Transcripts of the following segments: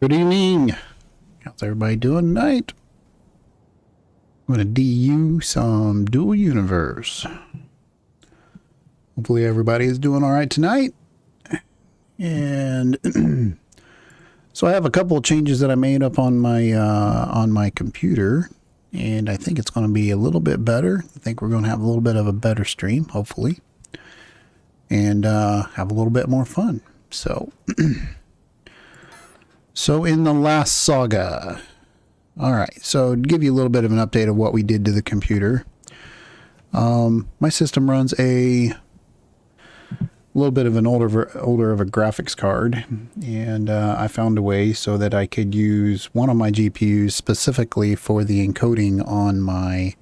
Good evening. How's everybody doing tonight? I'm going to DU some Dual Universe. Hopefully everybody is doing all right tonight. And so I have a couple of changes that I made up on my computer, and I think it's going to be a little bit better. I think we're going to have a little bit of a better stream, hopefully, and have a little bit more fun. So So in the last saga, all right, so to give you a little bit of an update of what we did to the computer, my system runs a little bit of an older of a graphics card, and I found a way so that I could use one of my GPUs specifically for the encoding on my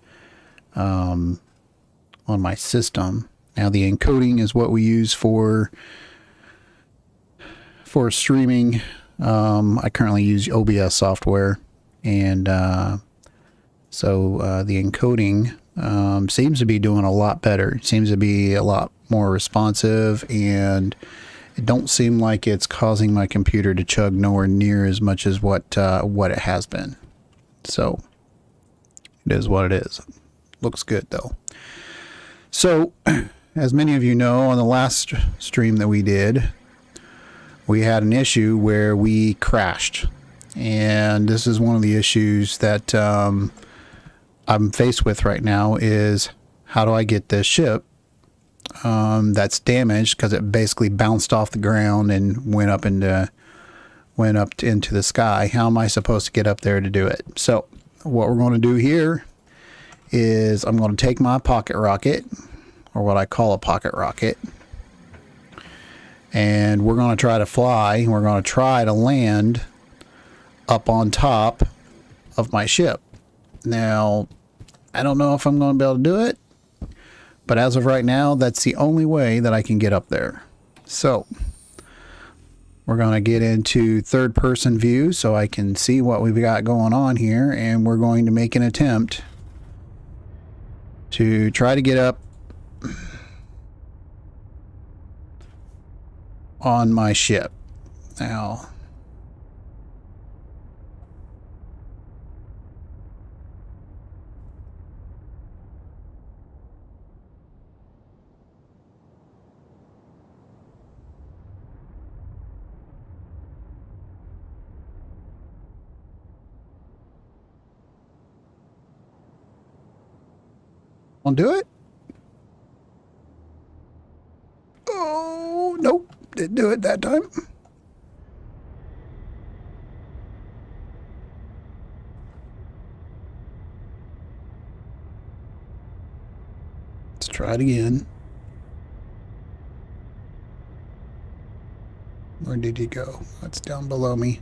on my system. Now the encoding is what we use for streaming. I currently use OBS software, and so the encoding seems to be doing a lot better. It seems to be a lot more responsive, and it don't seem like it's causing my computer to chug nowhere near as much as what it has been. So it is what it is. Looks good though. So, as many of you know, on the last stream that we did, we had an issue where we crashed. And this is one of the issues that I'm faced with right now is how do I get this ship that's damaged because it basically bounced off the ground and went up into the sky. How am I supposed to get up there to do it? So what we're going to do here is I'm going to take my pocket rocket, or what I call a pocket rocket, and we're going to try to fly. We're going to try to land up on top of my ship. Now, I don't know if I'm going to be able to do it, but as of right now, that's the only way that I can get up there. So we're going to get into third person view so I can see what we've got going on here, and we're going to make an attempt to try to get up on my ship. Now, I'll do it. Oh, nope. Didn't do it that time. Let's try it again. Where did he go? That's down below me.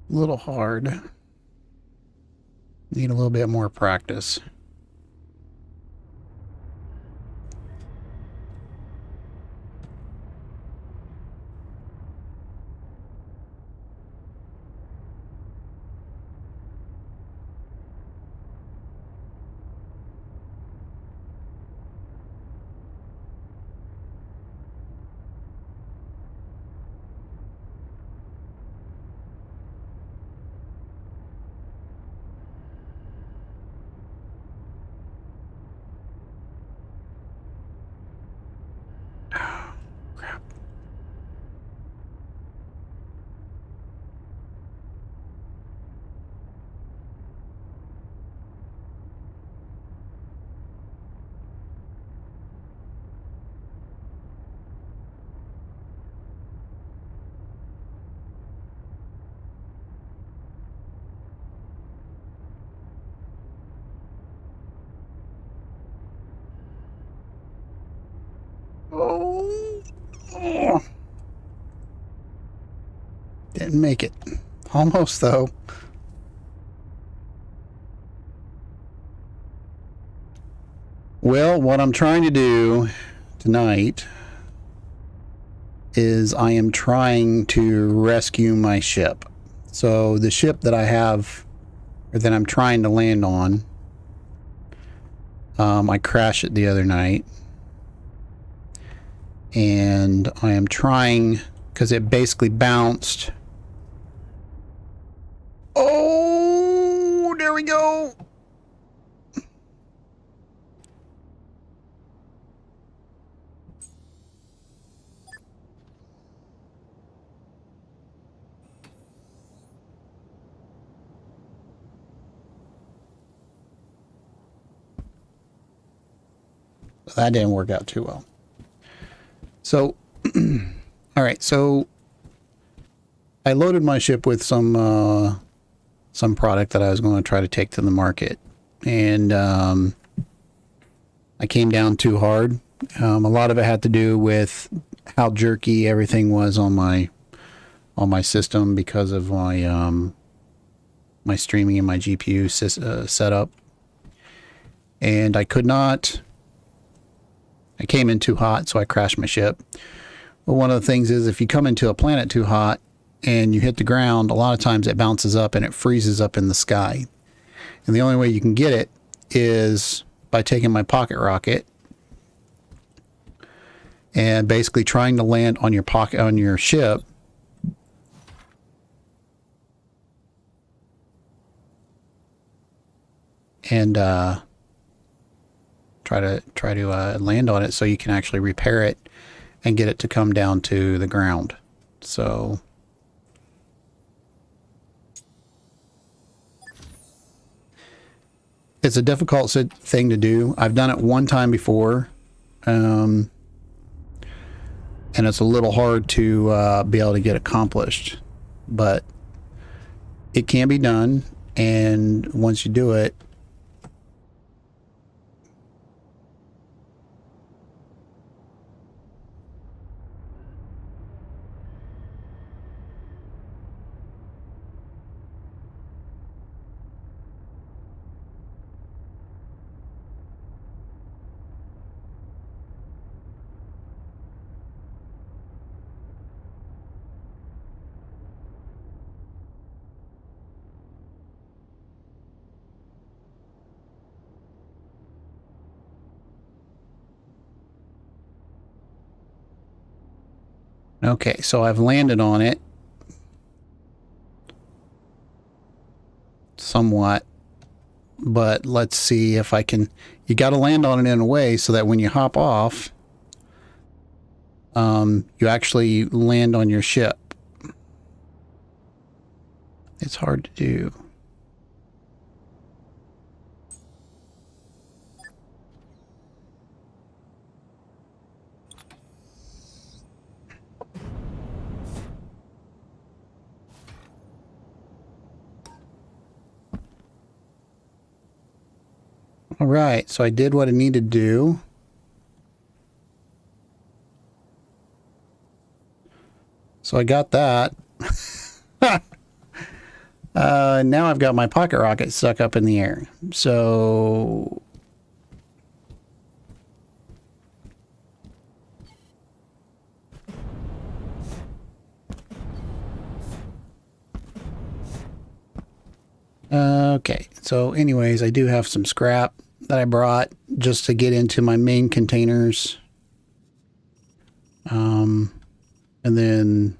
A little hard. Need a little bit more practice. Crap. Oh. Oh. Didn't make it. Almost, though. Well, what I'm trying to do tonight is I am trying to rescue my ship. So the ship that I have, or that I'm trying to land on, I crashed it the other night. And I am trying, because it basically bounced. Oh, there we go. That didn't work out too well. So, all right. So I loaded my ship with some product that I was going to try to take to the market, and I came down too hard. A lot of it had to do with how jerky everything was on my system because of my my streaming and my GPU setup, and I could not. I came in too hot, so I crashed my ship. But one of the things is if you come into a planet too hot and you hit the ground, a lot of times it bounces up and it freezes up in the sky. And the only way you can get it is by taking my pocket rocket and basically trying to land on your ship. And try to land on it so you can actually repair it and get it to come down to the ground. So it's a difficult thing to do. I've done it one time before, and it's a little hard to be able to get accomplished, but it can be done. And once you do it, okay, so I've landed on it somewhat, but let's see if I can. You got to land on it in a way so that when you hop off, you actually land on your ship. It's hard to do. All right, so I did what I needed to do. So I got that. Now I've got my pocket rocket stuck up in the air. So okay, so anyways, I do have some scrap that I brought just to get into my main containers. And then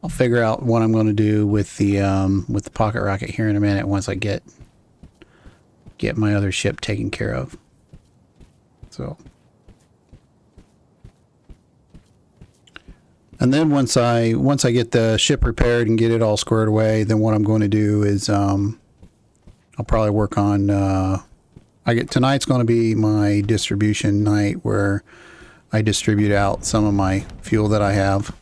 I'll figure out what I'm going to do with the pocket rocket here in a minute once I get my other ship taken care of. So, and then once I get the ship repaired and get it all squared away, then what I'm going to do is I'll probably work on tonight's going to be my distribution night where I distribute out some of my fuel that I have.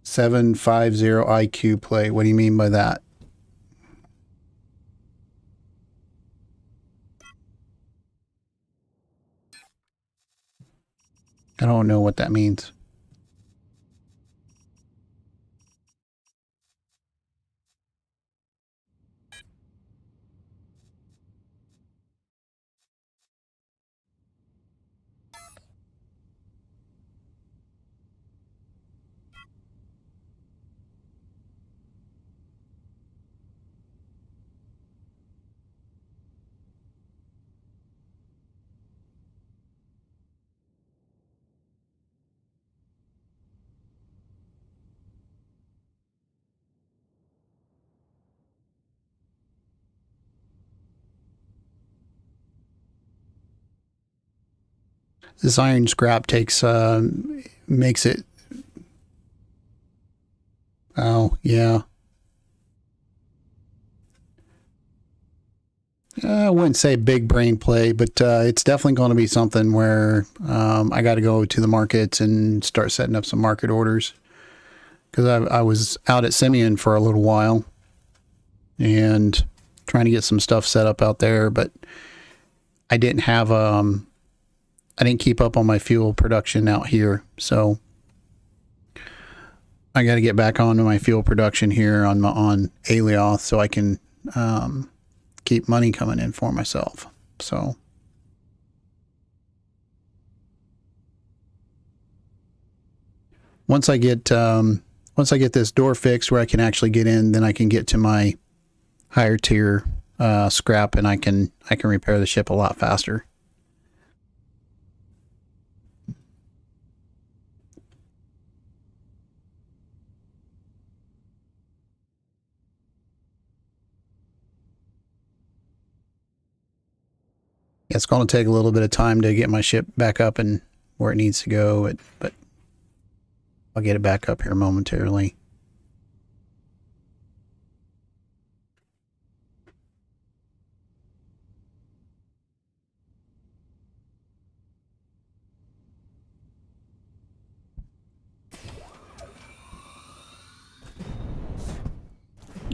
$750 IQ play. What do you mean by that? I don't know what that means. This iron scrap makes it. Oh, yeah. I wouldn't say big brain play, but it's definitely going to be something where I got to go to the markets and start setting up some market orders. Because I was out at Symeon for a little while and trying to get some stuff set up out there, but I didn't have I didn't keep up on my fuel production out here, so I got to get back onto my fuel production here on Alioth so I can keep money coming in for myself. So once I get this door fixed where I can actually get in, then I can get to my higher tier scrap, and I can repair the ship a lot faster. It's going to take a little bit of time to get my ship back up and where it needs to go, but I'll get it back up here momentarily.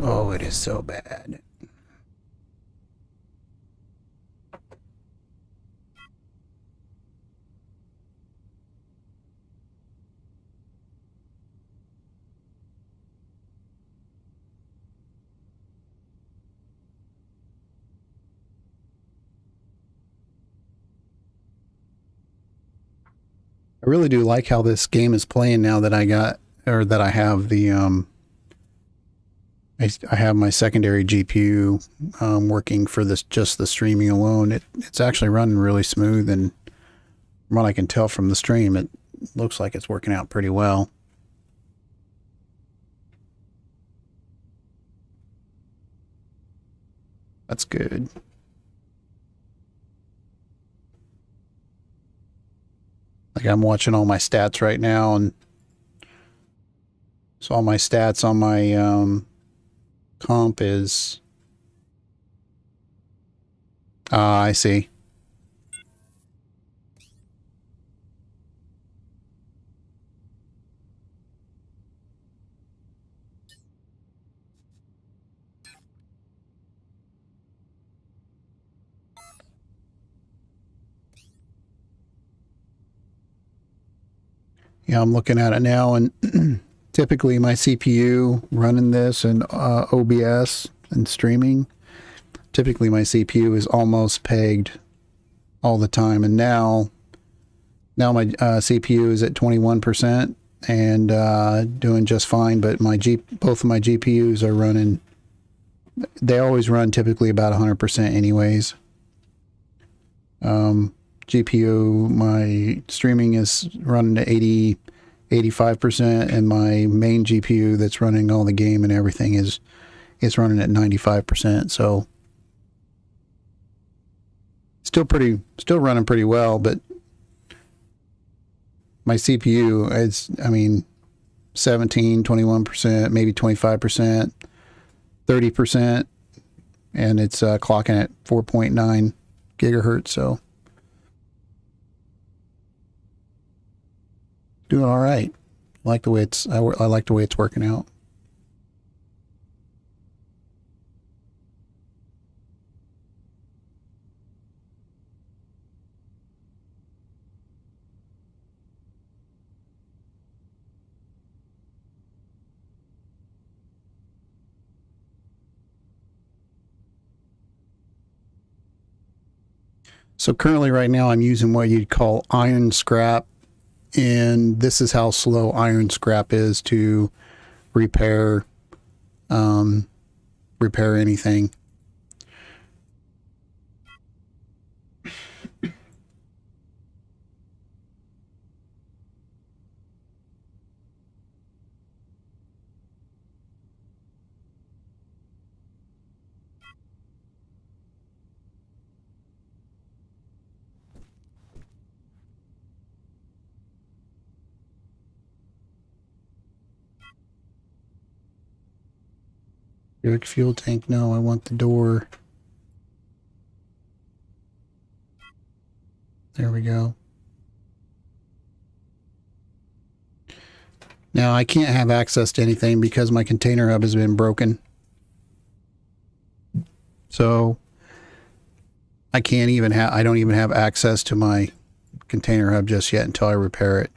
Oh, it is so bad. I really do like how this game is playing now that I have the I have my secondary GPU working for just the streaming alone. It's actually running really smooth, and from what I can tell from the stream, it looks like it's working out pretty well. That's good. Like I'm watching all my stats right now, and so all my stats on my comp is I see. Yeah, I'm looking at it now, and typically my CPU running this and OBS and streaming, typically my CPU is almost pegged all the time, and now my CPU is at 21% and doing just fine. But both of my GPUs are running. They always run typically about 100% anyways. GPU, my streaming is running to 85%, and my main GPU that's running all the game and everything is running at 95%. So still running pretty well, but my CPU is, I mean, 17, 21%, maybe 25%, 30%, and it's clocking at 4.9 gigahertz. So doing all right. I like the way it's working out. So currently right now I'm using what you'd call iron scrap, and this is how slow iron scrap is to repair repair anything. Fuel tank, no, I want the door. There we go. Now I can't have access to anything because my container hub has been broken. So I don't even have access to my container hub just yet until I repair it.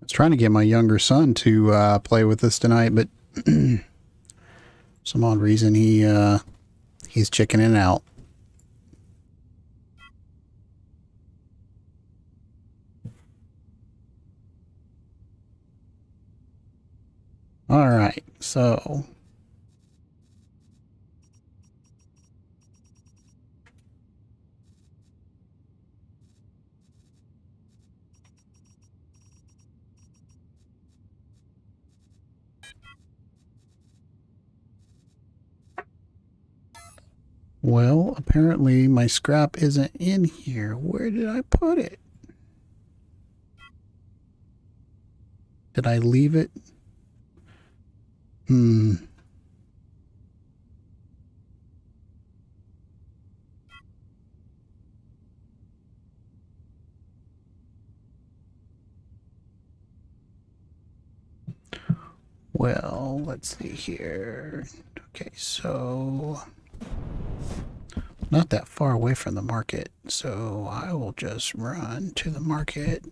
I was trying to get my younger son to play with us tonight, but some odd reason he's chickening out. All right, so well, apparently my scrap isn't in here. Where did I put it? Did I leave it? Well, let's see here. Okay, so not that far away from the market, so I will just run to the market.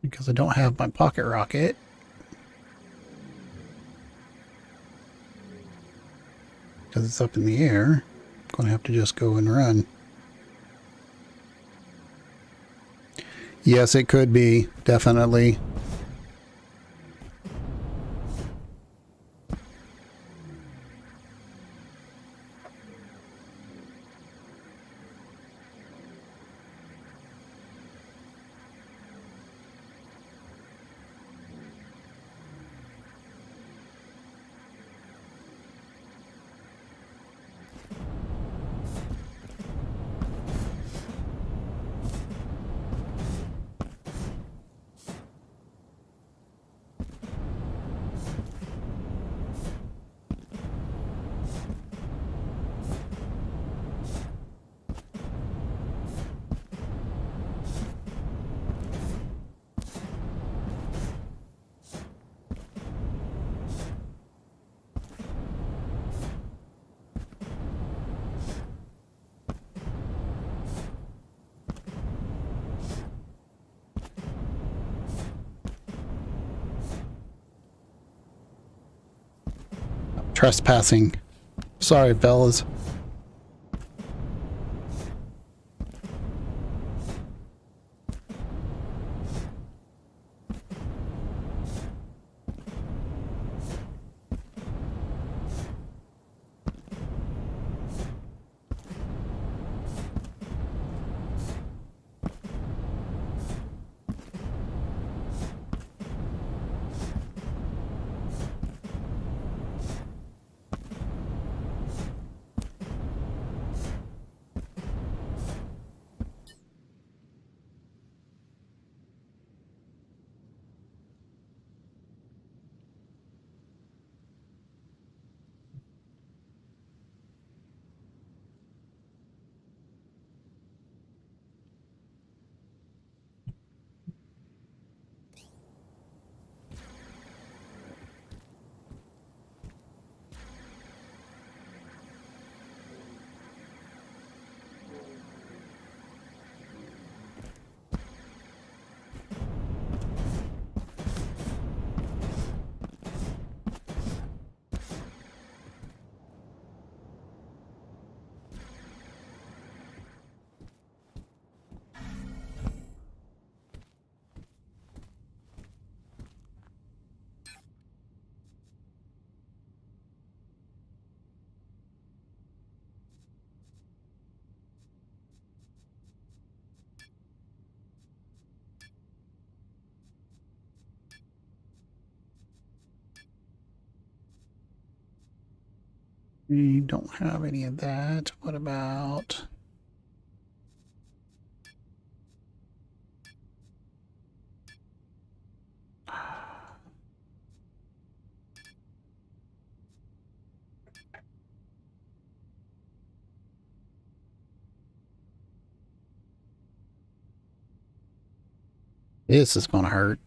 Because I don't have my pocket rocket. Because it's up in the air. I'm going to have to just go and run. Yes, it could be. Definitely. Trespassing. Sorry, fellas. We don't have any of that. What about... This is going to hurt.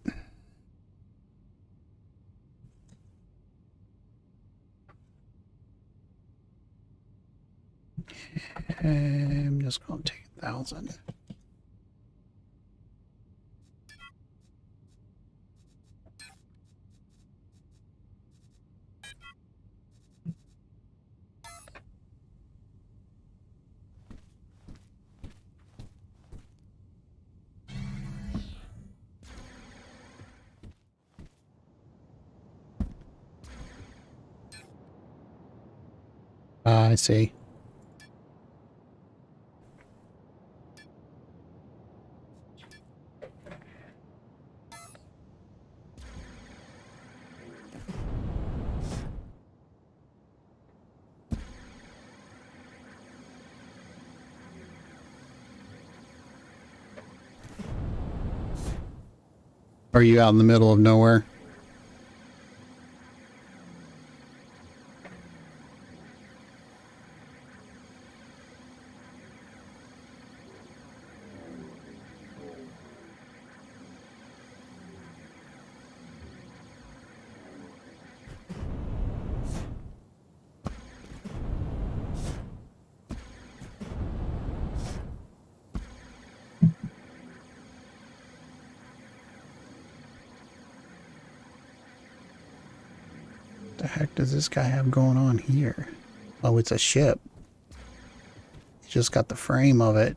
I'm just going to take 1,000. I see. Are you out in the middle of nowhere? What the heck does this guy have going on here? Oh, it's a ship. He just got the frame of it.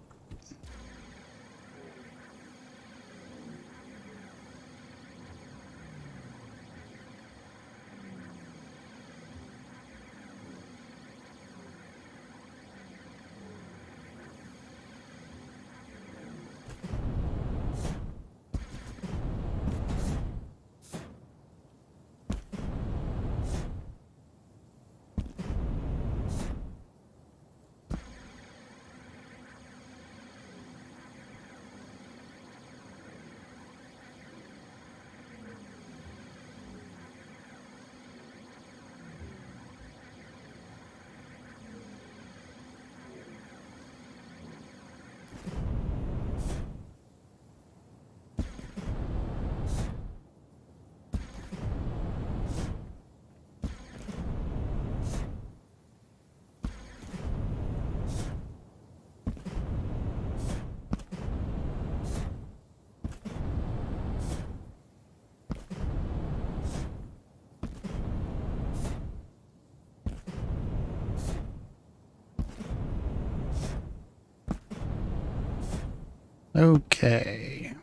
Okay.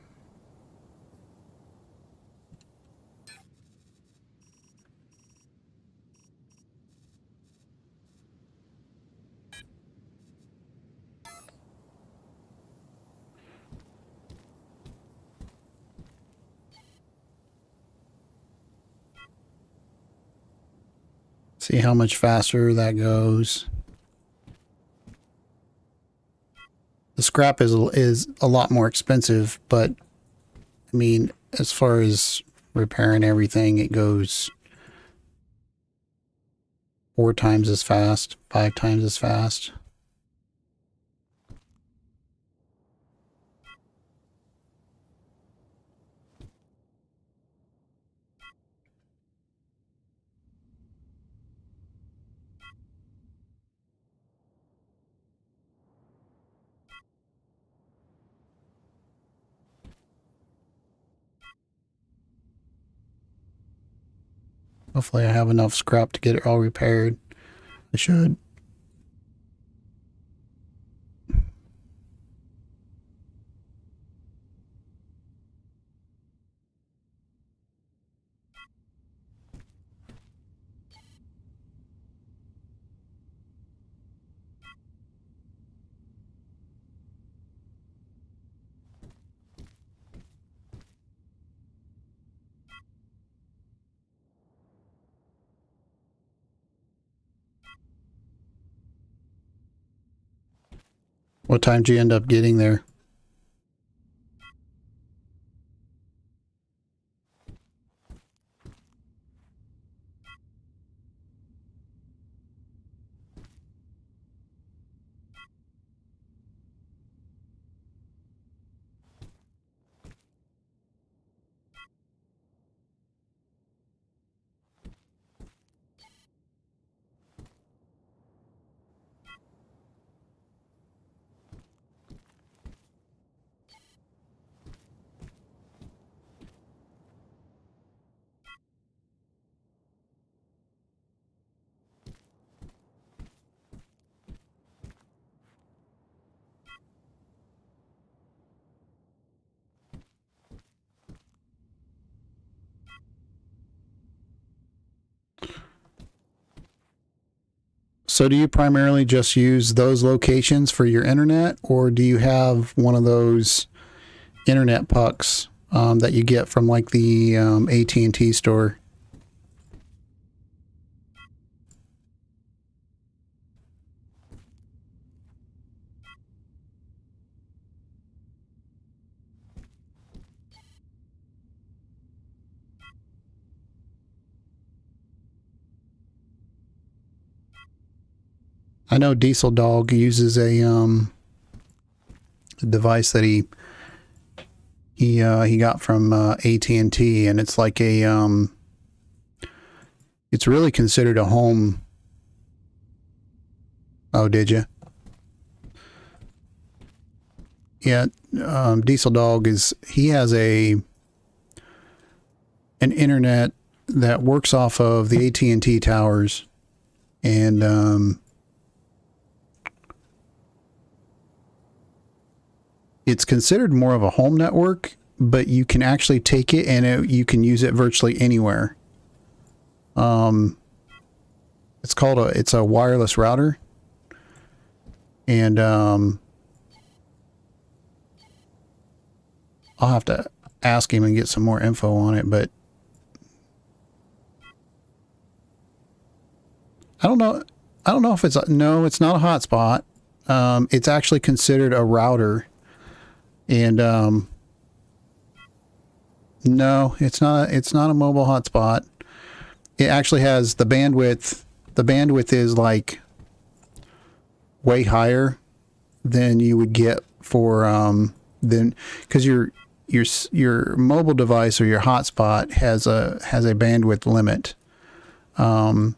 See how much faster that goes. The scrap is a lot more expensive, but I mean, as far as repairing everything, it goes 4 times as fast, 5 times as fast. Hopefully I have enough scrap to get it all repaired. I should. What time did you end up getting there? So do you primarily just use those locations for your internet, or do you have one of those internet pucks that you get from like the AT&T store? I know Diesel Dog uses a device that he got from AT&T, and it's like a it's really considered a home. Oh, did you? Yeah, Diesel Dog he has an internet that works off of the AT&T towers, and it's considered more of a home network, but you can actually take it and you can use it virtually anywhere. It's a wireless router, and I'll have to ask him and get some more info on it, but I don't know. I don't know if no, it's not a hotspot. It's actually considered a router. And no, it's not a mobile hotspot. It actually has the bandwidth. The bandwidth is like way higher than you would get for because your mobile device or your hotspot has a bandwidth limit. You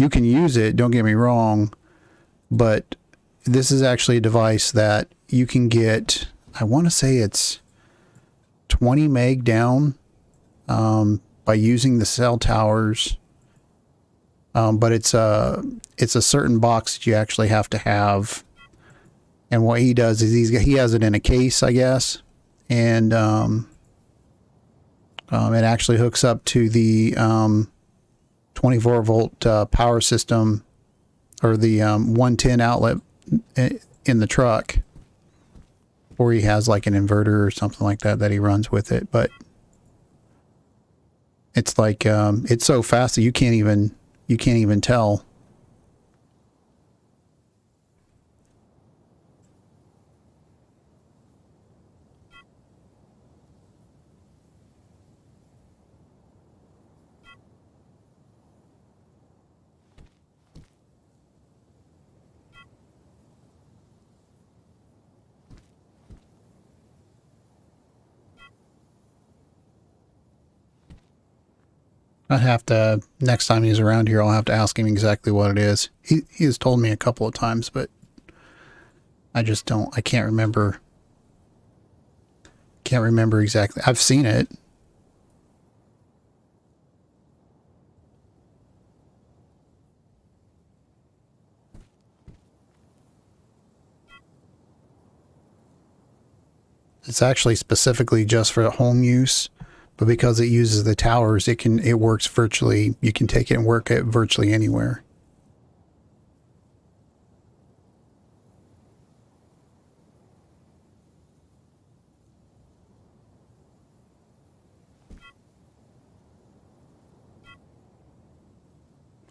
can use it, don't get me wrong, but this is actually a device that you can get, I want to say it's 20 meg down by using the cell towers. But it's a certain box that you actually have to have. And what he does is he has it in a case, I guess. And it actually hooks up to the 24 volt power system, or the 110 outlet in the truck. Or he has like an inverter or something like that he runs with it. But it's like it's so fast that you can't even tell. I'd have to, next time he's around here, I'll have to ask him exactly what it is. He has told me a couple of times, but I can't remember. Can't remember exactly. I've seen it. It's actually specifically just for home use. But because it uses the towers, it works virtually. You can take it and work it virtually anywhere.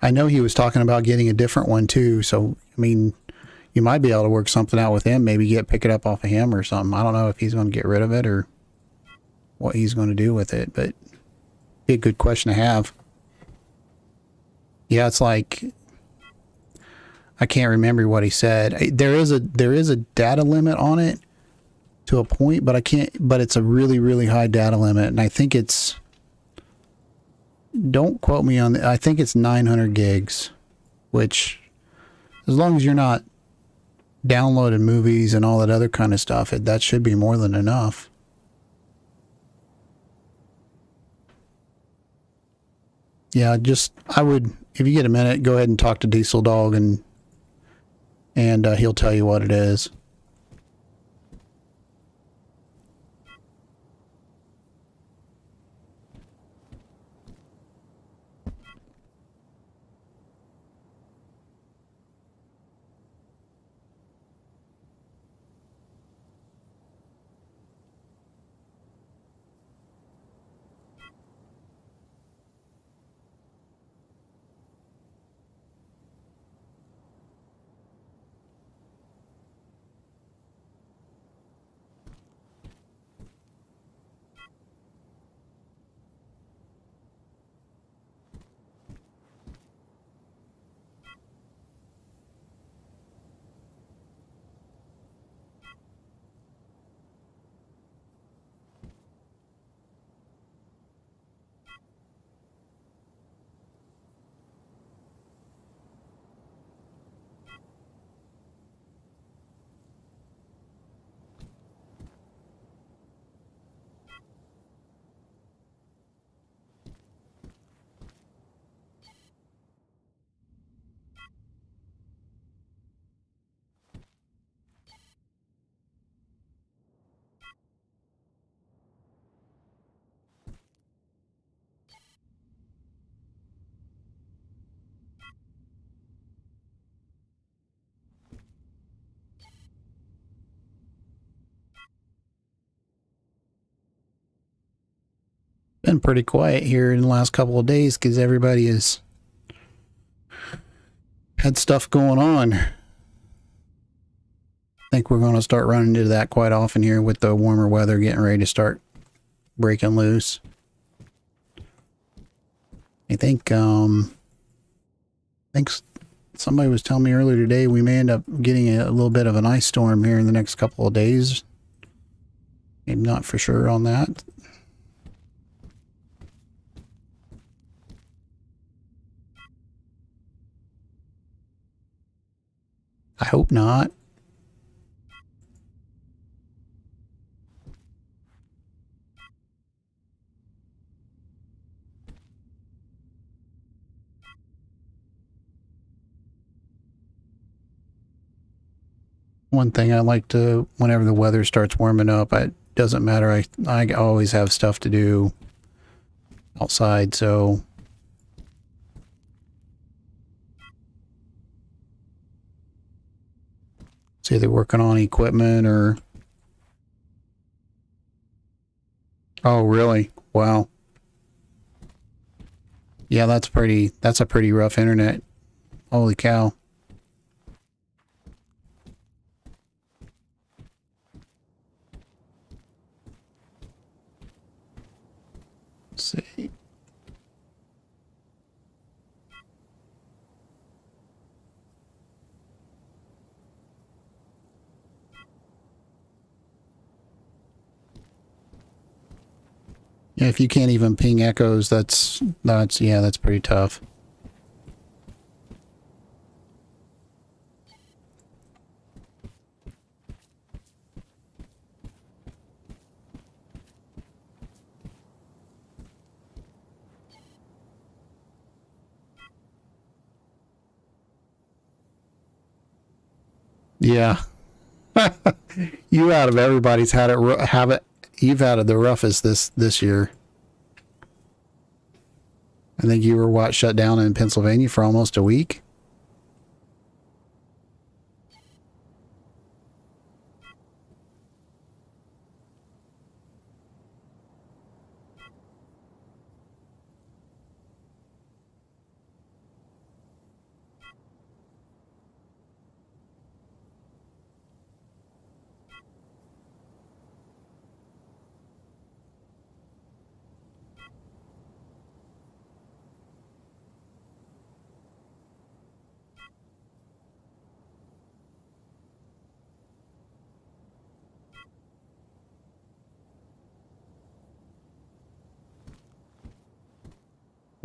I know he was talking about getting a different one too. So, I mean, you might be able to work something out with him. Maybe pick it up off of him or something. I don't know if he's going to get rid of it or what he's going to do with it, but be a good question to have. Yeah, it's like, I can't remember what he said. There is a data limit on it to a point, but but it's a really, really high data limit. And I think don't quote me on I think it's 900 gigs, which as long as you're not downloading movies and all that other kind of stuff, that should be more than enough. Yeah, I would, if you get a minute, go ahead and talk to Diesel Dog and he'll tell you what it is. Been pretty quiet here in the last couple of days because everybody has had stuff going on. I think we're going to start running into that quite often here with the warmer weather getting ready to start breaking loose. I think somebody was telling me earlier today we may end up getting a little bit of an ice storm here in the next couple of days. I'm not for sure on that. I hope not. One thing I like to, whenever the weather starts warming up, it doesn't matter. I always have stuff to do outside, so it's either working on equipment or... Oh, really? Wow. Yeah, that's a pretty rough internet. Holy cow. Let's see. Yeah, if you can't even ping echoes, that's pretty tough. Yeah. You out of everybody's you've had it the roughest this year. I think you were shut down in Pennsylvania for almost a week.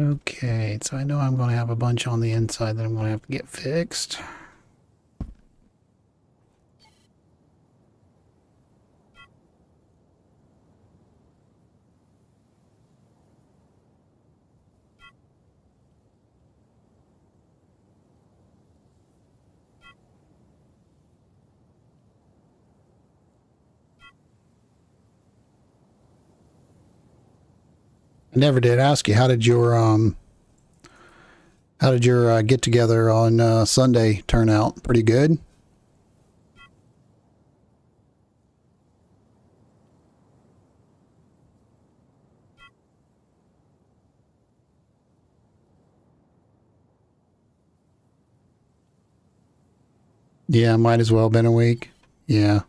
Okay, so I know I'm going to have a bunch on the inside that I'm going to have to get fixed. I never did ask you, how did your get together on Sunday turn out? Pretty good? Yeah, might as well have been a week. Yeah.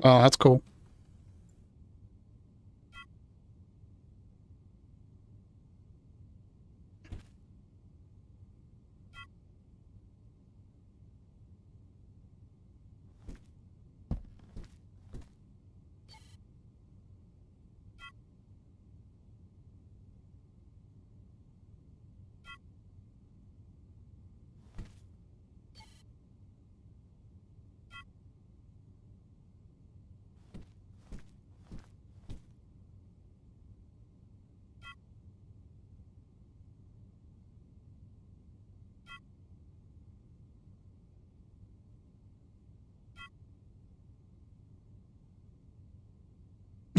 Oh, that's cool.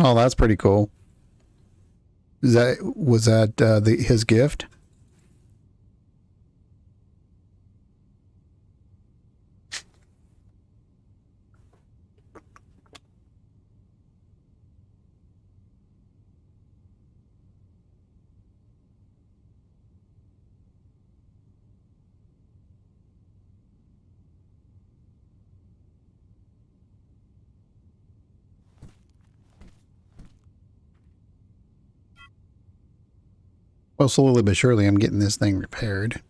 Oh, that's pretty cool. Was that his gift? Well, slowly but surely, I'm getting this thing repaired.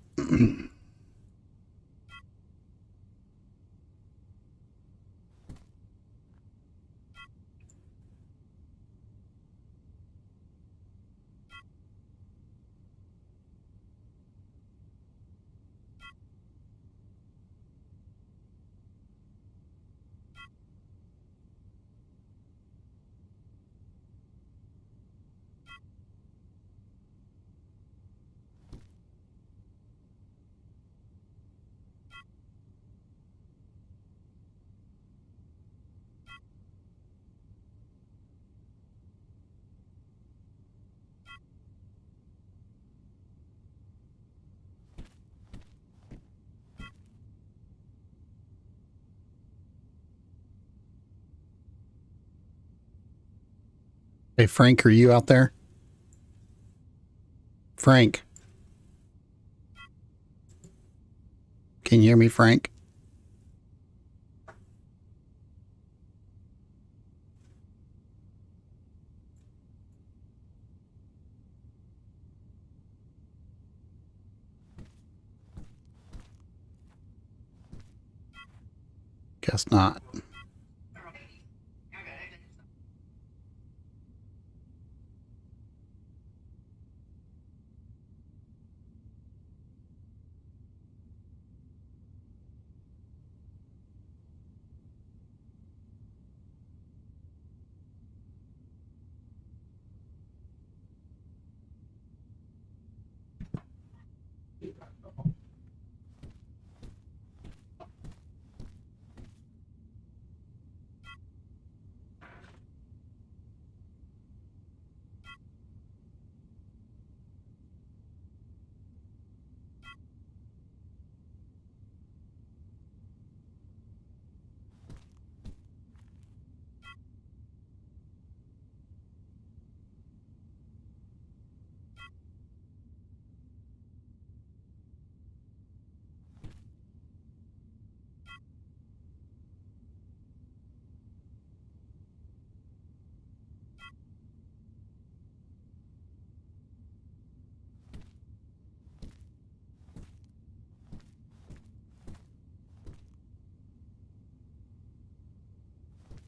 Hey, Frank, are you out there? Frank. Can you hear me, Frank? Guess not.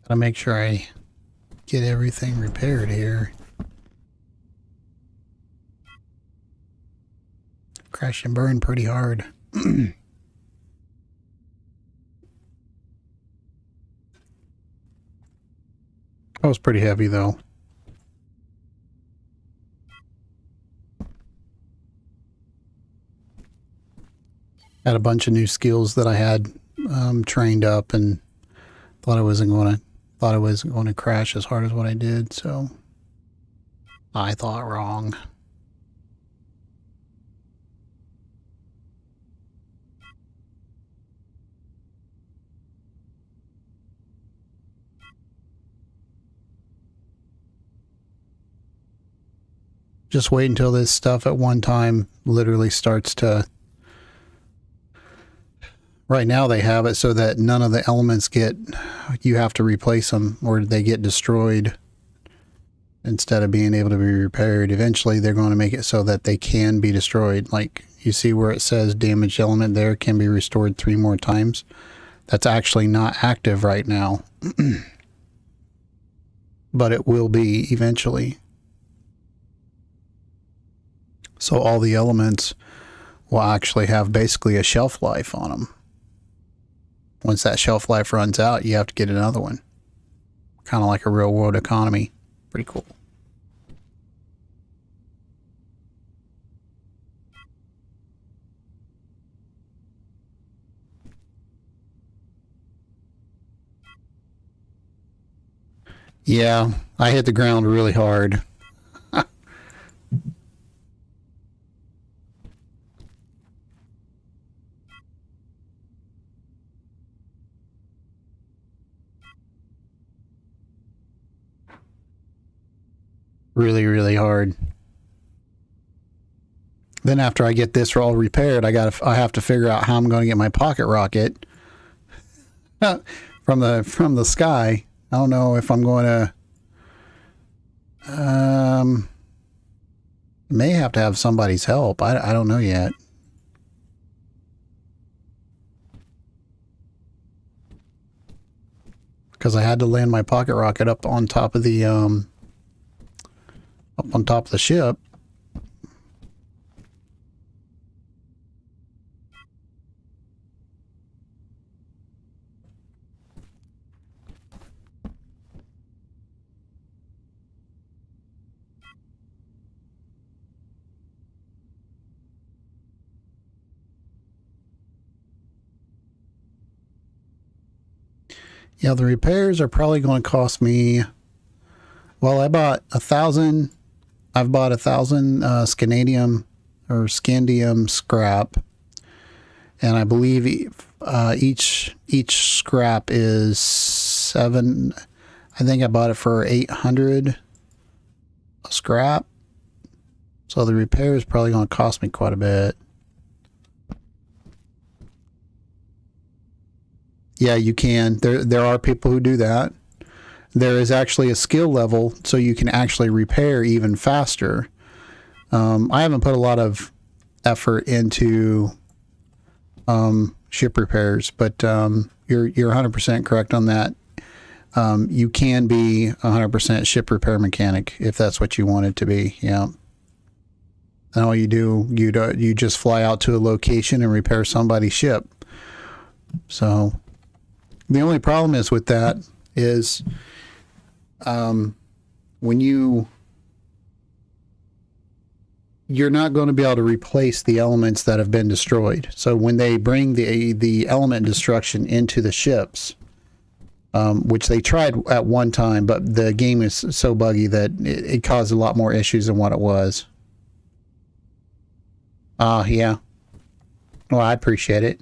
Gotta make sure I get everything repaired here. Crash and burn pretty hard. That was pretty heavy though. Had a bunch of new skills that I had trained up, and thought I wasn't going to crash as hard as what I did. So I thought wrong. Just wait until this stuff at one time literally starts to... Right now they have it so that none of the elements you have to replace them or they get destroyed instead of being able to be repaired. Eventually they're going to make it so that they can be destroyed. Like you see where it says damaged element there can be restored 3 more times. That's actually not active right now. But it will be eventually. So all the elements will actually have basically a shelf life on them. Once that shelf life runs out, you have to get another one. Kind of like a real world economy. Pretty cool. Yeah, I hit the ground really hard. Really, really hard. Then after I get this all repaired, I have to figure out how I'm going to get my pocket rocket from the sky. I don't know if I'm going to may have to have somebody's help. I don't know yet. Because I had to land my pocket rocket up on top of the ship. Yeah, the repairs are probably going to cost me... Well, I bought 1,000... I've bought 1,000 scandium or scandium scrap, and I believe each scrap is 7. I think I bought it for 800 scrap. So the repair is probably going to cost me quite a bit. Yeah, you can. There are people who do that. There is actually a skill level so you can actually repair even faster. I haven't put a lot of effort into ship repairs, but you're 100% correct on that. You can be 100% ship repair mechanic if that's what you want it to be. Yeah. And all you do, you just fly out to a location and repair somebody's ship. So the only problem is with that is when you're not going to be able to replace the elements that have been destroyed. So when they bring the element destruction into the ships, which they tried at one time, but the game is so buggy that it caused a lot more issues than what it was. Yeah. Well, I appreciate it.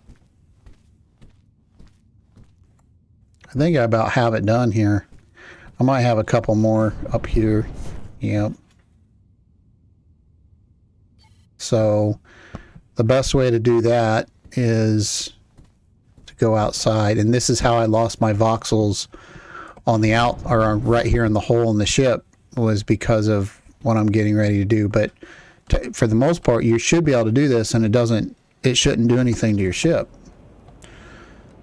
I think I about have it done here. I might have a couple more up here. Yep. So the best way to do that is to go outside. And this is how I lost my voxels on the or right here in the hole in the ship, was because of what I'm getting ready to do. But for the most part, you should be able to do this, and it shouldn't do anything to your ship.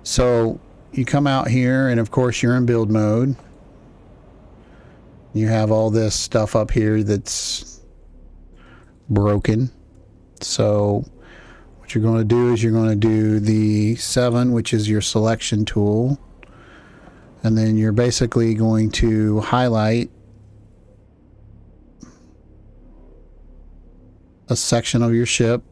So you come out here, and of course you're in build mode. You have all this stuff up here that's broken. So what you're going to do is you're going to do the 7, which is your selection tool. And then you're basically going to highlight a section of your ship.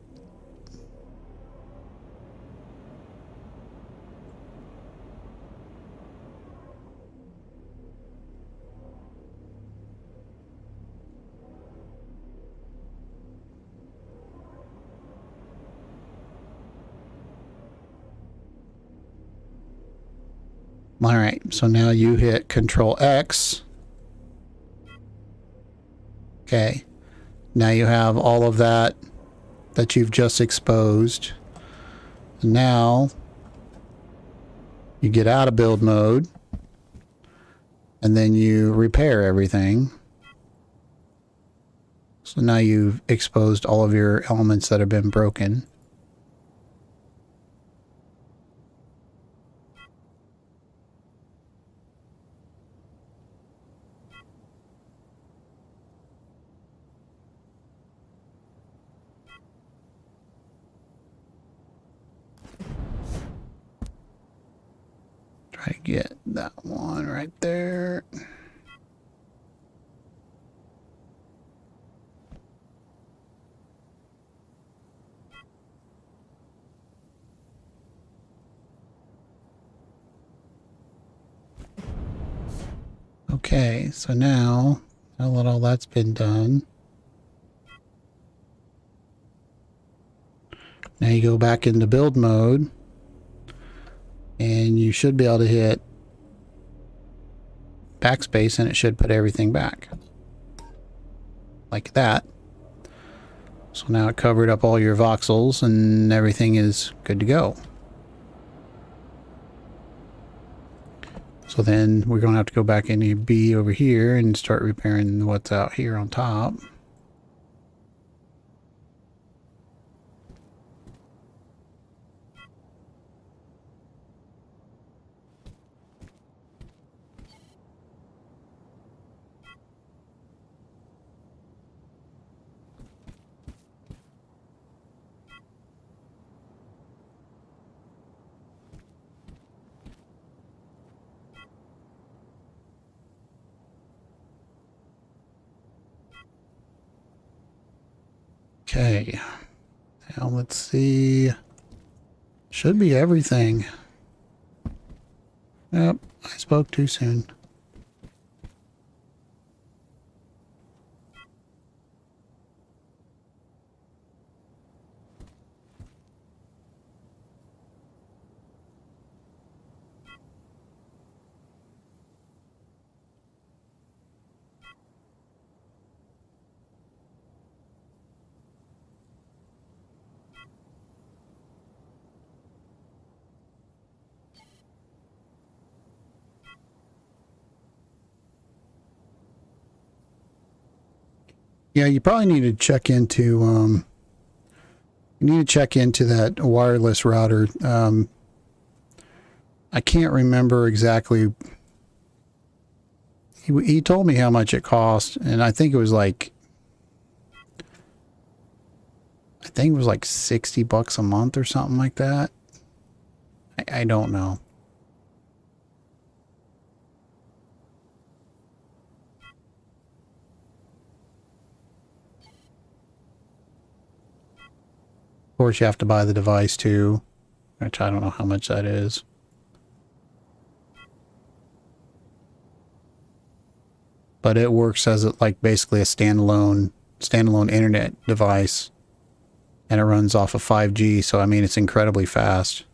All right, so now you hit Control X. Okay, now you have all of that you've just exposed. And now you get out of build mode, and then you repair everything. So now you've exposed all of your elements that have been broken. Try to get that one right there. Okay, so now that all that's been done, now you go back into build mode, and you should be able to hit backspace, and it should put everything back like that. So now it covered up all your voxels, and everything is good to go. So then we're going to have to go back into B over here and start repairing what's out here on top. Okay, now let's see. Should be everything. Yep, I spoke too soon. Yeah, you probably need to check into that wireless router. I can't remember exactly. He told me how much it cost, and I think it was like $60 a month or something like that. I don't know. Of course, you have to buy the device too, which I don't know how much that is. But it works as like basically a standalone internet device, and it runs off of 5G. So I mean, it's incredibly fast.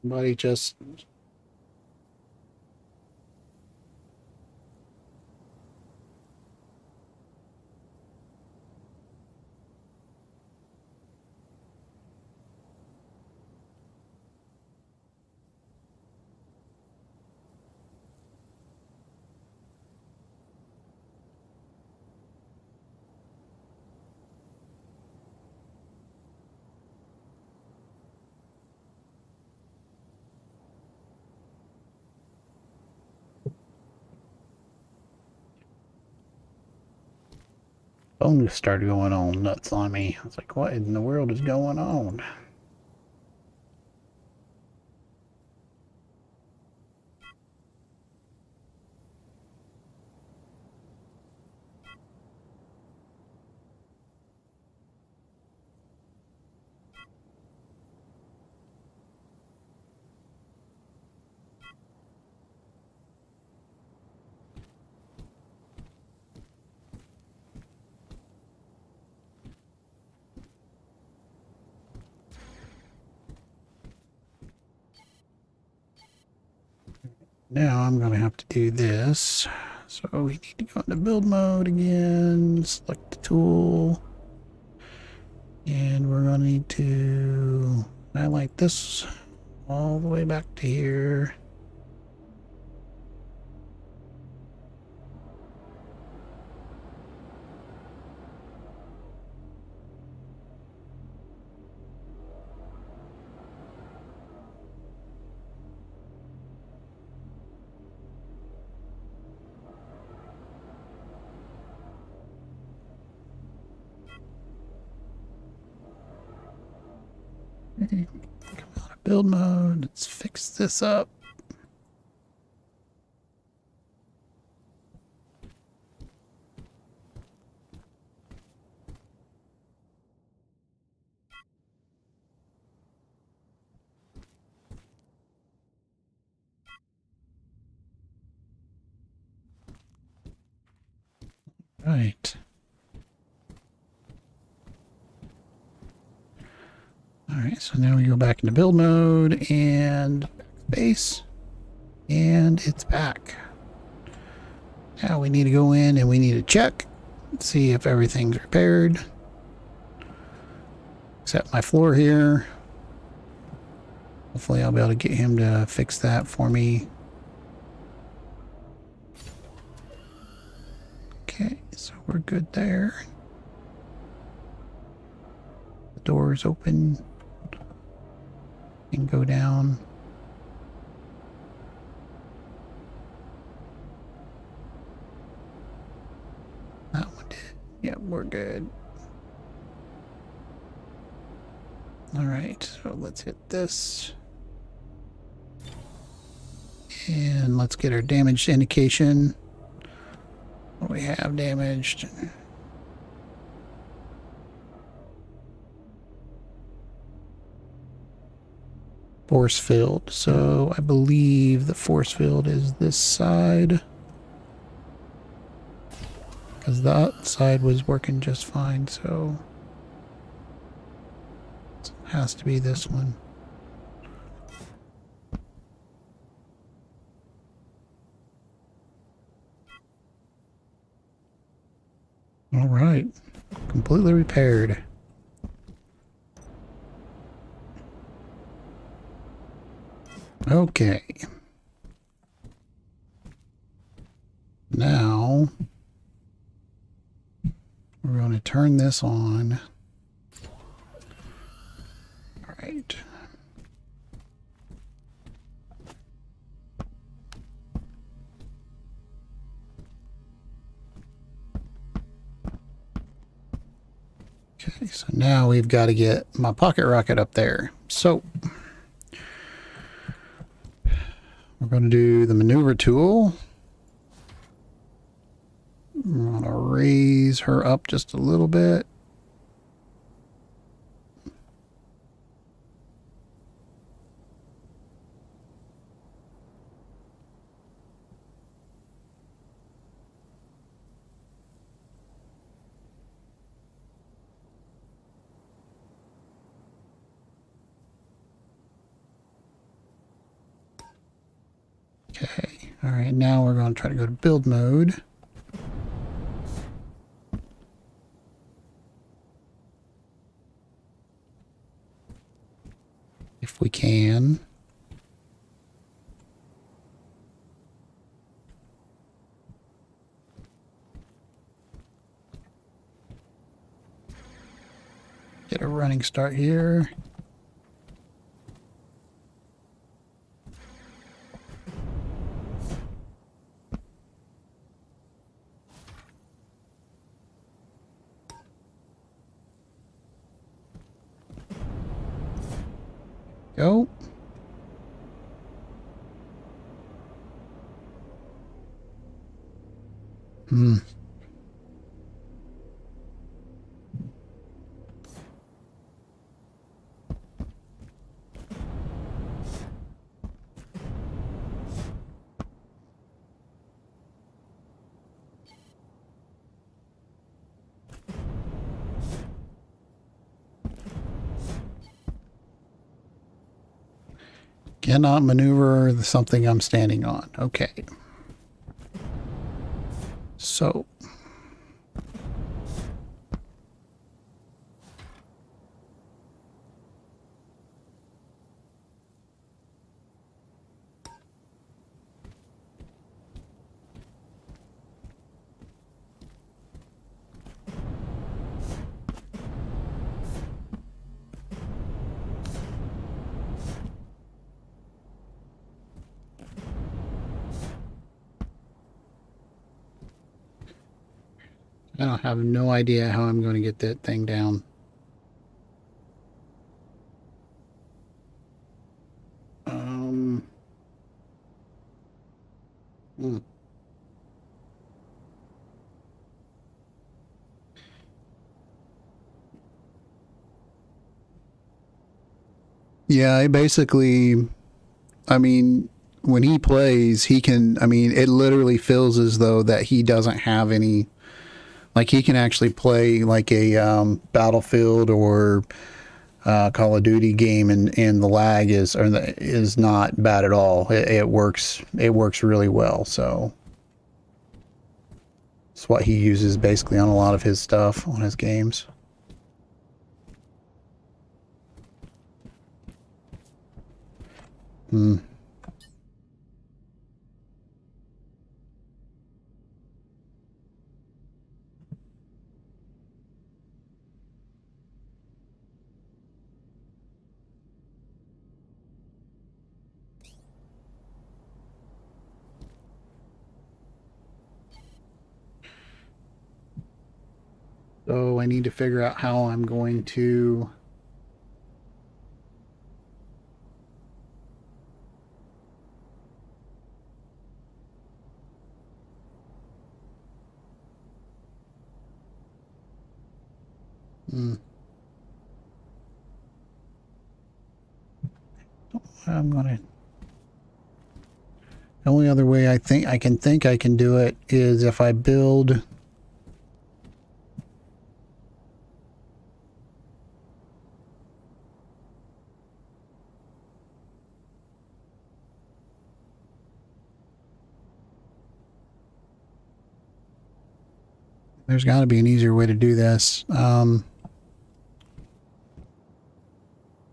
Somebody just... phone just started going on nuts on me. I was like, what in the world is going on? Now I'm going to have to do this. So we need to go into build mode again, select the tool, and we're going to need to highlight this all the way back to here. Come out of build mode. Let's fix this up. Right. All right, so now we go back into build mode and base, and it's back. Now we need to go in and we need to check, see if everything's repaired, except my floor here. Hopefully I'll be able to get him to fix that for me. Okay, so we're good there. The door's open. And go down. That one did. Yep, we're good. All right, so let's hit this. And let's get our damage indication. What do we have damaged? Force field. So I believe the force field is this side, because that side was working just fine, so it has to be this one. All right. Completely repaired. Okay. Now we're going to turn this on. All right. Okay, so now we've got to get my pocket rocket up there. So we're going to do the maneuver tool. I'm going to raise her up just a little bit. Okay, all right, now we're going to try to go to build mode. If we can. Get a running start here. Go. Cannot maneuver something I'm standing on. Okay. So. I don't have no idea how I'm going to get that thing down. Hmm. Yeah, I basically, I mean, when he plays, he can, I mean, it literally feels as though that he doesn't have any, like he can actually play like a Battlefield or Call of Duty game, and the lag is not bad at all. It works. It works really well. So it's what he uses basically on a lot of his stuff on his games. Hmm. So I need to figure out how I'm going to. Hmm. I'm gonna. The only other way I think I can do it is if I build. There's got to be an easier way to do this.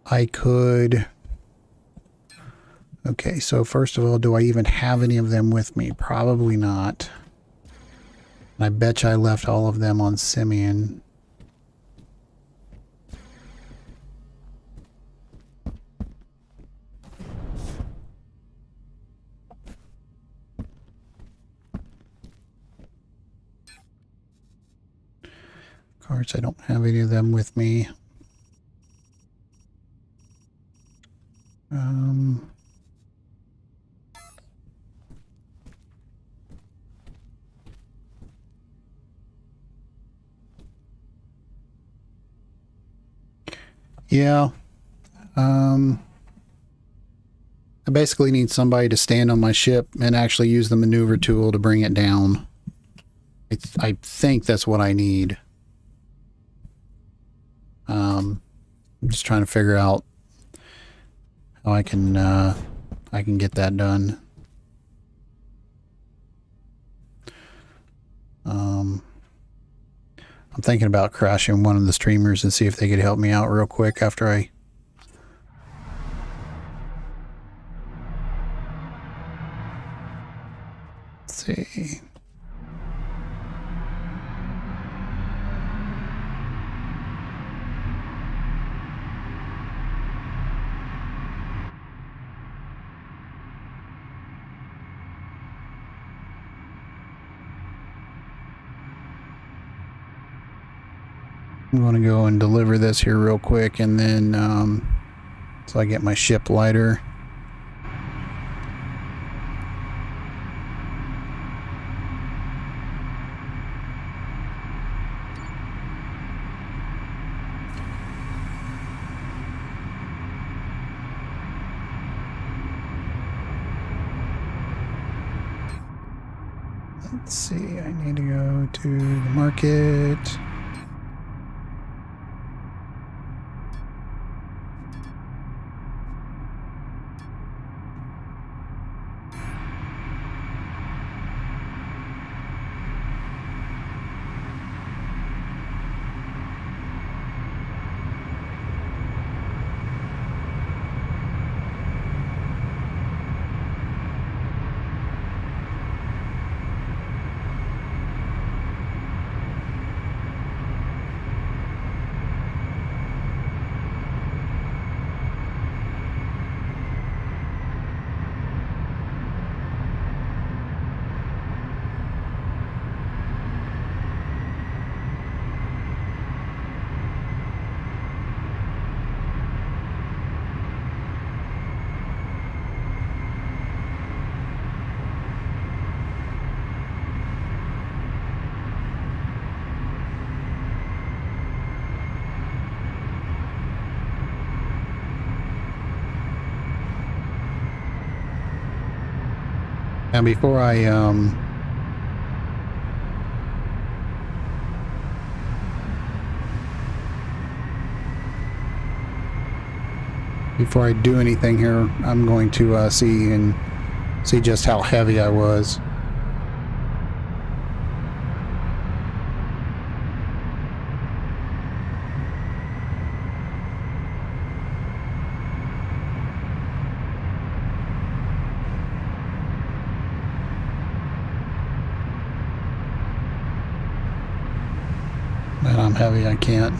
I could... Okay, so first of all, do I even have any of them with me? Probably not. I bet you I left all of them on Symeon. Of course, I don't have any of them with me. Yeah. I basically need somebody to stand on my ship and actually use the maneuver tool to bring it down. I think that's what I need. I'm just trying to figure out how I can get that done. I'm thinking about crashing one of the streamers and see if they could help me out real quick after I... Let's see. I'm going to go and deliver this here real quick, and then so I get my ship lighter. Let's see, I need to go to the market. Now before I do anything here, I'm going to see just how heavy I was. Man, I'm heavy, I can't.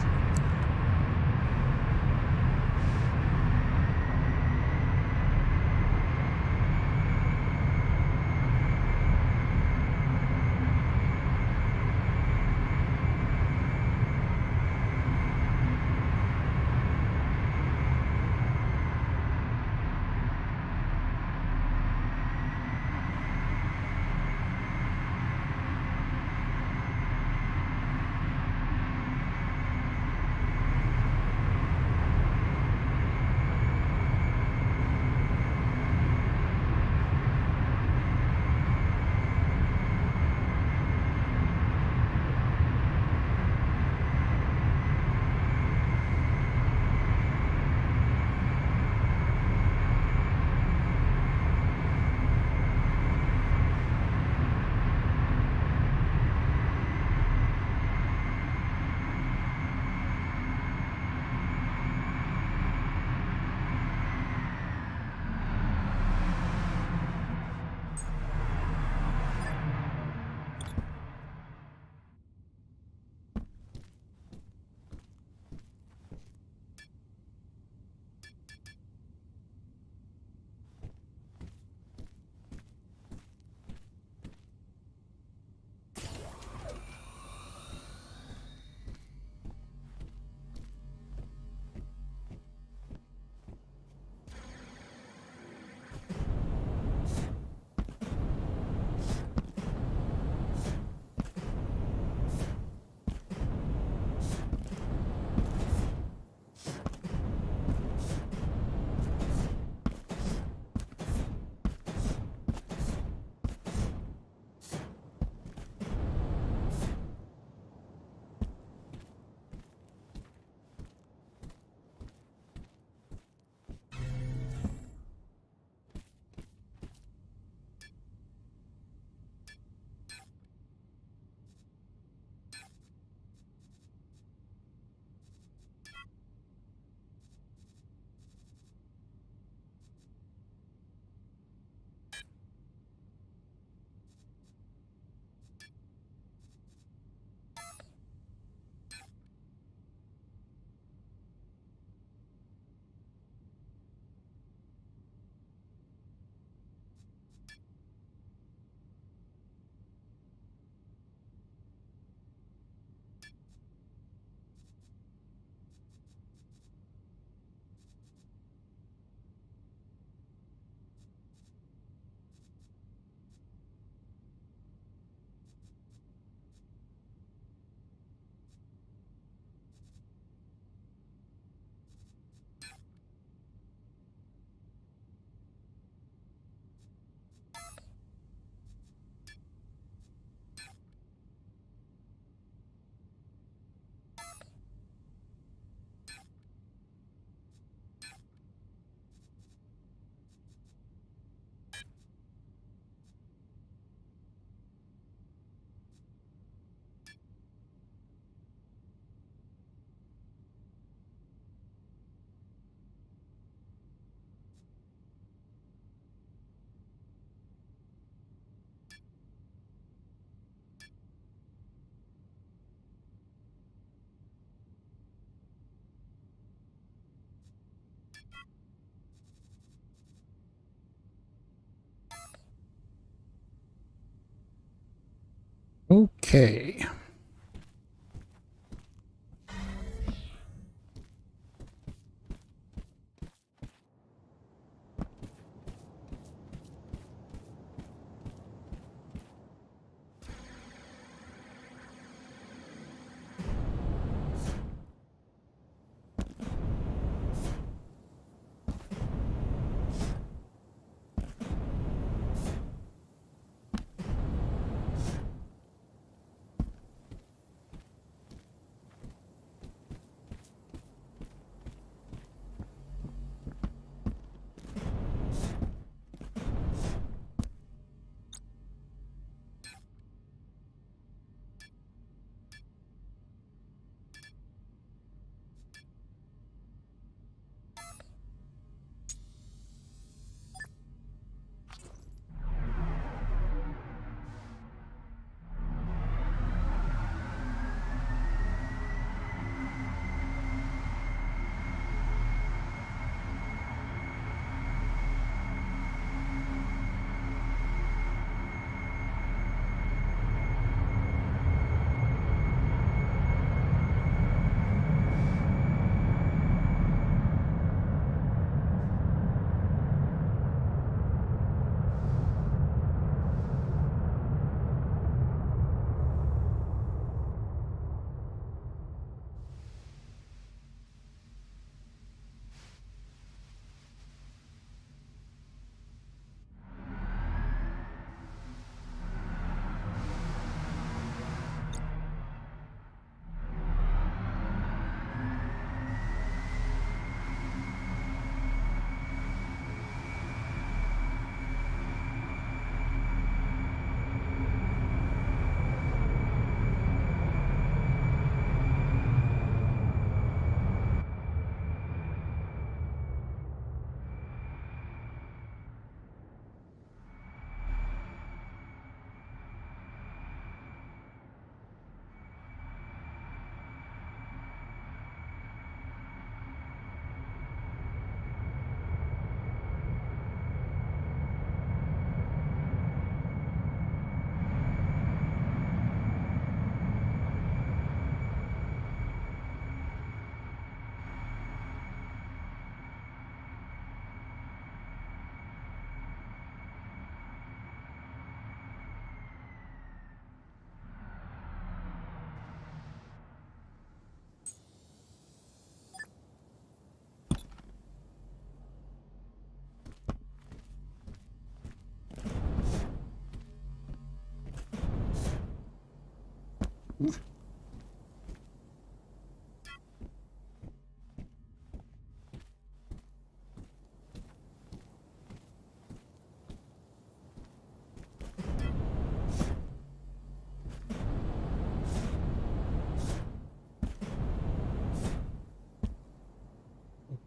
Okay.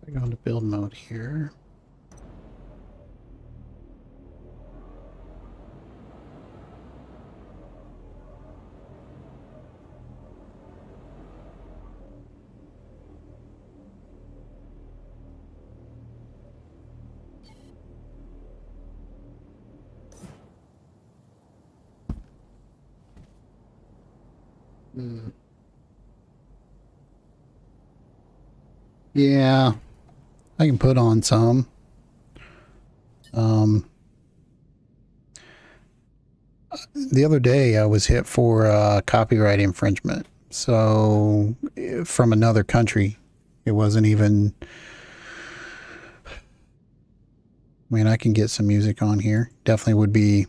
I go into build mode here. Yeah, I can put on some. The other day I was hit for copyright infringement. So from another country, it wasn't even. I mean, I can get some music on here. Definitely would be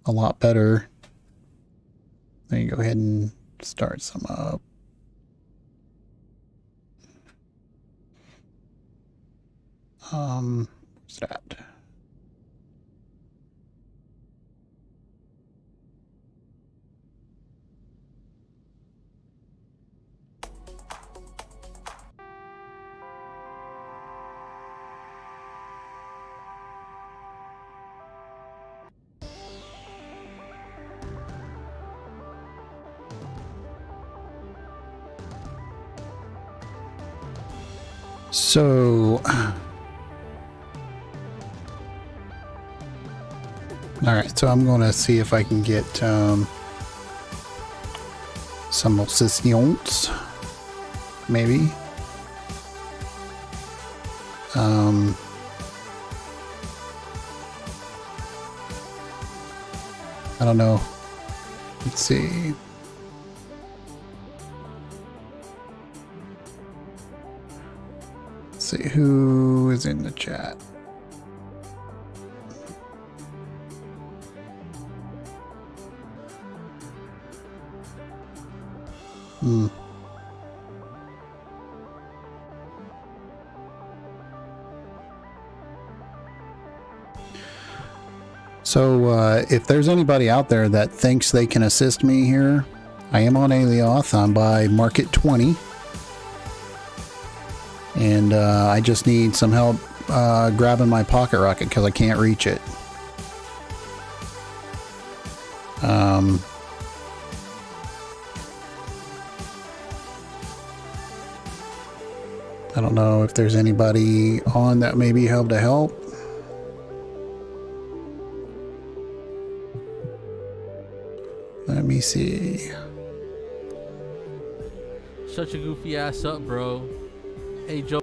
a lot better. Let me go ahead and start some up. What's that? So, all right, so I'm going to see if I can get Simulations, maybe. I don't know. Let's see. Let's see who is in the chat. So if there's anybody out there that thinks they can assist me here, I am on Alioth. I'm by Market 20. And I just need some help grabbing my pocket rocket because I can't reach it. I don't know if there's anybody on that may be able to help. Let me see. Shut your goofy ass up, bro. Hey, Joe.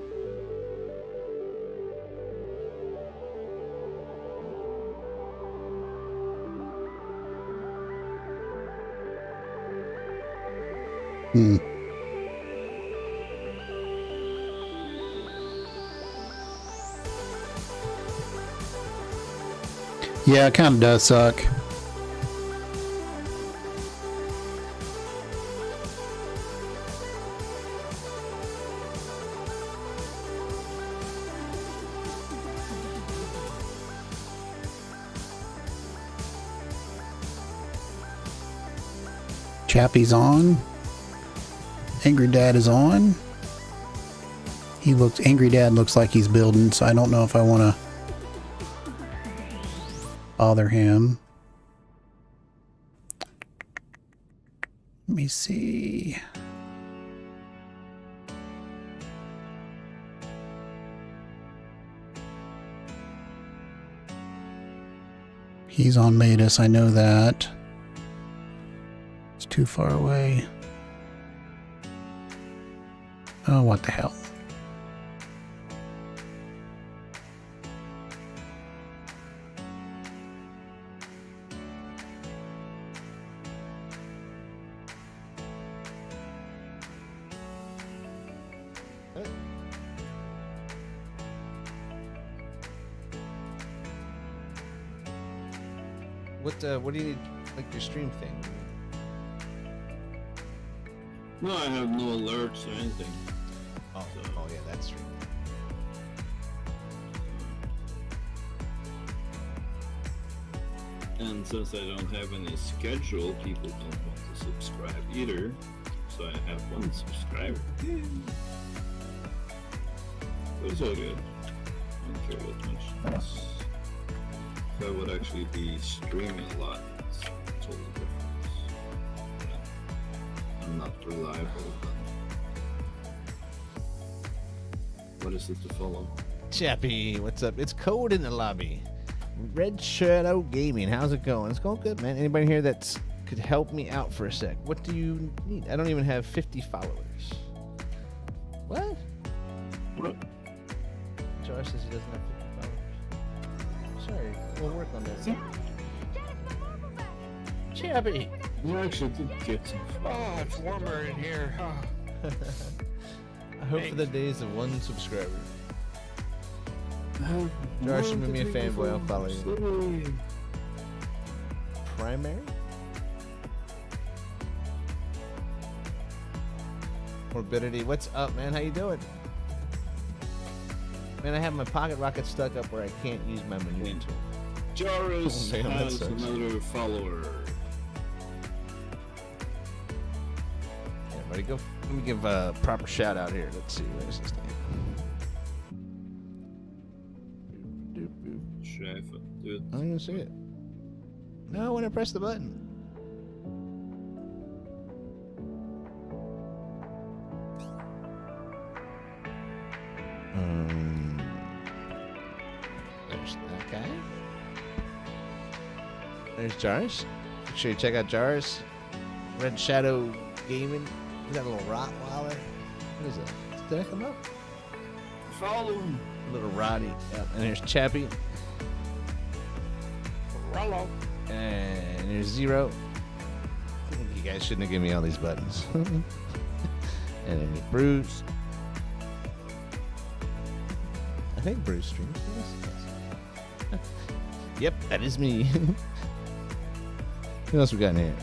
Yeah, it kind of does suck. Chappie's on. Angry Dad is on. Angry Dad looks like he's building, so I don't know if I want to bother him. Let me see. He's on Matus, I know that. It's too far away. Oh, what the hell. What do you need, like your stream thing? No, I have no alerts or anything. Oh, oh yeah, that's stream. And since I don't have any schedule, people don't want to subscribe either. So I have one subscriber. Yeah. But it's all good. I don't care what much. If I would actually be streaming a lot, it's totally different. Yeah. I'm not reliable. What is it to follow? Chappie, what's up? It's Code in the lobby. Red Shadow Gaming, how's it going? It's going good, man. Anybody here that could help me out for a sec? What do you need? I don't even have 50 followers. What? What? Josh says he doesn't have 50 followers. Sorry, we'll work on that. Chappie! You actually did get some. Oh, it's warmer in here. Oh. I hope for the days of one subscriber. Josh, you made me a fanboy. I'll follow you. Primary? Morbidity, what's up, man? How you doing? Man, I have my pocket rocket stuck up where I can't use my menu tool. Joris Oh, damn, that has sucks. another follower. Yeah, buddy, go. Let me give a proper shout out here. Let's see. Where's his name? Should I do it? I don't even see it. No, when I press the button. There's that guy. There's Jars. Make sure you check out Jars. Red Shadow Gaming. Is that a little Rottweiler? What is that? Did I come up? Follow him. A little Roddy. And there's Chappie. Rollo. And there's Zero. I think you guys shouldn't have given me all these buttons. And then there's Bruce. I think Bruce streams. Yes. Yep, that is me. Who else we got in here?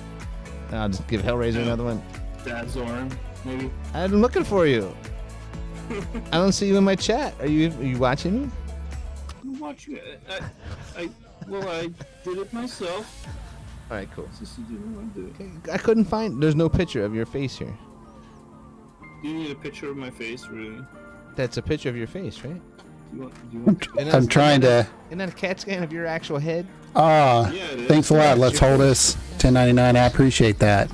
I'll just give Hellraiser another one. Dad's arm, maybe. I'm looking for you. I don't see you in my chat. Are you watching me? I'm watching it. I did it myself. All right, cool. Just didn't want to do it. Okay, I couldn't find. There's no picture of your face here. Do you need a picture of my face, really? That's a picture of your face, right? Do you want I'm trying to. Isn't that a CAT scan of your actual head? Ah, Yeah, it is. thanks a lot. Let's hold us. 1099. I appreciate that.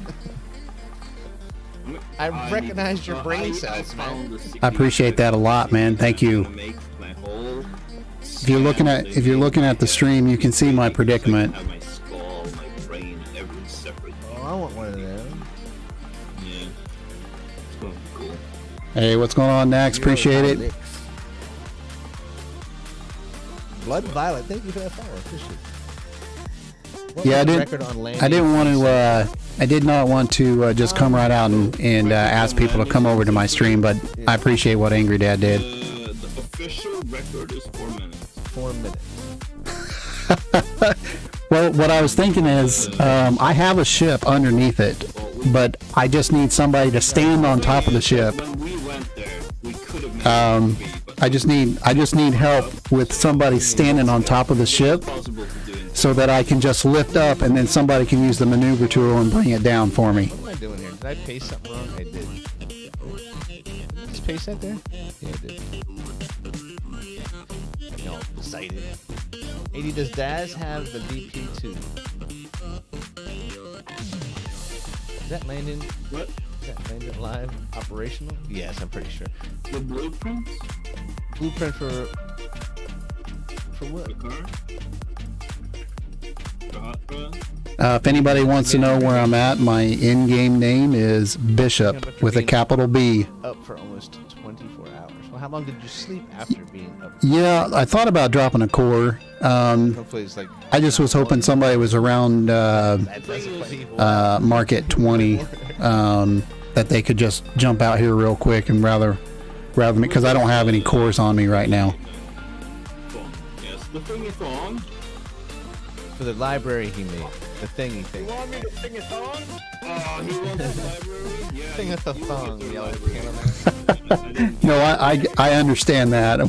I recognized your brain cells, man. found the I appreciate that a lot, man. Thank you. Make my whole If you're looking at the stream, you can see my predicament. I have my skull, my brain, every separate thing. Oh, I want one of them. Yeah. It's going to be cool. Hey, what's going on next? Appreciate it. Blood Violet, thank you for that follow. Appreciate it. What Yeah, was I the didn't. record on landing I didn't want fees? to. I did not want to just come right out and ask people to come over to my stream, but I appreciate what Angry Dad did. The official record is 4 minutes. 4 minutes. Well, what I was thinking is, I have a ship underneath it, but I just need somebody to stand on top of the ship. When we went there, we could have made it free, but I just need help with somebody standing on top of the ship, possible to do it. so that I can just lift up and then somebody can use the maneuver tool and bring it down for me. What am I doing here? Did I paste something wrong? I did. Just paste that there? Yeah, I did. I'm all excited. 80, does Daz have the DP2? Is that landing? What? Is that landing live operational? Yes, I'm pretty sure. The blueprints? Blueprint for what? The car? The hot rod? If anybody wants to know where I'm at, my in-game name is Bishop with a capital B. Up for almost 24 hours. Well, how long did you sleep after being up? Yeah, I thought about dropping a core. Hopefully it's like I just was hoping somebody was around Market 20, that they could just jump out here real quick and rather than because I don't have any cores on me right now. Phone. Yes, the thingy phone. for the library he made. The thingy thing. You want me to sing a song? Oh, he wants the library? Yeah. Sing at the he thong, wants the yellow library. piano. No, I understand that.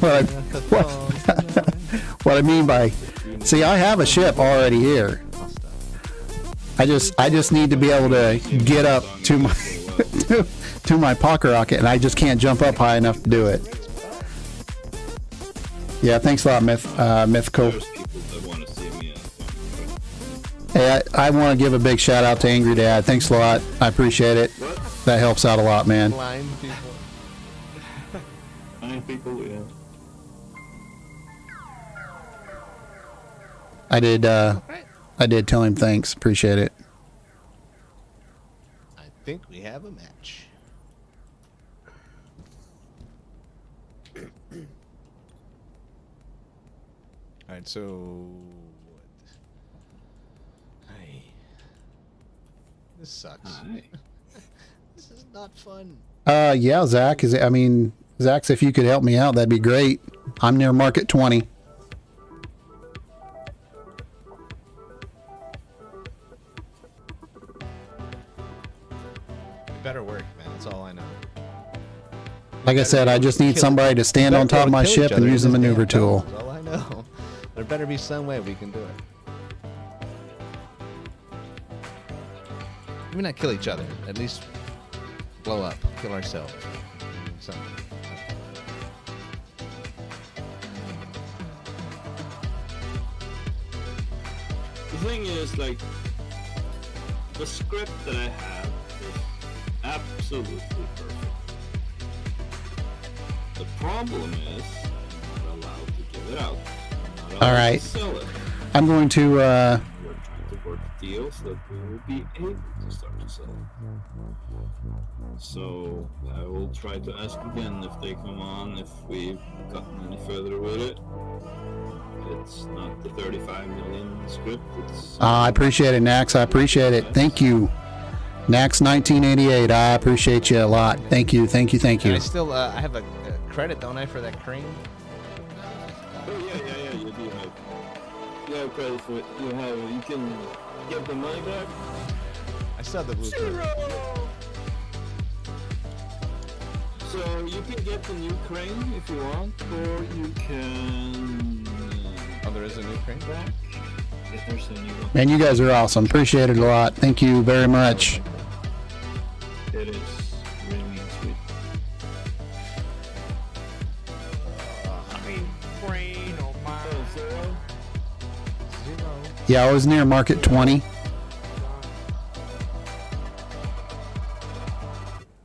What I mean by, see, I have a ship already here. I just need to be able to get up to my to my pocket rocket, and I just can't jump up high enough to do it. Yeah, thanks a lot, Mythical. There's people that want to see me on something. Hey, I want to give a big shout out to Angry Dad. Thanks a lot. I appreciate it. What? That helps out a lot, man. Blind people. 9 people, yeah. I did tell him thanks. Appreciate it. I think we have a match. All right, so hey, this sucks. Hi. This is not fun. Yeah, Zach. Zach, if you could help me out, that'd be great. I'm near Market 20. It better work, man. That's all I know. Like I said, I just need somebody to stand on top of my ship and use the maneuver tool. That's all I know. There better be some way we can do it. Maybe not kill each other. At least blow up. Kill ourselves. Something. The thing is, like, the script that I have is absolutely perfect. The problem is, I'm not allowed to give it out. I'm not allowed All right. to sell it. I'm going to We're trying to work a deals that we will be able to start to sell. So I will try to ask again if they come on, if we've gotten any further with it. It's not the 35 million script. It's I appreciate it, Nax. I appreciate it. Thank you. Nax 1988. I appreciate you a lot. Thank you. Thank you. Thank And you. I still, I have a credit, don't I, for that crane? Oh yeah, you do have. You have credit for it. You can get the money back. I still have the blueprint. So you can get the new crane if you want, or you can Oh, there is a new crane? back if there's a new one. Man, you guys are awesome. Appreciate it a lot. Thank you very much. It is really sweet. Brain on my Zero. Yeah, I was near Market 20.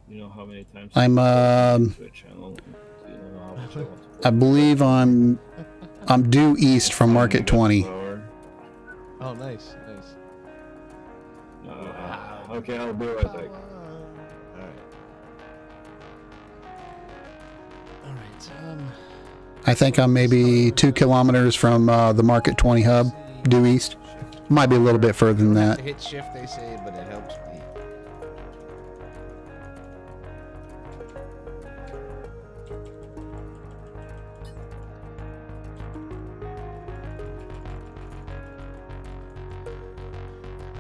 You know how many times I'm, to a channel? Do you know how much I want to I believe I'm due east from Market 20. Oh, nice, nice. Okay, I'll be right back. Alright, I think I'm maybe 2 kilometers from the Market 20 hub, due east. Might be a little bit further than that. hit shift, they say, but it helps me.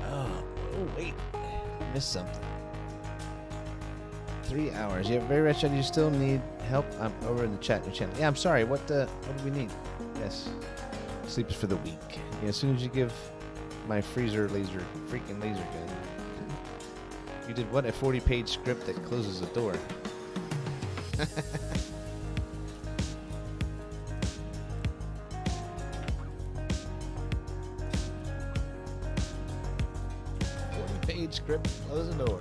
Oh, wait. Missed something. 3 hours. Yeah, very rich. You still need help? I'm over in the chat. Your channel. Yeah, I'm sorry. What do we need? Yes. Sleep is for the weak. Yeah, as soon as you give my freaking laser gun. You did what? A 40-page script that closes a door. Page script, close the door.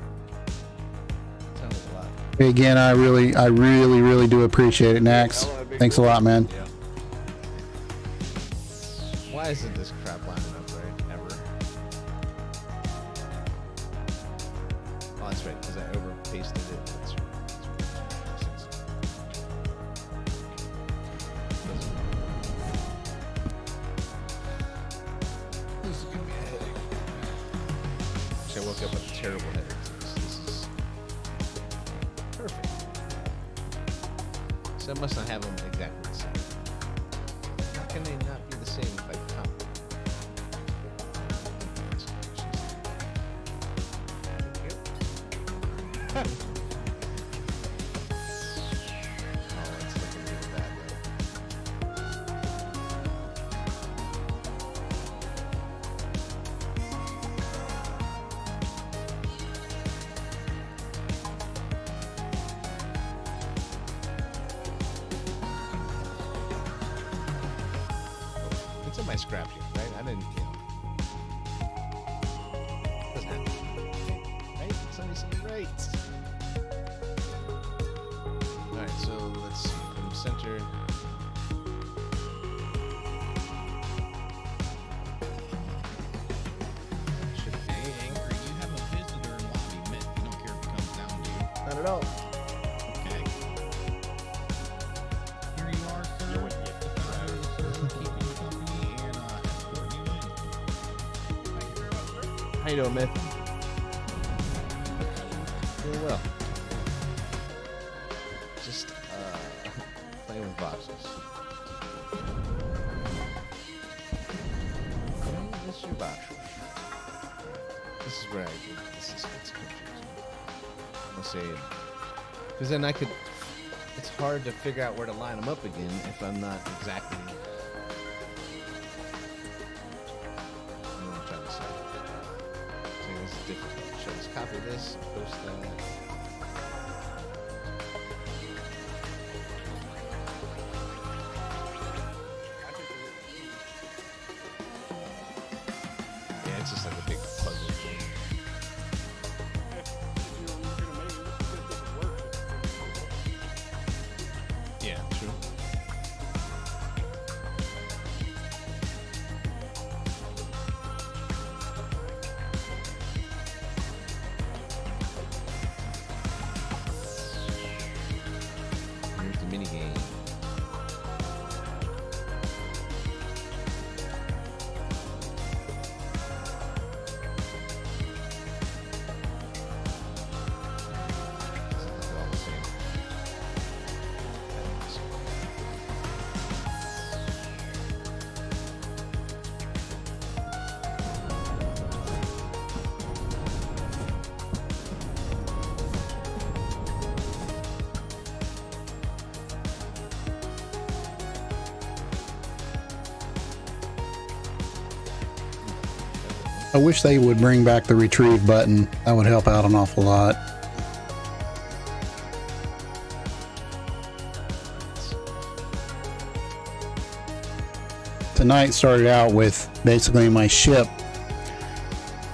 Sounds like a lot. Again, I really do appreciate it, Nax. Thanks a lot, man. Yeah. Why isn't this crap lining up right ever? Oh, that's right, because I over pasted it. That's right. This is gonna be a headache. I woke up with a terrible headache. This is perfect. So I must not have them exactly the same. How can they not be the same if I come? Oh, it's looking really bad though. It's in my scrap here, right? I didn't, doesn't happen. Right? Somebody said right. Alright, so let's see. From center. Hey, Angry, you have a visitor in lobby. Mitt, you don't care if he comes down to you. Not at all. Okay. Here you are, sir. You're with you. Sir, keeping you company and escorting you in. Thank you very much, sir. How you doing, Myth? Doing well. Just playing with voxels. Okay, this is your voxels. This is where I do this is confusing. I'm gonna say it. Because then I could. It's hard to figure out where to line them up again if I'm not exactly. I'm trying to say. So this is difficult. Should I just copy this and post that? Yeah, it's just like a big puzzle thing. Yeah, true. I wish they would bring back the retrieve button. That would help out an awful lot. Tonight started out with basically my ship.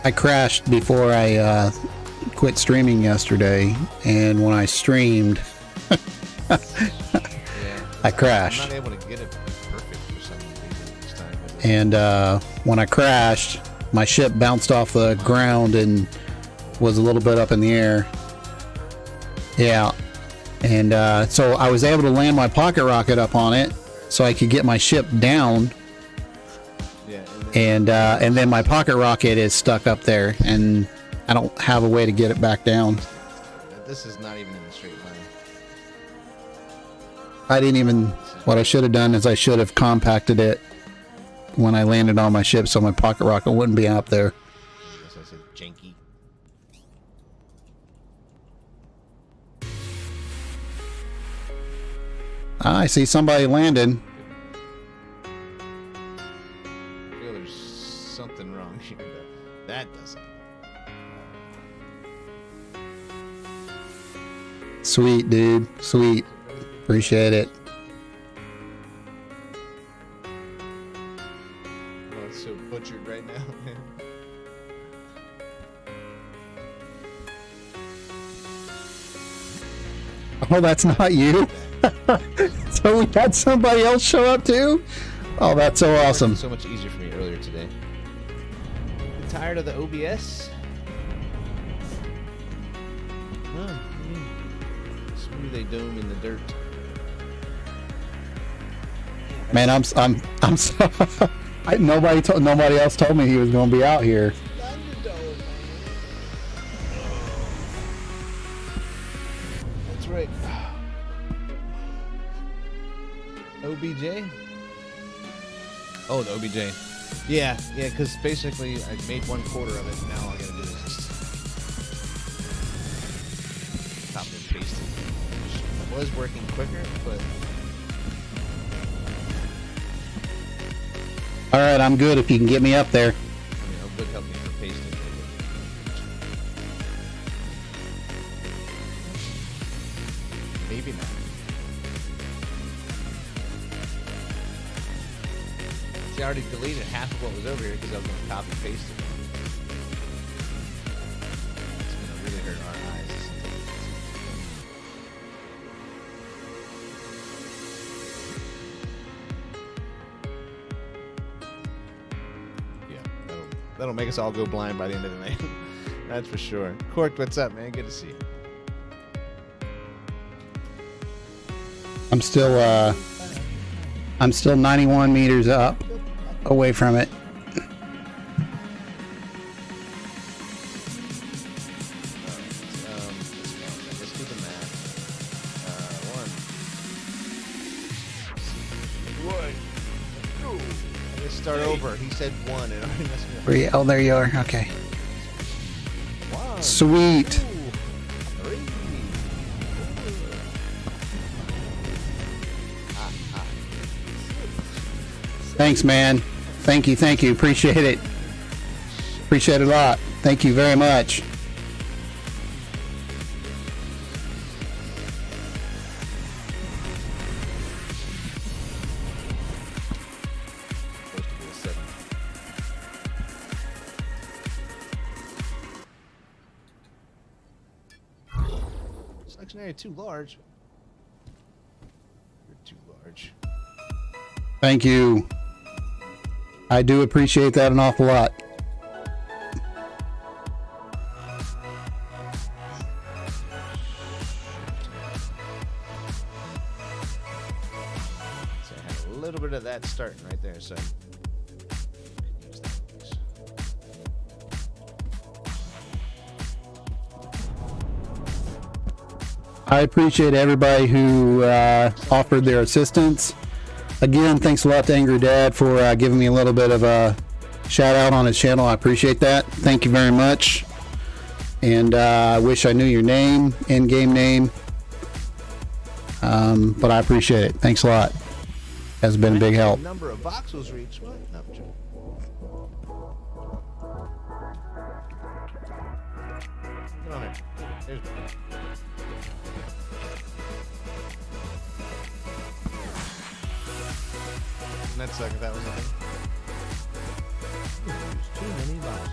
I crashed before I quit streaming yesterday, and when I streamed, Yeah. I crashed. I'm not able to get it perfect for some reason this time. And when I crashed, my ship bounced off the ground and was a little bit up in the air. Yeah. And so I was able to land my pocket rocket up on it so I could get my ship down. Yeah. And then my pocket rocket is stuck up there, and I don't have a way to get it back down. This is not even in the straight line. I didn't even... What I should have done is I should have compacted it when I landed on my ship so my pocket rocket wouldn't be up there. I guess I said janky. I see somebody landed. I feel there's something wrong here. That doesn't. Sweet, dude. Sweet. Appreciate it. Oh, it's so butchered right now, man. Oh, that's not you? So we had somebody else show up too? Oh, that's so awesome. So much easier for me earlier today. You tired of the OBS? Huh? Smooth a dome in the dirt. Man, I'm so nobody else told me he was going to be out here. That's right. OBJ? Oh, the OBJ. Yeah, because basically I made 1/4 of it, and now all I gotta do is just copy and paste it. It was working quicker, but All right, I'm good if you can get me up there. I mean, it would help me for pasting. Maybe not. See, I already deleted half of what was over here because I was going to copy and paste it. It's going to really hurt our eyes. Yeah, that'll make us all go blind by the end of the night. That's for sure. Cork, what's up, man? Good to see you. I'm still 91 meters up away from it. Let's do the math. One. Let's start over. He said one. It already messed me up. Oh, there you are. Okay. One. Sweet. 2, 3. Thanks, man. Thank you. Appreciate it. Appreciate it a lot. Thank you very much. Supposed to be a 7. Selection area too large. You're too large. Thank you. I do appreciate that an awful lot. So I had a little bit of that starting right there, so. I appreciate everybody who offered their assistance. Again, thanks a lot to Angry Dad for giving me a little bit of a shout out on his channel. I appreciate that. Thank you very much. And I wish I knew your name, in-game name. But I appreciate it. Thanks a lot. Has been a big help. Number of voxels reached. What? No, I'm joking. There's one. That suck if that was a thing. There's too many boxes.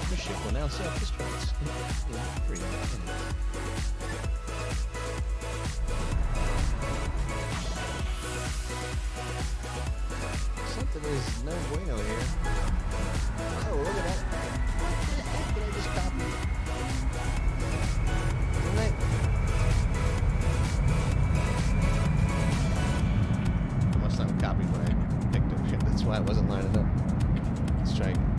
Your ship will now self-destruct in 3 minutes. Something is no bueno here. Oh, look at that. What the heck did I just copy? Didn't I must not have copied what I picked up here. That's why it wasn't lining up. Let's try again.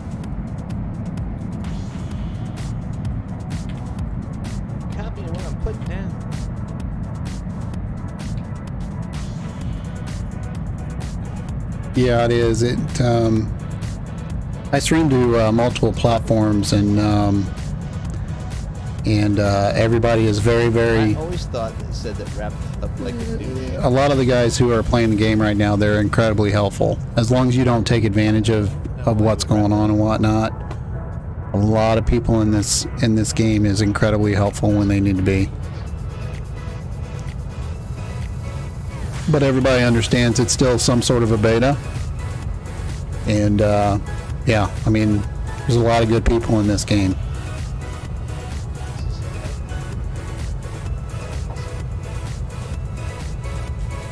Copying what I'm putting down. Yeah, it is. I stream to multiple platforms, and everybody is very, I very. always thought that it said that wrapped up like a dude. A lot of the guys who are playing the game right now, they're incredibly helpful. As long as you don't take advantage of what's going on and whatnot. A lot of people in this game is incredibly helpful when they need to be. But everybody understands it's still some sort of a beta. And yeah, I mean, there's a lot of good people in this game.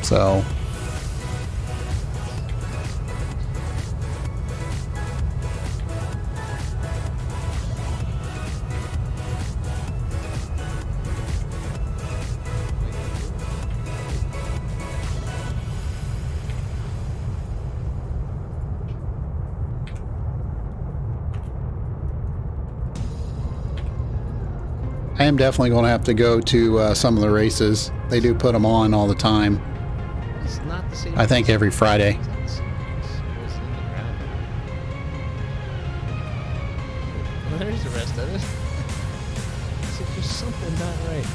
So I am definitely going to have to go to some of the races. They do put them on all the time. It's not the same. I think every Friday. It's in the ground. Well, there's the rest of it. It's like there's something not right.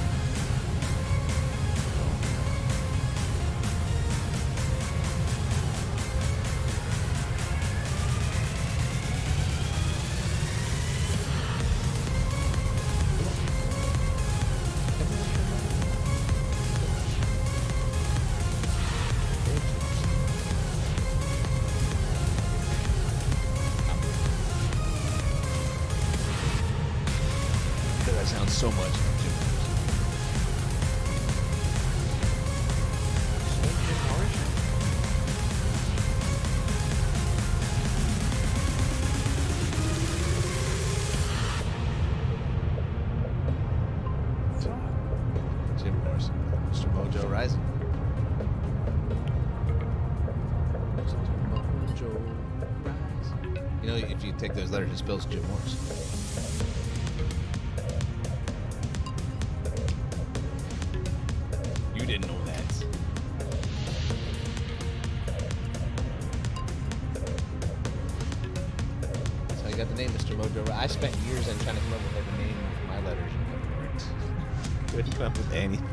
That sounds so much like Jim Morrison. Jim Morrison. Mr. Mojo Rising. Mr. Mojo Rising. You know, if you take those letters, it spells Jim Morrison. You didn't know that. So I got the name Mr. Mojo. I spent years on trying to come up with every name with my letters and it never worked. Couldn't come up with anything.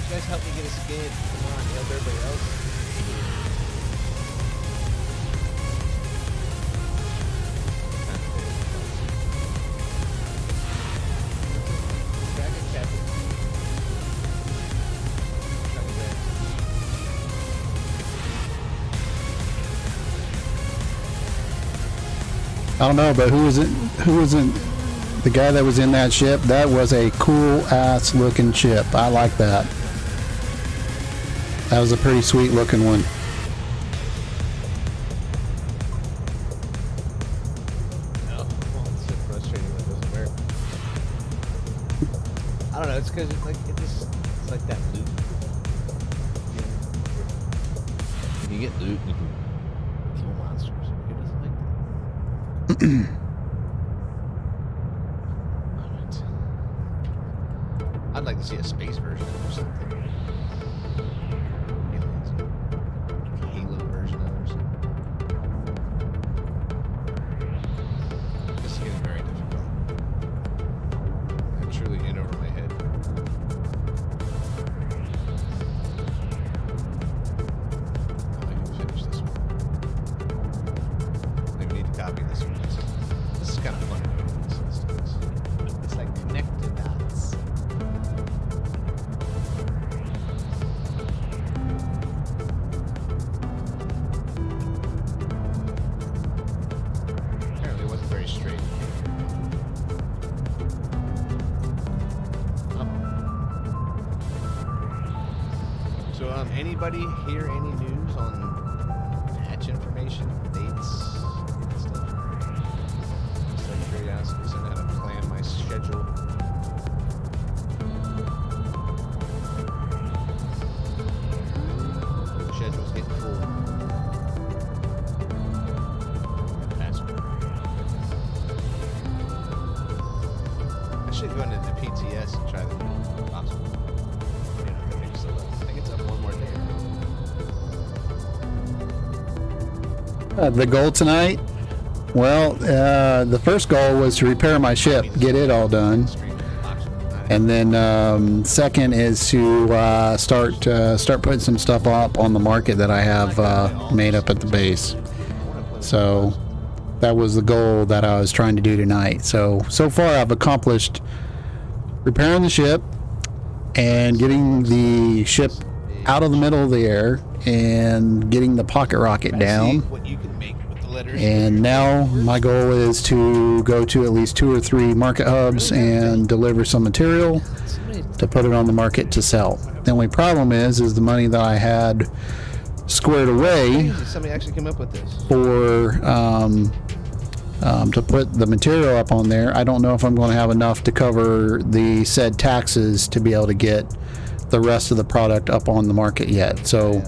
You guys help me get a skin. Come on, help everybody else. Dragon Captain. That was it. I don't know, but who was in the guy that was in that ship? That was a cool ass looking ship. I like that. That was a pretty sweet looking one. No, well, it's so frustrating when it doesn't work. I don't know. It's because it's like that loot. When you get loot, you can kill monsters. Who doesn't like that? Alright. I'd like to see a space version or something. Halo version of it or something. Anybody hear any news on patch information, dates, and stuff? Just like curiosity, so I know how to plan my schedule. Schedule's getting full. Password. I should go into the PTS and try the new voxel. Maybe still up. I think it's up one more day. The goal tonight? Well, the first goal was to repair my ship, get it all done. And then second is to start putting some stuff up on the market that I have made up at the base. So that was the goal that I was trying to do tonight. So far I've accomplished repairing the ship and getting the ship out of the middle of the air and getting the pocket rocket down. And now my goal is to go to at least 2 or 3 market hubs and deliver some material to put it on the market to sell. The only problem is the money that I had squared away Somebody actually came up with this. for to put the material up on there. I don't know if I'm going to have enough to cover the said taxes to be able to get the rest of the product up on the market yet. So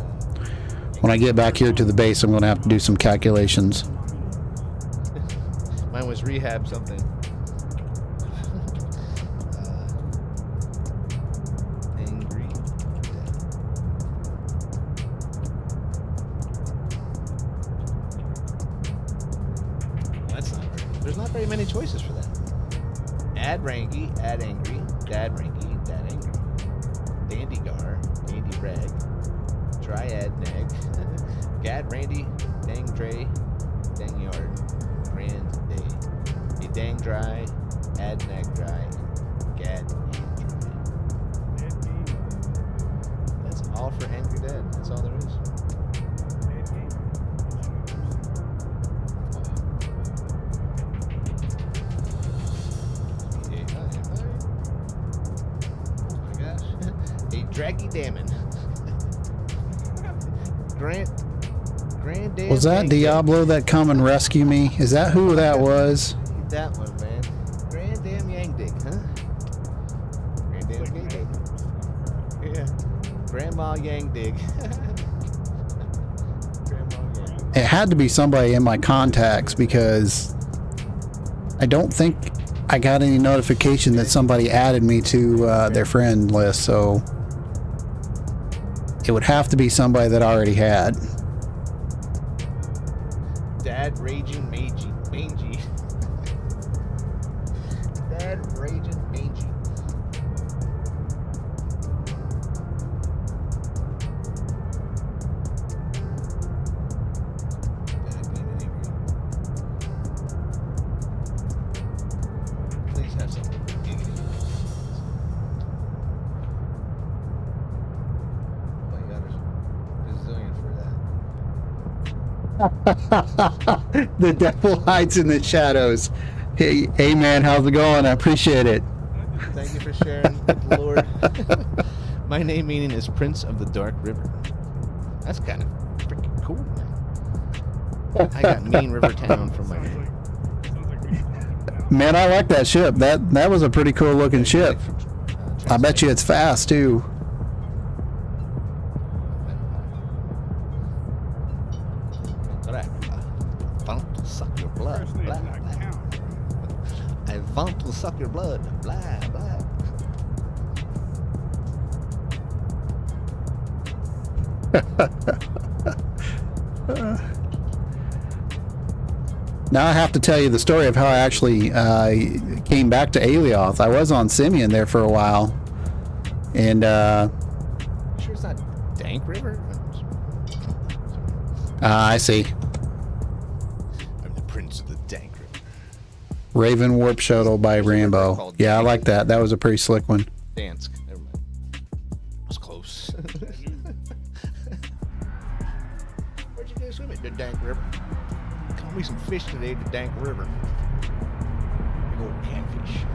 when I get back here to the base, I'm going to have to do some calculations. Mine was rehab something. Angry. Well, that's not very. There's not very many choices for that. Add rangy, add angry, dad rangy, dad angry. Dandy gar, dandy rag. Dryad nag. Gad randy, dang dre, dang yard, grand day. A dang dry, ad nag dry, gad and dry. That's all for angry dad. That's all there is. Oh my gosh. A draggy damon. Grand damn. Was that Diablo that come and rescue me? Is that who that was? That one, man. Grand damn yang dig, huh? Grand damn yang dig. Yeah. Grandma yang dig. Grandma yang. It had to be somebody in my contacts because I don't think I got any notification that somebody added me to their friend list, so it would have to be somebody that I already had. Dad raging mangy. Dad raging mangy. Dad gaming angry. Please have something giggity. Oh my god, there's a gazillion for that. The devil hides in the shadows. Hey man, how's it going? I appreciate it. Thank you for sharing, Lord. My name meaning is Prince of the Dark River. That's kind of freaking cool, man. I got Mean River Town from my name. Man, I like that ship. That was a pretty cool looking ship. I bet you it's fast too. I want to suck your blood. Blah, blah. I want to suck your blood. Blah, blah. Now I have to tell you the story of how I actually came back to Alioth. I was on Symeon there for a while, and Sure it's not Dank River? I see. I'm the Prince of the Dank River. Raven Warp Shuttle by There's a river Rambo. called Yeah, I Dank. like that. That was a pretty slick one. Dansk. Never mind. It was close. Where'd you go swimming? The Dank River. Caught me some fish today at the Dank River. Big old catfish.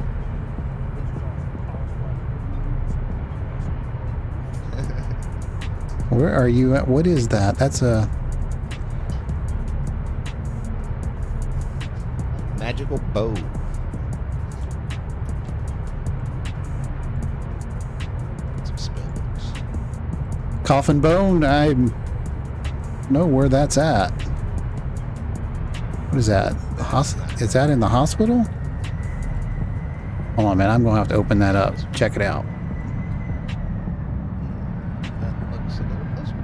Where are you at? What is that? That's a... Magical bow. Some spell books. coffin bone. I know where that's at. What is that? Is that in the hospital? Hold on, man. I'm going to have to open that up. Check it out. That looks a little closer.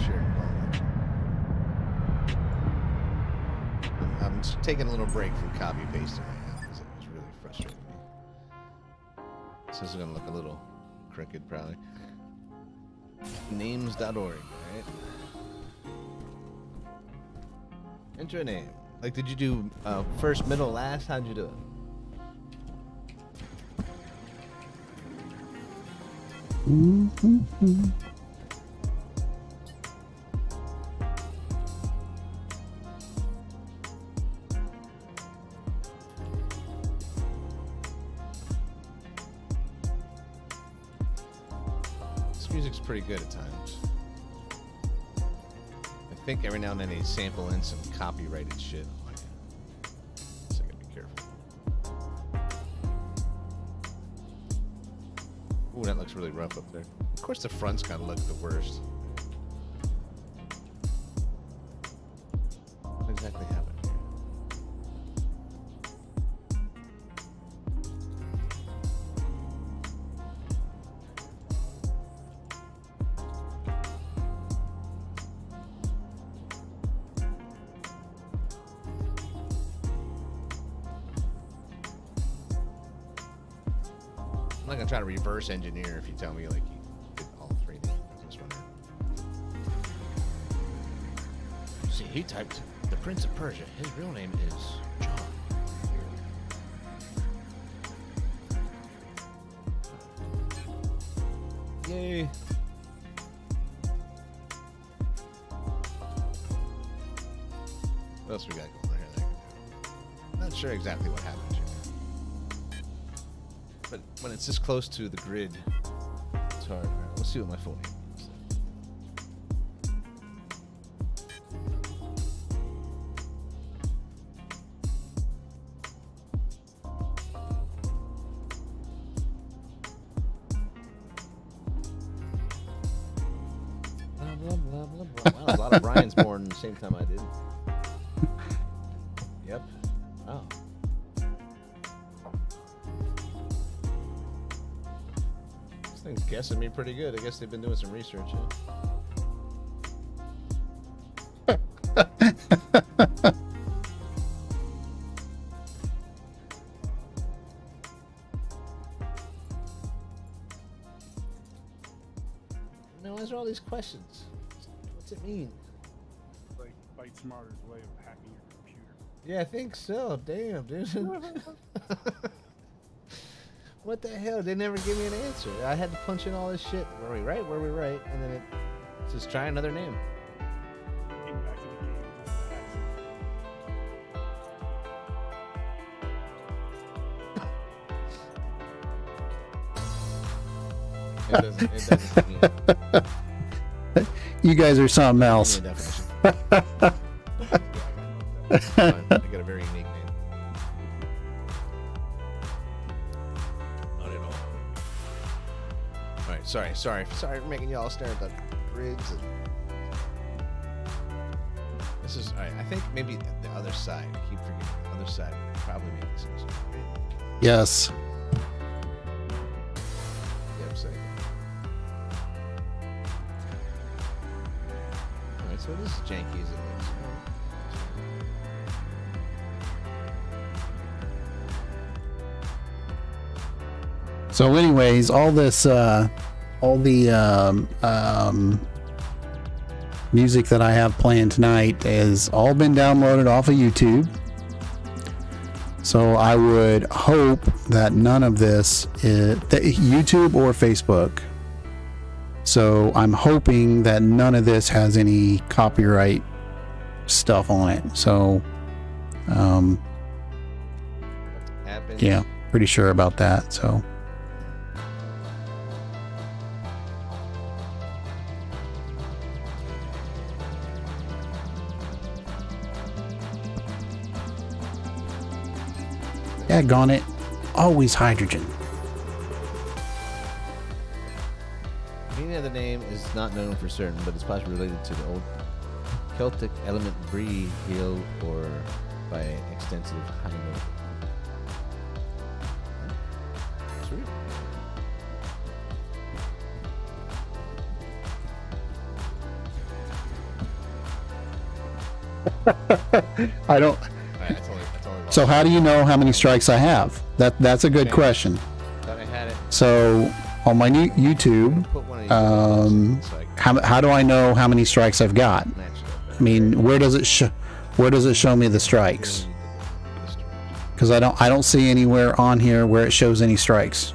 Sure. I'm just taking a little break from copy pasting right now because it was really frustrating me. So this is going to look a little crooked, probably. Names.org, right? Enter a name. Like, did you do first, middle, last? How'd you do it? Mm-hmm. This music's pretty good at times. I think every now and then they sample in some copyrighted shit. Oh, yeah. So I gotta be careful. Ooh, that looks really rough up there. Of course, the front's gotta look the worst. What exactly happened here? I'm not gonna try to reverse engineer if you tell me like you did all three names. I was just wondering. See, he typed the Prince of Persia. His real name is John. Yay! What else we got going on here? That I can do? Not sure exactly what happened here. But when it's this close to the grid, it's hard. All right, let's see what my full name is. Blah, blah, blah, blah, blah. Wow, there's a lot of Brian's born at the same time I did. Yep. Wow. This thing's guessing me pretty good. I guess they've been doing some research, huh? Now, why's there all these questions? What's it mean? Like Byte Smarter's way of hacking your computer. Yeah, I think so. Damn, dude. What the hell? They never give me an answer. I had to punch in all this shit. Where we right? Where we right? And then it says try another name. Getting back to the game. It doesn't give me You guys are something a else. definition. Fine. I got a very unique name. Not at all. Alright, sorry for making y'all stare at the grids. This is, alright, I think maybe the other side. I keep forgetting the other side would probably make sense. Right? Yes. Yep, same. Alright, so it is janky as it looks. So anyways, all this, all the music that I have playing tonight has all been downloaded off of YouTube. So I would hope that none of this is YouTube or Facebook. So I'm hoping that none of this has any copyright stuff on it. So, Happens. yeah, pretty sure about that. So. Daggone it. Always hydrogen. Meaning of the name is not known for certain, but it's possibly related to the old Celtic element Bree, heel, or by extensive high note. Sweet. I don't. I totally So how do you know how many strikes I have? That's a good question. thought I had it. So on my new YouTube, Put one of these so I can how do I know how many strikes I've got? match it up. I mean, where does it show me the strikes? Because I don't see anywhere on here where it shows any strikes.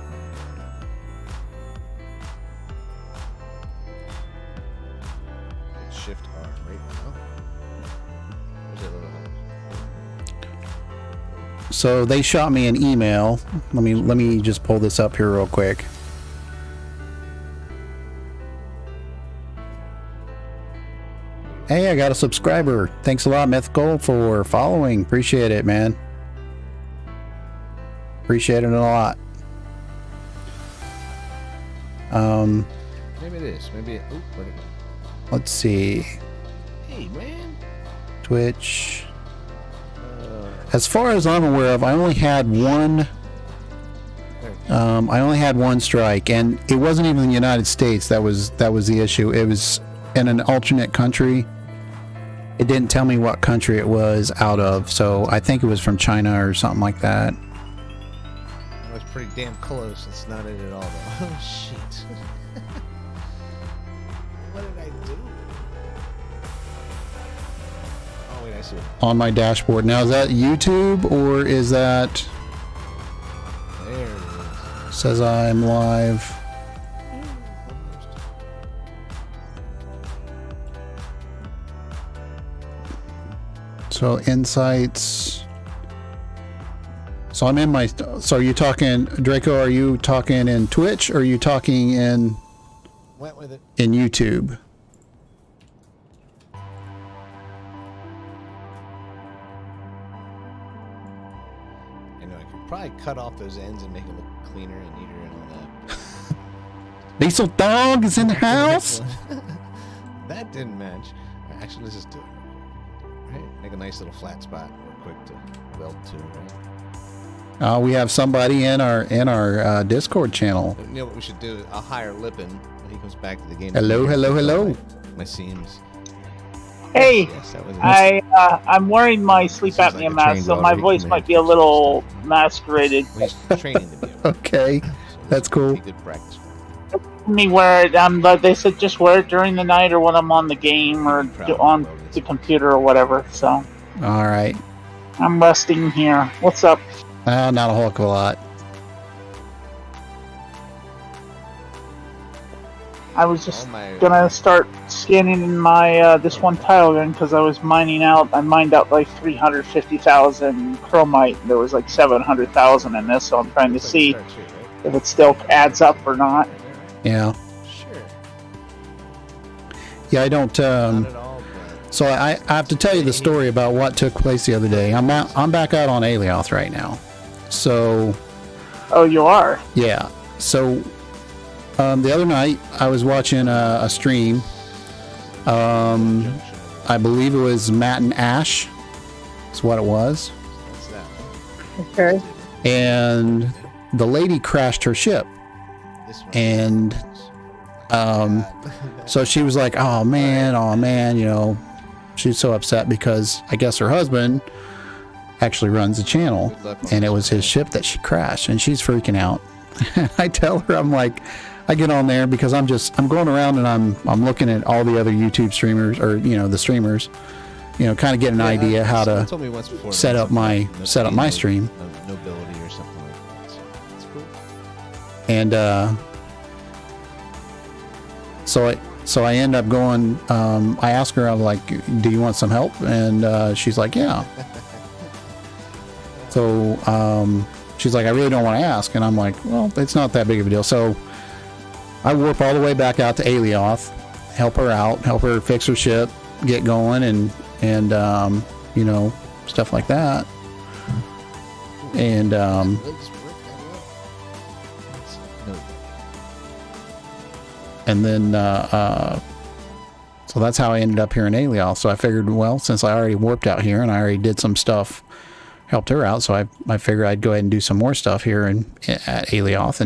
Shift R right now. Where's that little So they shot me an email. Let me just pull this up here real quick. Hey, I got a subscriber. Thanks a lot, Mythical, for following. Appreciate it, man. Appreciate it a lot. Maybe it is. Maybe it. Oop, where'd it go? Let's see. Hey, man. Twitch. As far as I'm aware of, I only had one. I only had one strike, and it wasn't even in the United States. That was the issue. It was in an alternate country. It didn't tell me what country it was out of, so I think it was from China or something like that. I was pretty damn close. That's not it at all, though. Oh, shit. What did I do? Oh, wait, I see it. On my dashboard. Now, is that YouTube or is that There it is. says I'm live? So insights. So I'm in my. So are you talking, Draco? Are you talking in Twitch or are you talking in Went with it. YouTube? I know I could probably cut off those ends and make it look cleaner and neater and all that. Diesel Dog is in the house. That didn't match. Actually, let's just do it. Right? Make a nice little flat spot real quick to weld to, right? We have somebody in our Discord channel. You know what we should do? I'll hire Lippin when he comes back to the game. Hello, hello, hello. My seams. Hey, Yes, that was I'm wearing my sleep Seems like apnea a mask, trained so dog. my He voice can might be a little masqueraded. Well, he's training to be able to. Okay, So that's this would cool. be good practice. Me wear it. But they said just wear it during the night or when I'm on the game or on the computer or whatever. So All right. I'm resting here. What's up? Not a whole heck of a lot. I was just All my gonna start scanning in my this one tile gun because I was mining out. I mined out like 350,000 chromite. There was like 700,000 in this, so I'm trying to looks like see it starts here, right? if it still adds up or not. Yeah. Sure. Yeah, I don't. Not at all, but So I have to tell you the story about what took place the other day. I'm back out on Alioth right now. So Oh, you are? yeah. So the other night I was watching a stream. I believe it was Matt and Ash. That's what it was. what's that? Okay. And the lady crashed her ship. This one. And so she was like, oh man, you know, she's so upset because I guess her husband actually runs the channel and it was his ship that she crashed and she's freaking out. I tell her, I'm like, I get on there because I'm going around and I'm looking at all the other YouTube streamers or, you know, the streamers, you know, kind of get an idea how Someone to told me once before set about up my stream. Nobility or something like that. So it's cool. And so I end up going. I ask her, I'm like, "Do you want some help?" And she's like, "Yeah." So she's like, "I really don't want to ask," and I'm like, "Well, it's not that big of a deal." So I warp all the way back out to Alioth, help her out, help her fix her ship, get going, and you know, stuff like that. And Let's work that up. No. and then so that's how I ended up here in Alioth. So I figured, well, since I already warped out here and I already did some stuff, helped her out, so I figured I'd go ahead and do some more stuff here at Alioth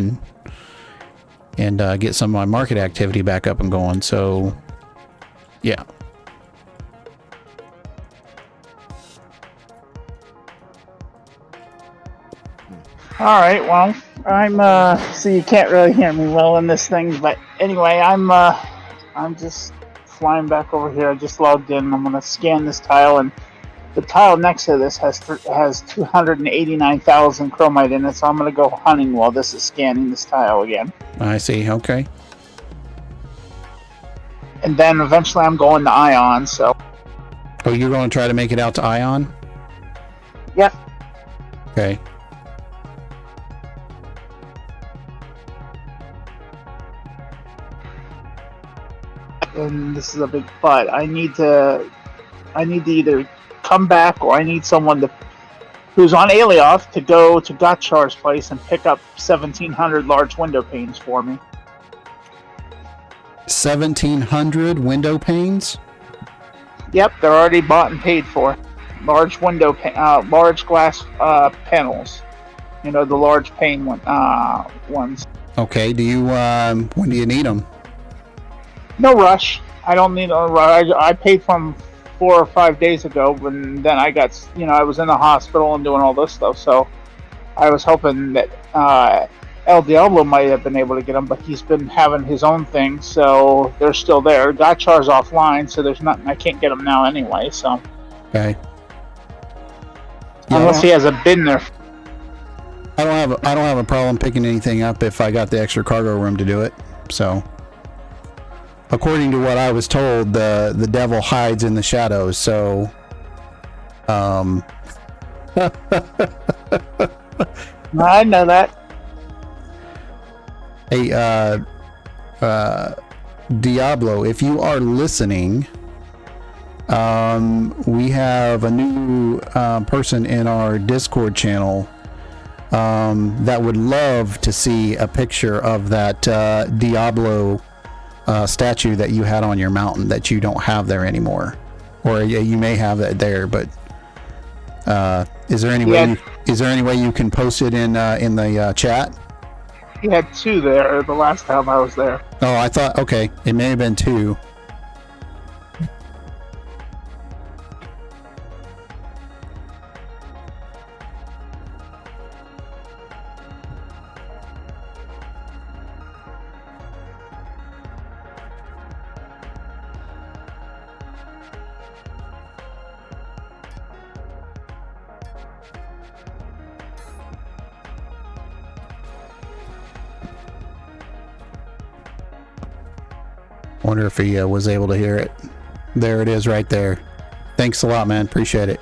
and get some of my market activity back up and going. So yeah. All right, well, I'm so you can't really hear me well in this thing, but anyway, I'm just flying back over here. I just logged in. I'm gonna scan this tile, and the tile next to this has 289,000 chromite in it. So I'm gonna go hunting while this is scanning this tile again, I see. Okay. and then eventually I'm going to Ion. So Oh, you're going to try to make it out to Ion? yep. Okay. And this is a big but. I need to either come back or I need someone who's on Alioth to go to Gotchar's place and pick up 1,700 large window panes for me. 1,700 window panes? Yep, they're already bought and paid for. Large large glass panels. You know, the large pane ones. Okay. Do you when do you need them? No rush. I don't need a rush. I paid for them 4 or 5 days ago, and then I got, I was in the hospital and doing all this stuff. So I was hoping that El Diablo might have been able to get them, but he's been having his own thing, so they're still there. Gotchar's offline, so there's nothing. I can't get them now anyway. So Okay. Yeah, unless he hasn't been there. I don't have a problem picking anything up if I got the extra cargo room to do it. So according to what I was told, the devil hides in the shadows. So I know that. Hey, Diablo, if you are listening, we have a new person in our Discord channel that would love to see a picture of that Diablo statue that you had on your mountain that you don't have there anymore, or you may have that there. But is there any way? Is there any way you can post it in the chat? He had 2 there the last time I was there. Oh, I thought, okay, it may have been 2. Wonder if he was able to hear it. There it is right there. Thanks a lot, man. Appreciate it.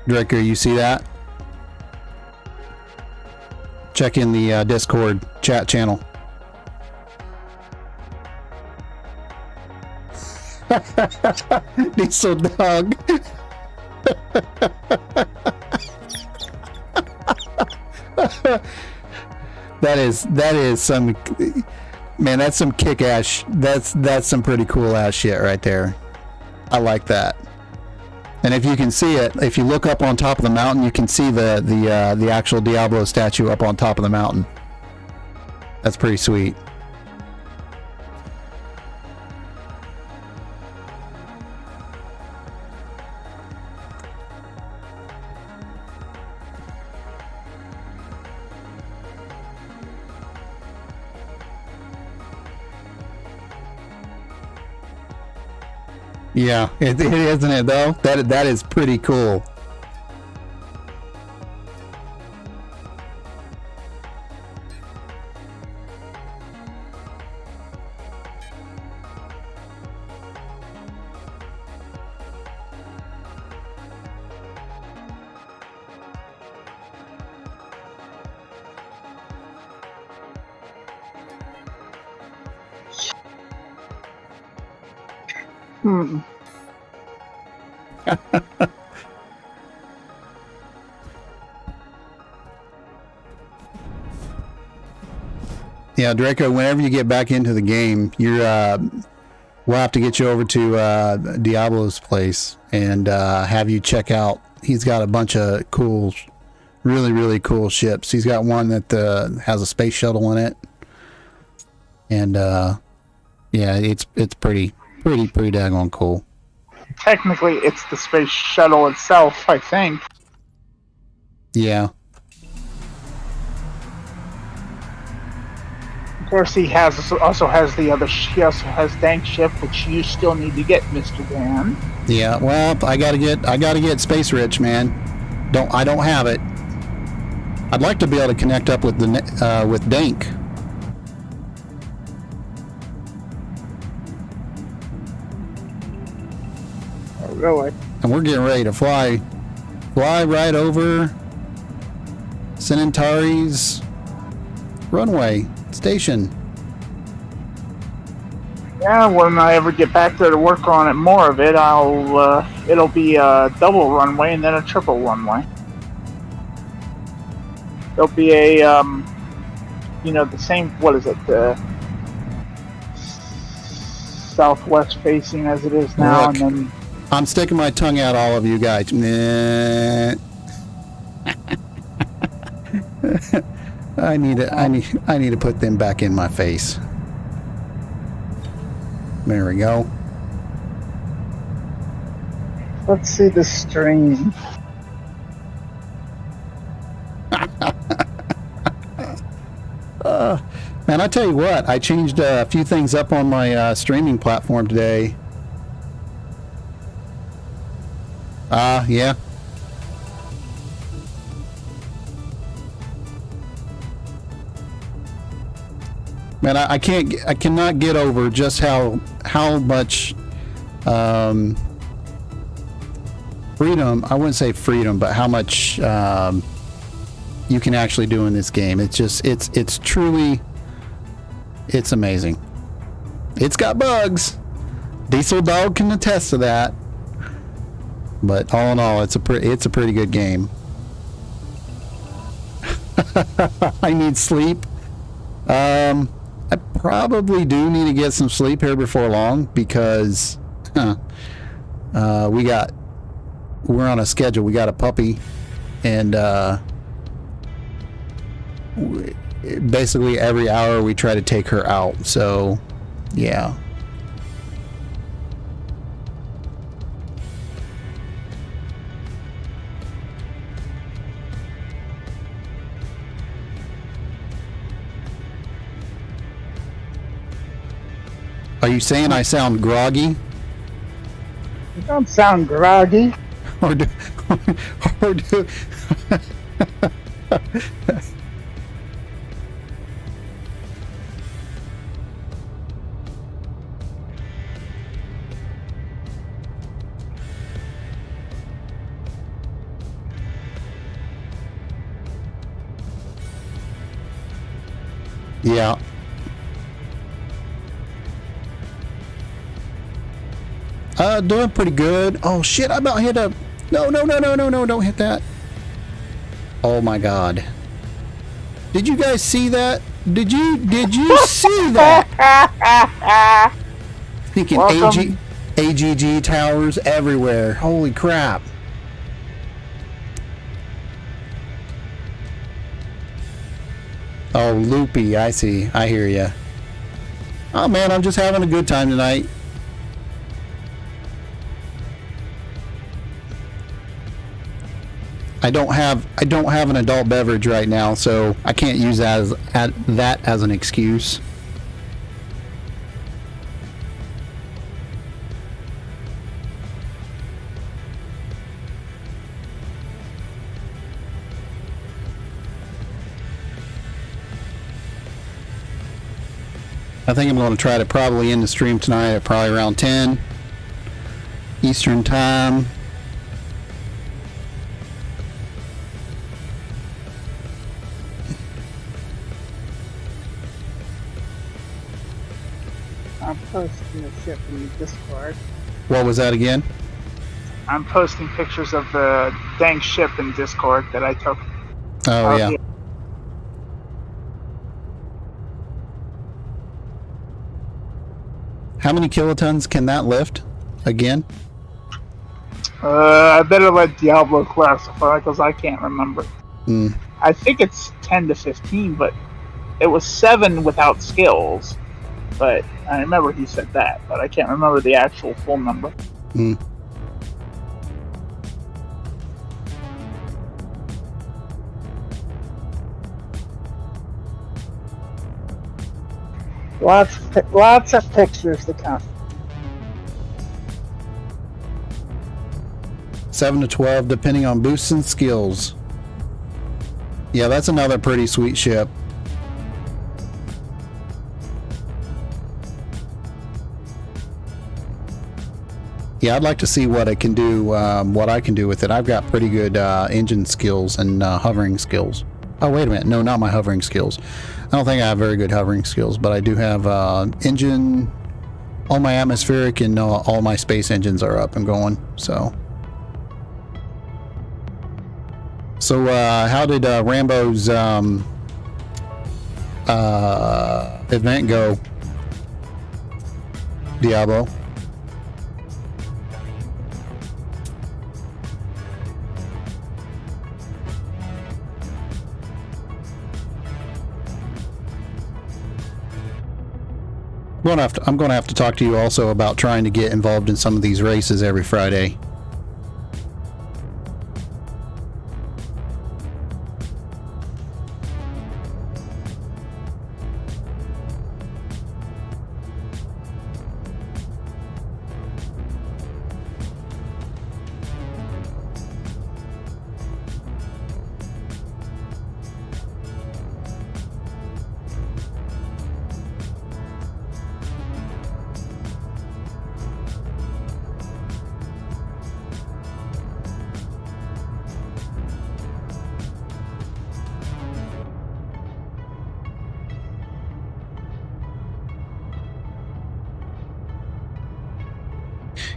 Draker, you see that? Check in the Discord chat channel. Diesel dog. That is some, man, that's some kick ass, that's some pretty cool ass shit right there. I like that. And if you can see it, if you look up on top of the mountain, you can see the actual Diablo statue up on top of the mountain. That's pretty sweet. Yeah, it isn't it though? That is pretty cool. Yeah, Draco, whenever you get back into the game, we'll have to get you over to Diablo's place and have you check out. He's got a bunch of cool, really, really cool ships. He's got one that has a space shuttle in it. And yeah, it's pretty daggone cool. Technically, it's the space shuttle itself, I think. Yeah. Of course, he also has Dank Ship, which you still need to get, Mr. Dan. Yeah, well, I gotta get space rich, man. I don't have it. I'd like to be able to connect up with with Dank. Oh, really? And we're getting ready to fly right over Centauri's runway station. Yeah, when I ever get back there to work on it, more of it, it'll be a double runway and then a triple runway. There'll be a, the same, what is it, southwest facing as it is now, Look, and then... I'm sticking my tongue out, all of you guys. Nah. I need to put them back in my face. There we go. Let's see the stream. Man, I tell you what, I changed a few things up on my streaming platform today. Yeah. Man, I cannot get over just how much freedom, I wouldn't say freedom, but how much you can actually do in this game. It's just, it's truly, it's amazing. It's got bugs. Diesel Dog can attest to that. But all in all, it's a pretty good game. I need sleep. I probably do need to get some sleep here before long because we're on a schedule. We got a puppy, and basically every hour we try to take her out. So, yeah. Are you saying I sound groggy? You don't sound groggy. Or do yeah. Doing pretty good. Oh shit, I about hit a... No, don't hit that. Oh my god. Did you guys see that? Did you see that? Thinking AGG towers everywhere. Holy crap. Oh, loopy, I see. I hear ya. Oh man, I'm just having a good time tonight. I don't have an adult beverage right now, so I can't use that as an excuse. I think I'm going to try to probably end the stream tonight at probably around 10 Eastern time. I'm posting the ship in the Discord. What was that again? I'm posting pictures of the dang ship in Discord that I took. Oh out yeah. here. How many kilotons can that lift? Again? I better let Diablo classify because I can't remember. Hmm. I think it's 10 to 15, but it was 7 without skills. But I remember he said that, but I can't remember the actual full number. Hmm. Lots of pictures to count. 7 to 12, depending on boosts and skills. Yeah, that's another pretty sweet ship. Yeah, I'd like to see what it can do, what I can do with it. I've got pretty good engine skills and hovering skills. Oh, wait a minute. No, not my hovering skills. I don't think I have very good hovering skills, but I do have engine. All my atmospheric and all my space engines are up and going. So how did Rambo's event go, Diablo? I'm going to have to talk to you also about trying to get involved in some of these races every Friday.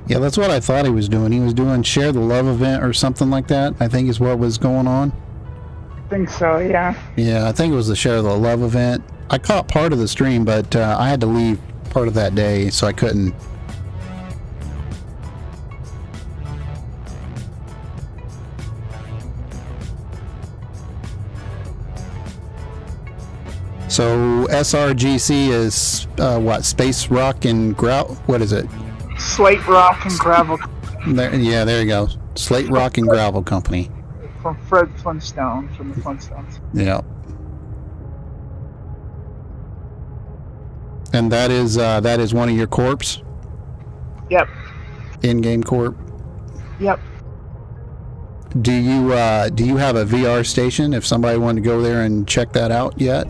Yeah, that's what I thought he was doing. He was doing Share the Love event or something like that, I think is what was going on. I think so, yeah. Yeah, I think it was the Share the Love event. I caught part of the stream, but I had to leave part of that day, so I couldn't. So SRGC is what? Space Rock and Grout? What is it? Slate Rock and Gravel There you go. Slate Rock and Gravel Company. from Fred Flintstone, from the Flintstones. Yeah. And that is one of your corps? Yep, In-game corp? yep. Do you have a VR station if somebody wanted to go there and check that out yet?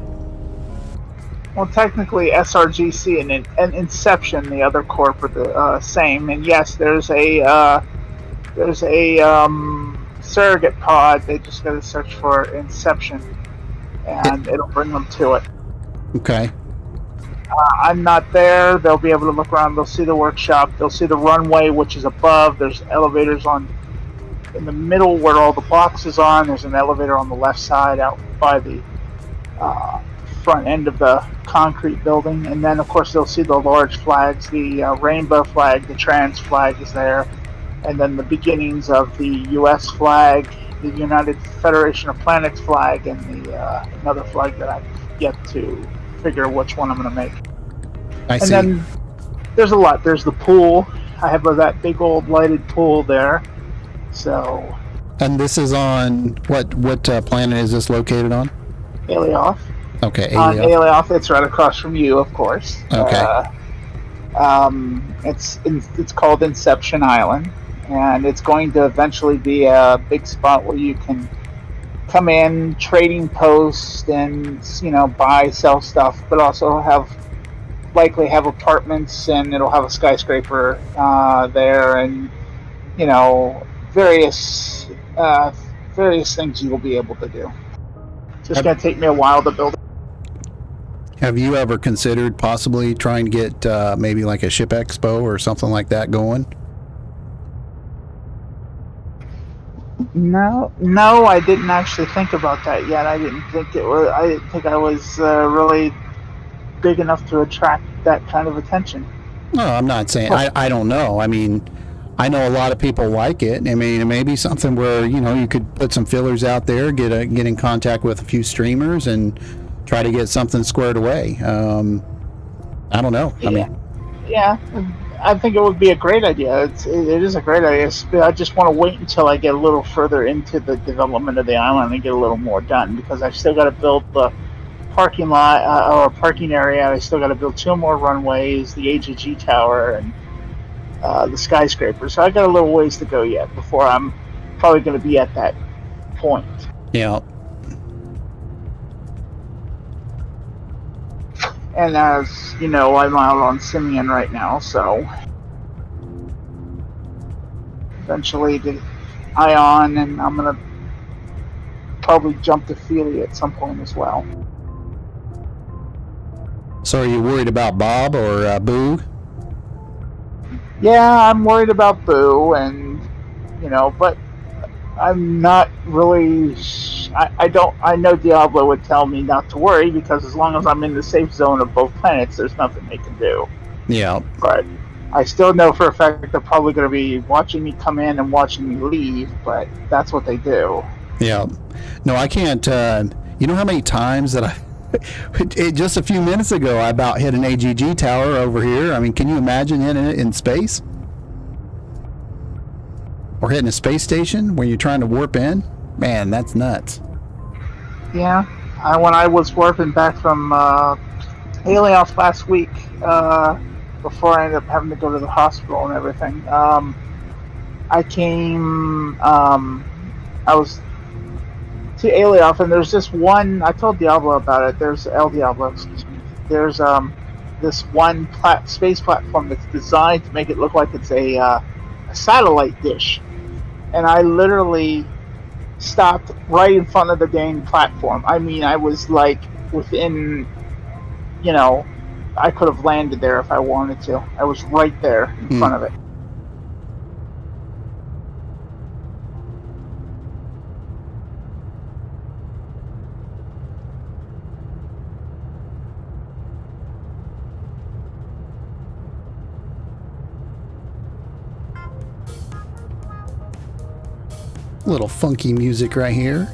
Well, technically, SRGC and Inception, the other corp, are the same. And yes, there's a surrogate pod. They just got to search for Inception, and it'll bring them to it. Okay. I'm not there. They'll be able to look around. They'll see the workshop. They'll see the runway, which is above. There's elevators in the middle where all the boxes are. There's an elevator on the left side out by the front end of the concrete building. And then, of course, they'll see the large flags. The rainbow flag, the trans flag is there. And then the beginnings of the U.S. flag, the United Federation of Planets flag, and the another flag that I've yet to figure which one I'm going to make. I see. And then there's a lot. There's the pool. I have that big old lighted pool there. So, And this is on what planet is this located on? Alioth. Okay, On Alioth. Alioth, it's right across from you, of course. Okay. It's called Inception Island, and it's going to eventually be a big spot where you can come in, trading post, and buy, sell stuff, but also likely have apartments, and it'll have a skyscraper there, and various things you will be able to do. It's just going to take me a while to build. Have you ever considered possibly trying to get maybe like a ship expo or something like that going? No, I didn't actually think about that yet. I didn't think it was. I didn't think I was really big enough to attract that kind of attention. No, I'm not saying, I don't know. I mean, I know a lot of people like it. I mean, it may be something where, you could put some fillers out there, get in contact with a few streamers and try to get something squared away. I don't know. I mean, Yeah, I think it would be a great idea. It is a great idea. I just want to wait until I get a little further into the development of the island and get a little more done, because I still got to build the parking lot or parking area. I still got to build 2 more runways, the AGG tower, and the skyscraper. So I got a little ways to go yet before I'm probably going to be at that point. yeah. And as you know, I'm out on Symeon right now, so eventually the Ion, and I'm gonna probably jump to Feely at some point as well. So are you worried about Bob or Boo? Yeah, I'm worried about Boo, and but I'm not really. I know Diablo would tell me not to worry, because as long as I'm in the safe zone of both planets, there's nothing they can do. Yeah. But I still know for a fact they're probably going to be watching me come in and watching me leave. But that's what they do. Yeah. No, I can't. You know how many times that just a few minutes ago, I about hit an AGG tower over here. I mean, can you imagine hitting it in space? Or hitting a space station when you're trying to warp in? Man, that's nuts. Yeah. When I was warping back from Helios last week, before I ended up having to go to the hospital and everything, I came. I was to Alioth, and there's this one. I told Diablo about it. There's El Diablo, excuse me. There's this one space platform that's designed to make it look like it's a satellite dish, and I literally stopped right in front of the dang platform. I mean, I was like within, I could have landed there if I wanted to. I was right there in front of it. Little funky music right here.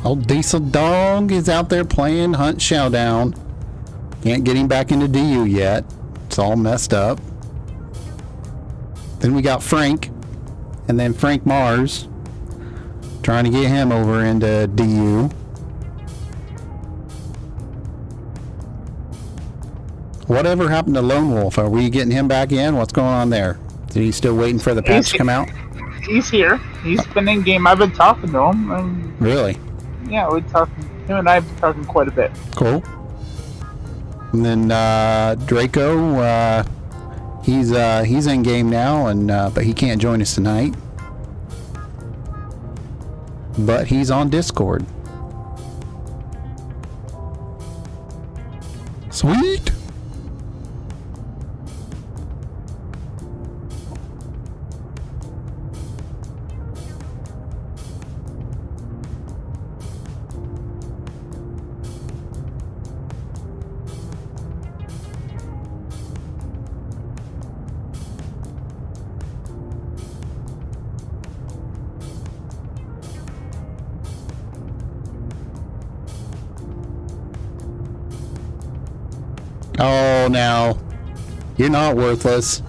Old Diesel Dog is out there playing Hunt Showdown. Can't get him back into DU yet. It's all messed up. Then we got Frank, and then Frank Mars, trying to get him over into DU. Whatever happened to Lone Wolf? Are we getting him back in? What's going on there? Is he still waiting for the patch to come out? He's here. He's been in game. I've been talking to him. And Really? yeah, we talking. Him and I have been talking quite a bit. Cool. And then Draco, he's in game now, and but he can't join us tonight. But he's on Discord. Sweet. Oh, now, you're not worthless.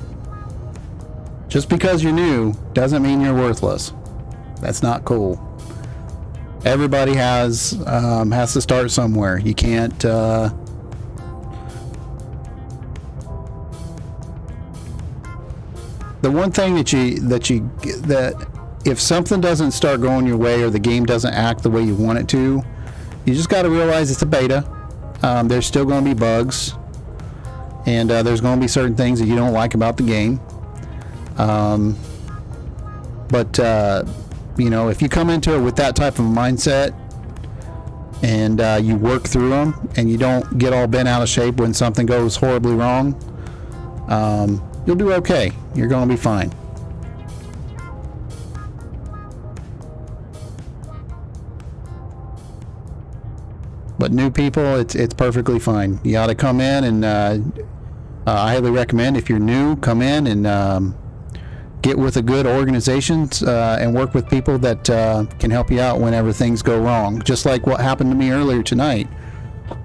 Just because you're new doesn't mean you're worthless. That's not cool. Everybody has to start somewhere. You can't. The one thing that if something doesn't start going your way, or the game doesn't act the way you want it to, You just got to realize it's a beta. There's still going to be bugs, and there's going to be certain things that you don't like about the game. But you know, if you come into it with that type of mindset, and you work through them, and you don't get all bent out of shape when something goes horribly wrong, you'll do okay. You're going to be fine. But new people, it's perfectly fine. You ought to come in, and I highly recommend, if you're new, come in and get with a good organization and work with people that can help you out whenever things go wrong. Just like what happened to me earlier tonight.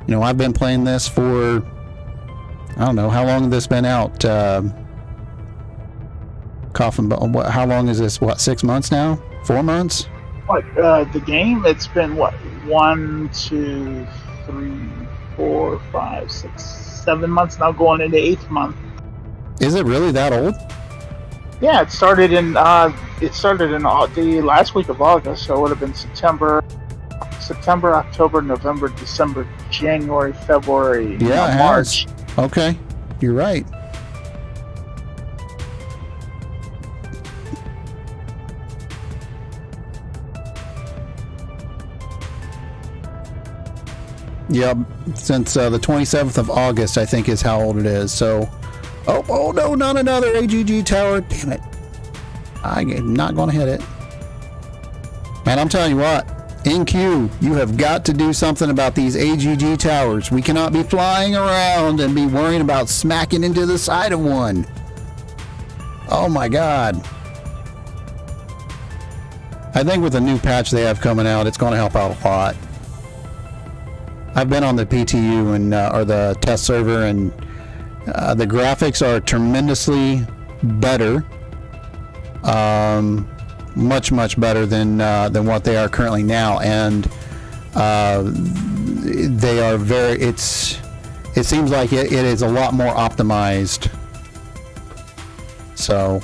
You know, I've been playing this for, I don't know, how long has this been out? How long is this? What, 6 months now? 4 months? What, the game? It's been what? 1, 2, 3, 4, 5, 6, 7 months now, going into 8th month. Is it really that old? Yeah, it started in the last week of August, so it would have been September, October, November, December, January, February, Yeah, it March. has. Okay, you're right. Yep, since the 27th of August, I think, is how old it is. So, oh no, not another AGG tower. Damn it. I'm not going to hit it. Man, I'm telling you what, NQ, you have got to do something about these AGG towers. We cannot be flying around and be worrying about smacking into the side of one. Oh my God. I think with the new patch they have coming out, it's going to help out a lot. I've been on the PTU and or the test server, and the graphics are tremendously better, much better than what they are currently now, and they are very. It seems like it is a lot more optimized. So,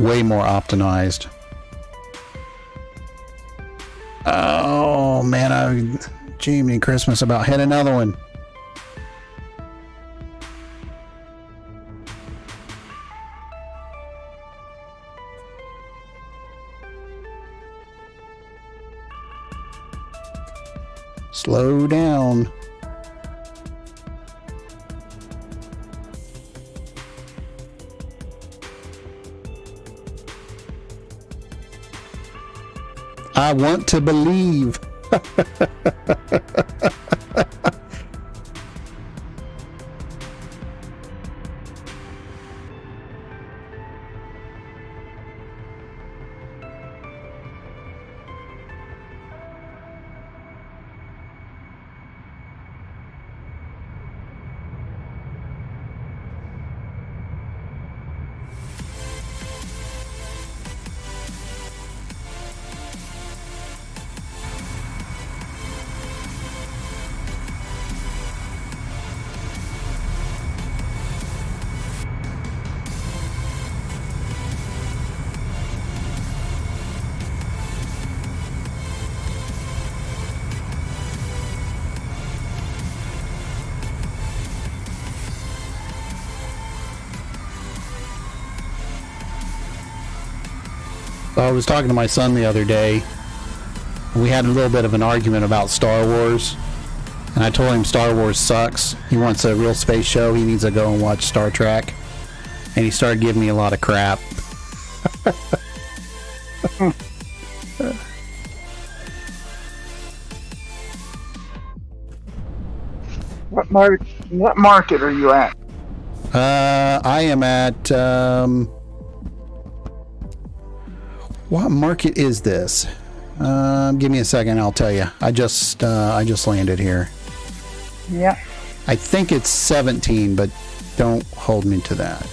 way more optimized. Oh man, Jiminy Christmas, about hit another one. Slow down. I want to believe. I was talking to my son the other day. We had a little bit of an argument about Star Wars, and I told him Star Wars sucks. He wants a real space show. He needs to go and watch Star Trek. And he started giving me a lot of crap. What market are you at? I am at what market is this? Give me a second, I'll tell you. I just landed here. Yeah. I think it's 17, but don't hold me to that.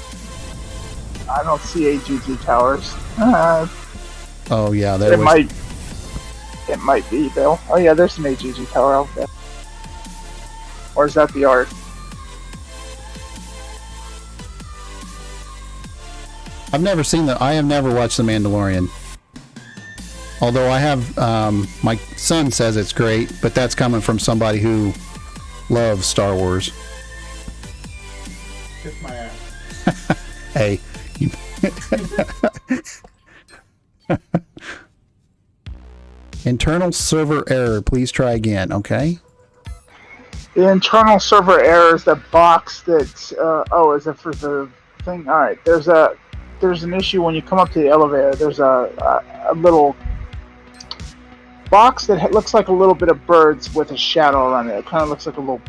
I don't see AGG towers. Oh yeah, It might be, Bill. Oh yeah, there's an AGG tower out there. Or is that the art? I have never watched The Mandalorian. Although I have, my son says it's great, but that's coming from somebody who loves Star Wars. Kiss my ass. Hey. Internal server error. Please try again. Okay. The internal server error is the box that's. Is it for the thing? All right. There's an issue when you come up to the elevator. There's a little box that looks like a little bit of birds with a shadow around it. It kind of looks like a little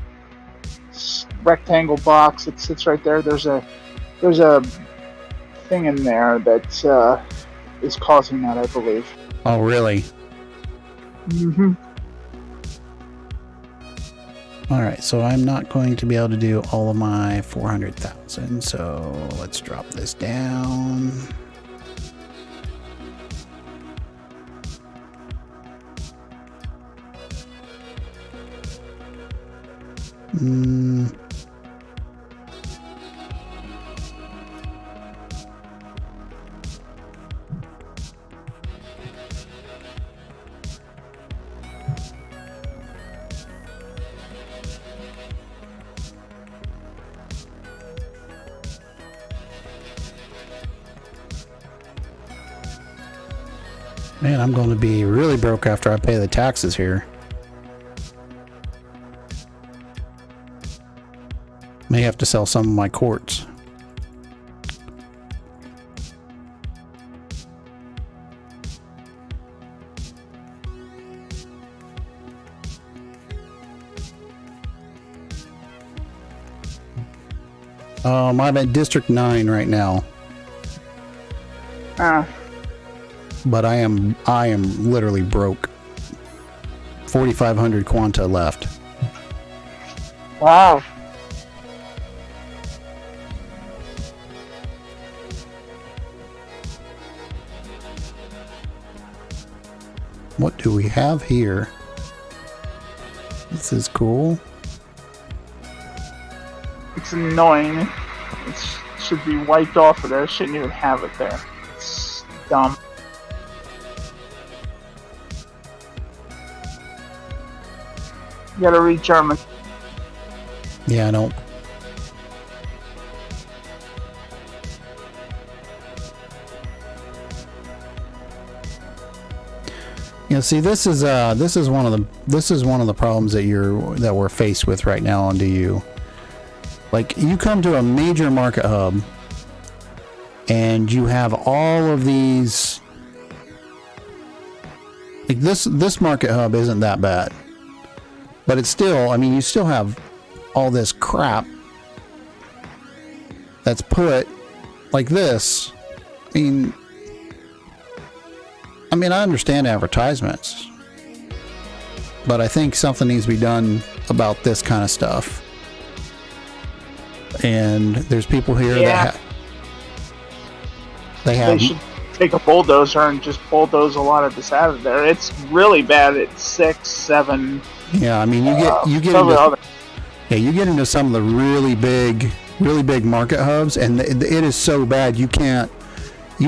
rectangle box. It sits right there. There's a thing in there that is causing that, I believe. Oh, really? Mm-hmm. All right. So I'm not going to be able to do all of my 400,000. So let's drop this down. Man, I'm going to be really broke after I pay the taxes here. May have to sell some of my quartz. I'm at District 9 right now. But I am literally broke. 4,500 quanta left. Wow. What do we have here? This is cool. It's annoying. It should be wiped off of there. It shouldn't even have it there. It's dumb. You gotta read German. Yeah, I don't. Yeah, see, this is one of the problems that we're faced with right now on DU. Like, you come to a major market hub, and you have all of these. Like this market hub isn't that bad, but it's still. I mean, you still have all this crap that's put like this. I mean, I understand advertisements, but I think something needs to be done about this kind of stuff. And there's people here that they should take a bulldozer and just bulldoze a lot of this out of there. It's really bad at 6, 7. Yeah, I mean, you get into some of the really big market hubs, and it is so bad you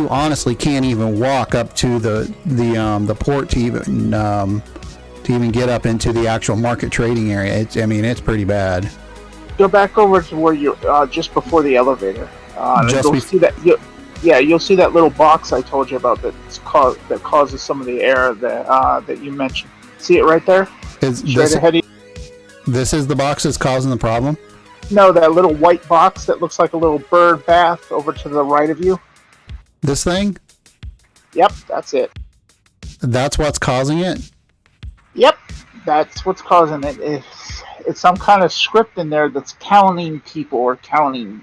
honestly can't even walk up to the port to even get up into the actual market trading area. It's pretty bad. Go back over to where you just before the elevator. You'll see that little box I told you about that causes some of the error that you mentioned. See it right there? Straight ahead of you. This is the box that's causing the problem? No, that little white box that looks like a little bird bath over to the right of you. This thing? Yep, that's it. That's what's causing it? Yep, that's what's causing it. It's some kind of script in there that's counting people or counting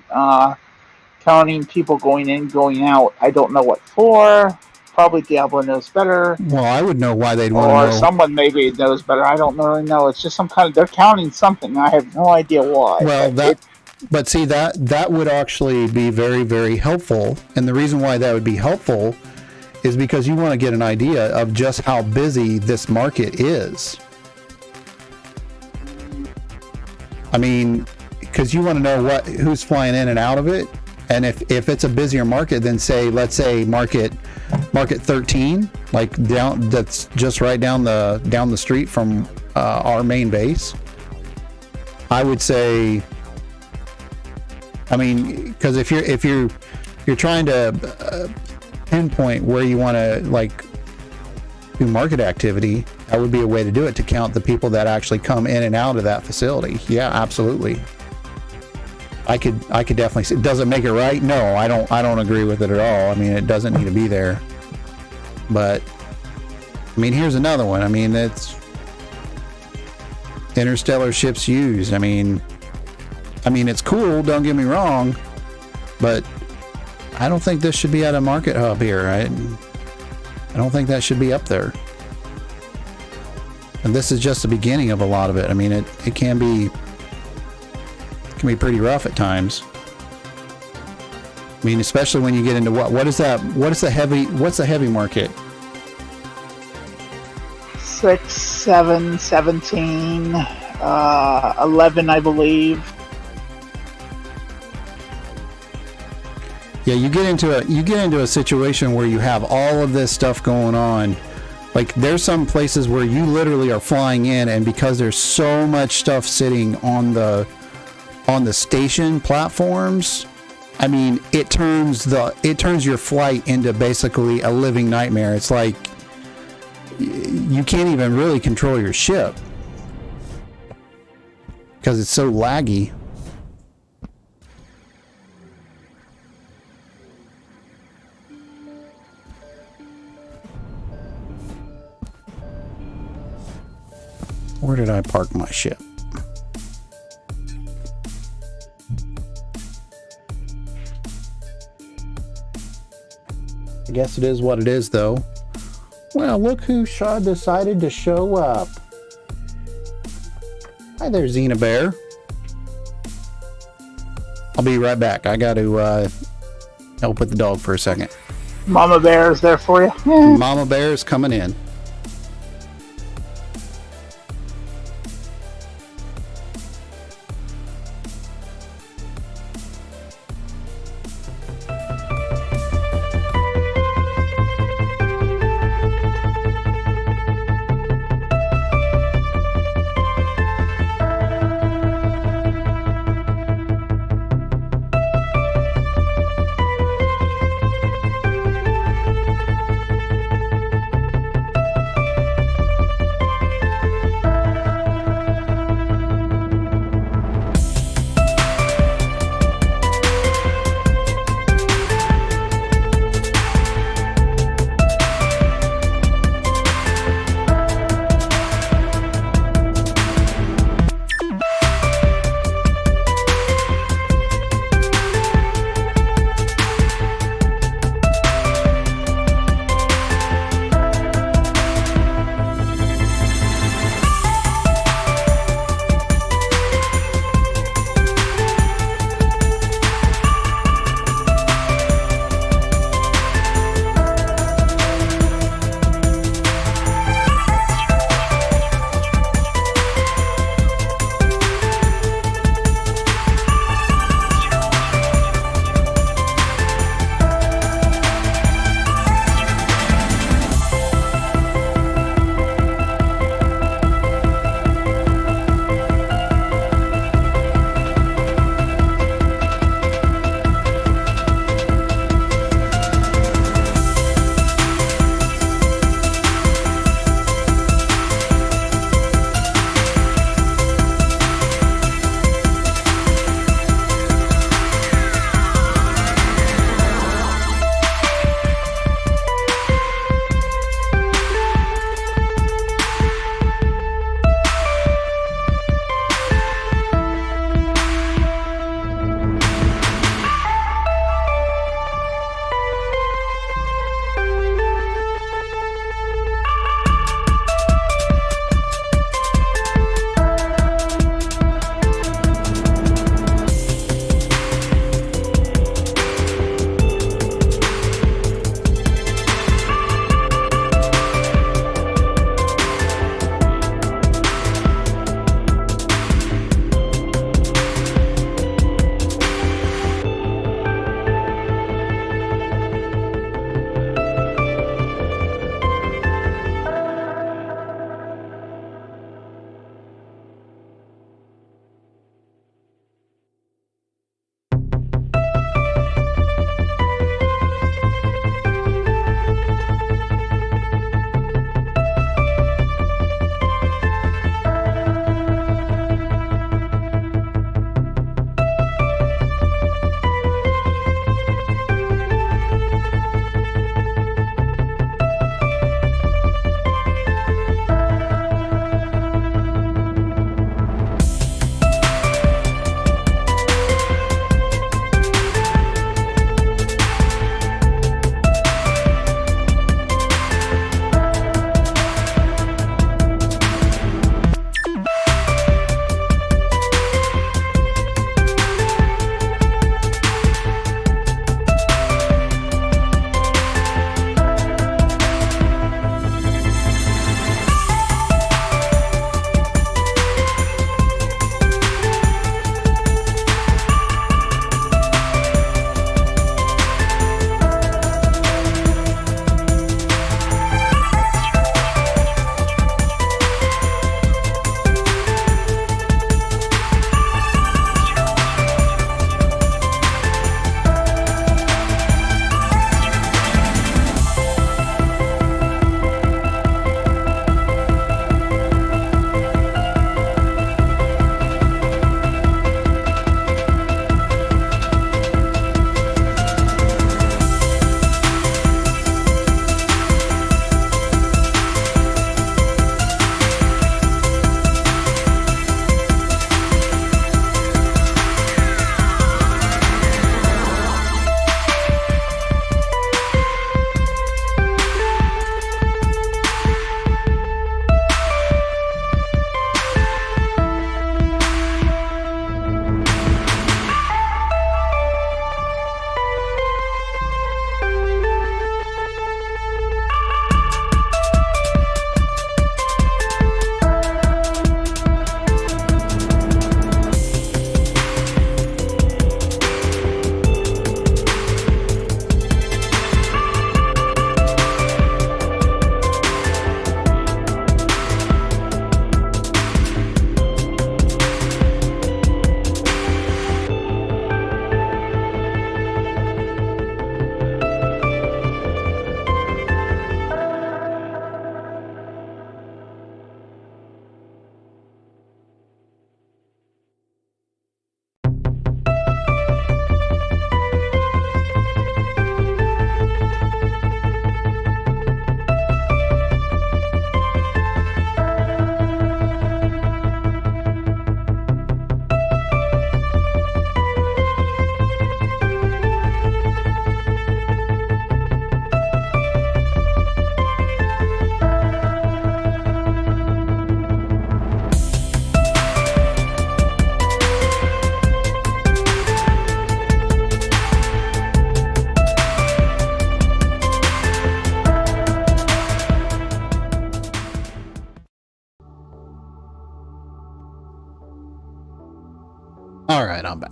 people going in, going out. I don't know what for. Probably Diablo knows better. Well, I would know why they'd want to know. Or someone maybe knows better. I don't really know. It's just some kind of, they're counting something. I have no idea why. Well, but see, that would actually be very, very helpful. And the reason why that would be helpful is because you want to get an idea of just how busy this market is. I mean, because you want to know who's flying in and out of it, And if it's a busier market, then let's say market 13, like that's just right down the street from our main base. I would say, I mean, because if you're trying to pinpoint where you want to like do market activity, that would be a way to do it, to count the people that actually come in and out of that facility. Yeah, absolutely. I could definitely see. Does it make it right? No, I don't agree with it at all. I mean, it doesn't need to be there. But I mean, here's another one. I mean, it's interstellar ships used. I mean, it's cool, don't get me wrong, but I don't think this should be at a market hub here. I don't think that should be up there. And this is just the beginning of a lot of it. I mean, it can be pretty rough at times. I mean, especially when you get into what's the heavy market? 6, 7, 17, 11, I believe. Yeah, you get into a situation where you have all of this stuff going on. Like, there's some places where you literally are flying in, and because there's so much stuff sitting on the station platforms, I mean, it turns your flight into basically a living nightmare. It's like you can't even really control your ship because it's so laggy. Where did I park my ship? I guess it is what it is, though. Well, look who decided to show up. Hi there, Xena Bear. I'll be right back. I got to help with the dog for a second. Mama Bear is there for you. Mama Bear is coming in.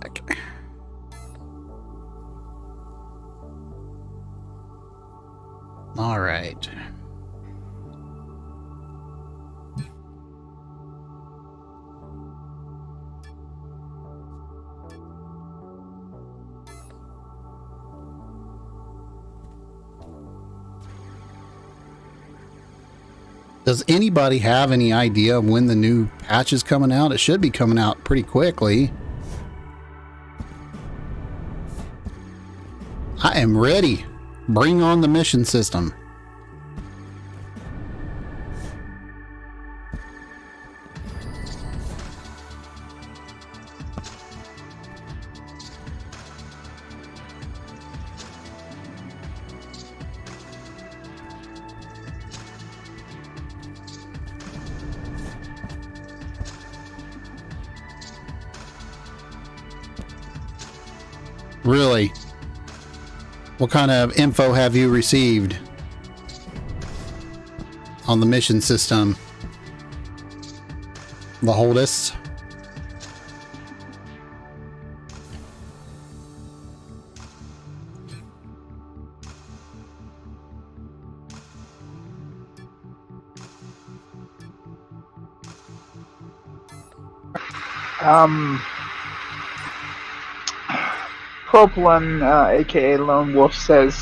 back. All right. Does anybody have any idea of when the new patch is coming out? It should be coming out pretty quickly. I am ready. Bring on the mission system. Really? What kind of info have you received on the mission system? The Holdus? Propylon, aka Lone Wolf, says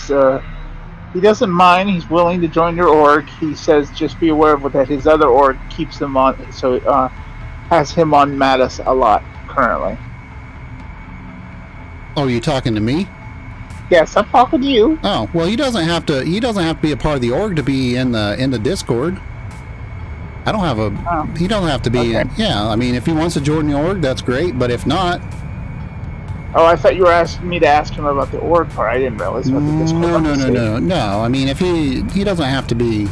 he doesn't mind. He's willing to join your org. He says just be aware of that his other org keeps him on, so has him on Mattis a lot currently. Oh, you talking to me? Yes, I'm talking to you. Oh, well, he doesn't have to. He doesn't have to be a part of the org to be in the Discord. I don't have a. Oh. He doesn't have to be. Okay. Yeah, I mean, if he wants to join the org, that's great. But if not, Oh, I thought you were asking me to ask him about the org part. I didn't realize about the Discord. no. I mean, if he doesn't have to be.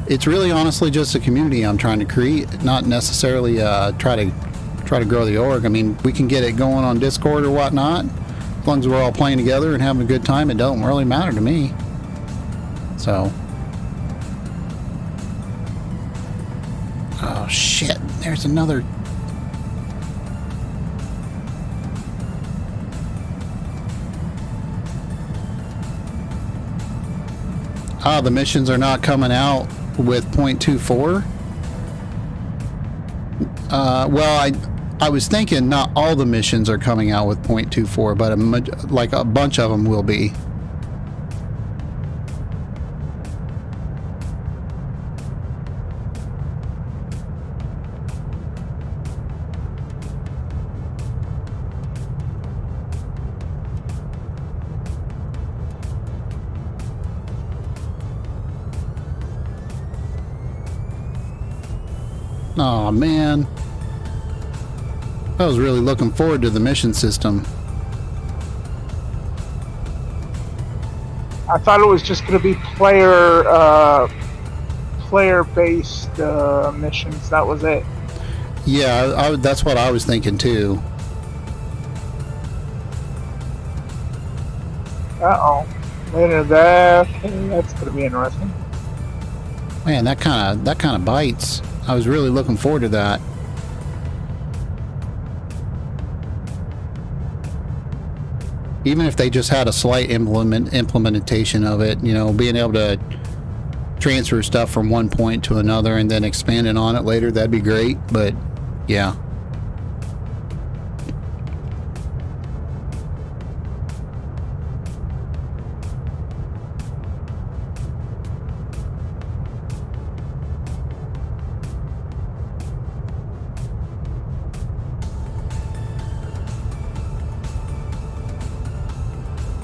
It's really honestly just a community I'm trying to create, not necessarily try to grow the org. I mean, we can get it going on Discord or whatnot. As long as we're all playing together and having a good time, it don't really matter to me. So. Oh shit! There's another. Ah, the missions are not coming out with 0.24. Well, I was thinking not all the missions are coming out with 0.24, but like a bunch of them will be. Oh man, I was really looking forward to the mission system. I thought it was just going to be player-based missions. That was it. Yeah, that's what I was thinking too. Uh-oh. Later that. Okay, that's going to be interesting. Man, that kind of bites. I was really looking forward to that. Even if they just had a slight implementation of it, you know, being able to transfer stuff from one point to another and then expanding on it later, that'd be great. But yeah.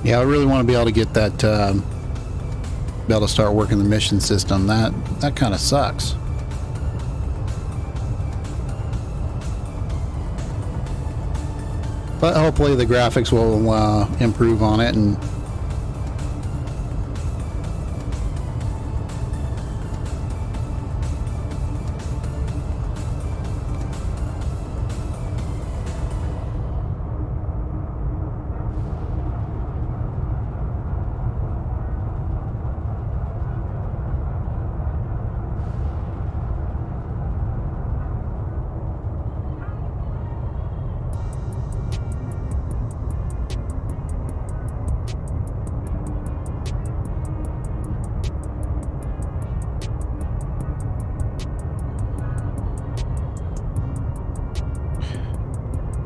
Yeah, I really want to be able to get that, be able to start working the mission system. That kind of sucks. But hopefully the graphics will improve on it and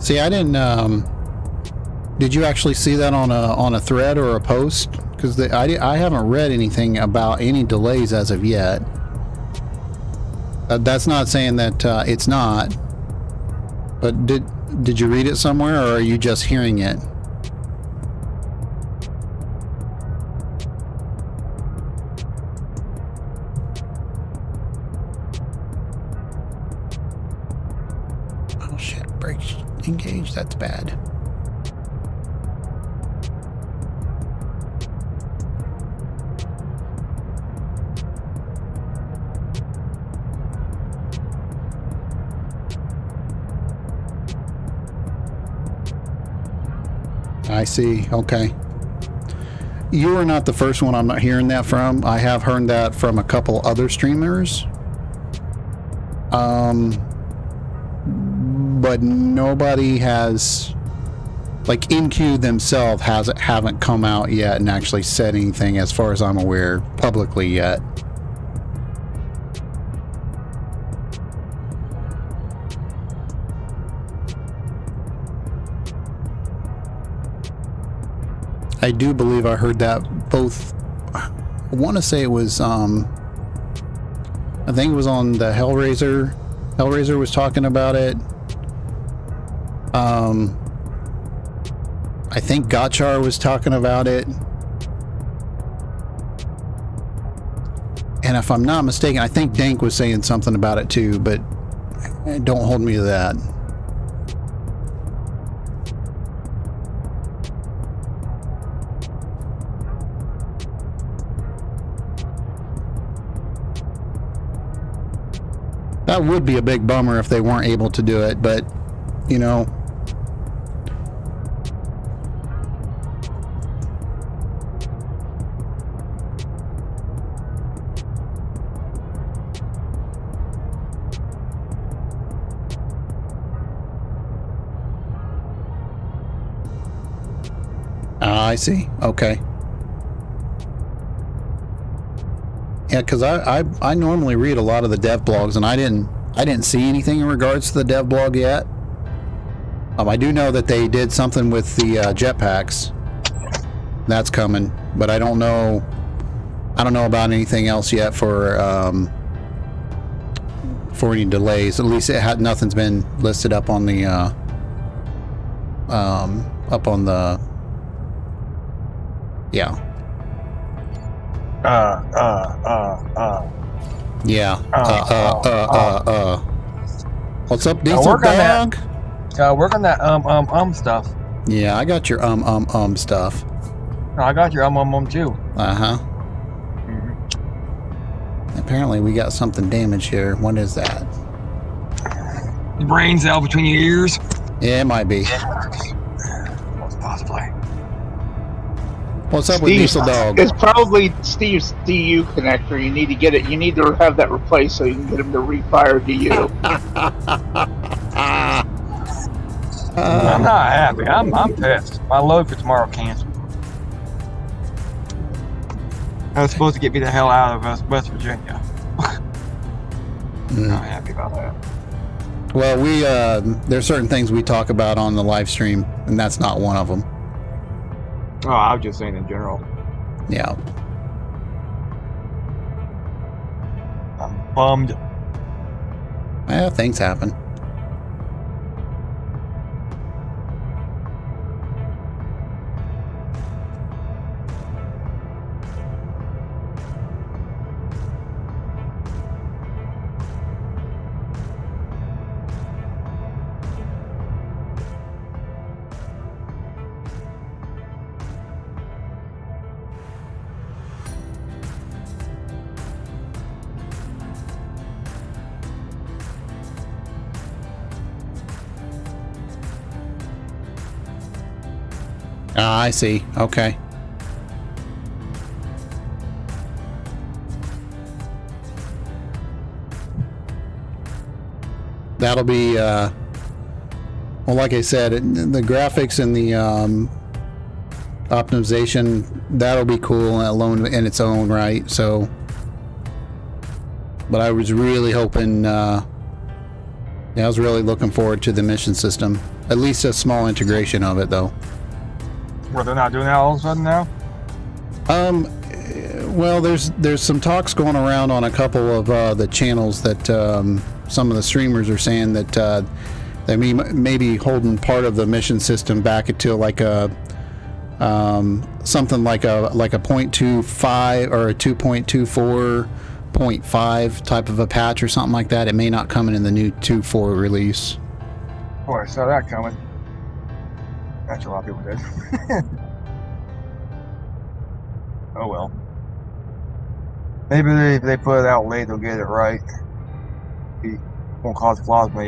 See, I didn't. Did you actually see that on a thread or a post? Because I haven't read anything about any delays as of yet. That's not saying that it's not. But did you read it somewhere, or are you just hearing it? Oh shit! Brakes engaged. That's bad. I see. Okay. You are not the first one I'm not hearing that from. I have heard that from a couple other streamers. But nobody has, like, InQ themselves haven't come out yet and actually said anything, as far as I'm aware, publicly yet. I do believe I heard that both. I want to say it was, I think it was on the Hellraiser. Hellraiser was talking about it. I think Gotchar was talking about it. And if I'm not mistaken, I think Dank was saying something about it too, but don't hold me to that. That would be a big bummer if they weren't able to do it, but, you know. I see. Okay. Yeah, because I normally read a lot of the dev blogs, and I didn't see anything in regards to the dev blog yet. I do know that they did something with the jetpacks. That's coming, but I don't know about anything else yet for any delays. At least nothing's been listed up on the yeah. What's up, Diesel work on Dog? Work on that stuff. Yeah, I got your stuff. No, I got your too. Uh-huh. Apparently we got something damaged here. What is that? Your brain cell between your ears. Yeah, it might be. Most possibly. What's up with Diesel Dog? It's probably Steve's DU connector. You need to get it. You need to have that replaced so you can get him to refire DU. I'm not happy. I'm pissed. My load for tomorrow canceled. I was supposed to get me the hell out of West Virginia. Not happy about that. Well, there's certain things we talk about on the live stream, and that's not one of them. Oh, I was just saying in general. Yeah. I'm bummed. Yeah, things happen. I see. Okay. That'll be, well, like I said, the graphics and the optimization, that'll be cool alone in its own right. So, but I was really hoping, yeah, I was really looking forward to the mission system. At least a small integration of it, though. Well, they're not doing that all of a sudden now? Well, there's some talks going around on a couple of the channels that some of the streamers are saying that they may be holding part of the mission system back until like a something like a 0.25 or a 2.24.5 type of a patch or something like that. It may not come in the new 2.4 release. Boy, I saw that coming. That's a lot of people did. Oh well. Maybe if they put it out late, they'll get it right. It won't cause flaws by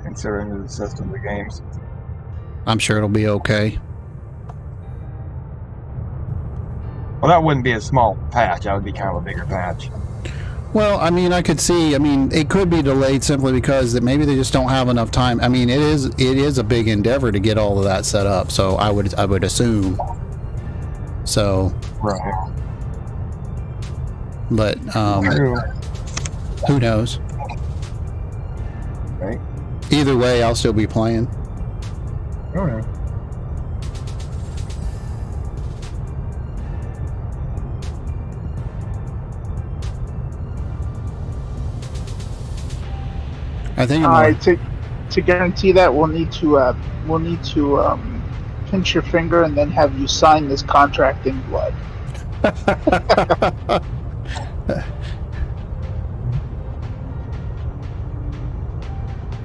insert into the system, the games. I'm sure it'll be okay. Well, that wouldn't be a small patch. That would be kind of a bigger patch. Well, I mean, I could see. I mean, it could be delayed simply because that maybe they just don't have enough time. I mean, it is a big endeavor to get all of that set up. So I would assume. So. Right. But True. who knows? Right. Either way, I'll still be playing. Okay. I think. To guarantee that, we'll need to pinch your finger and then have you sign this contract in blood.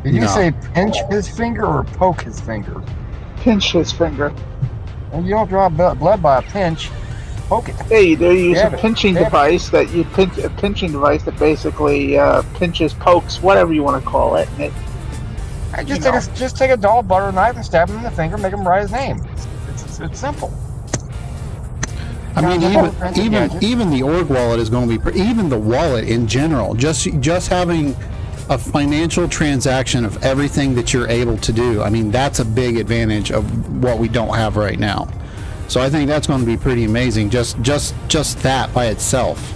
Did you No. say pinch his finger or poke his finger? Pinch his finger. Well, you don't draw blood by a pinch. Poke it. Hey, they use Stab a it. pinching Stab it. device that you pinch a pinching device that basically pinches, pokes, whatever you want to call it. And it Hey, You know. just take a dull butter knife and stab him in the finger, make him write his name. It's simple. I mean, Not a fancy gadget. even the org wallet is going to be even the wallet in general. Just having a financial transaction of everything that you're able to do. I mean, that's a big advantage of what we don't have right now. So I think that's going to be pretty amazing. Just that by itself,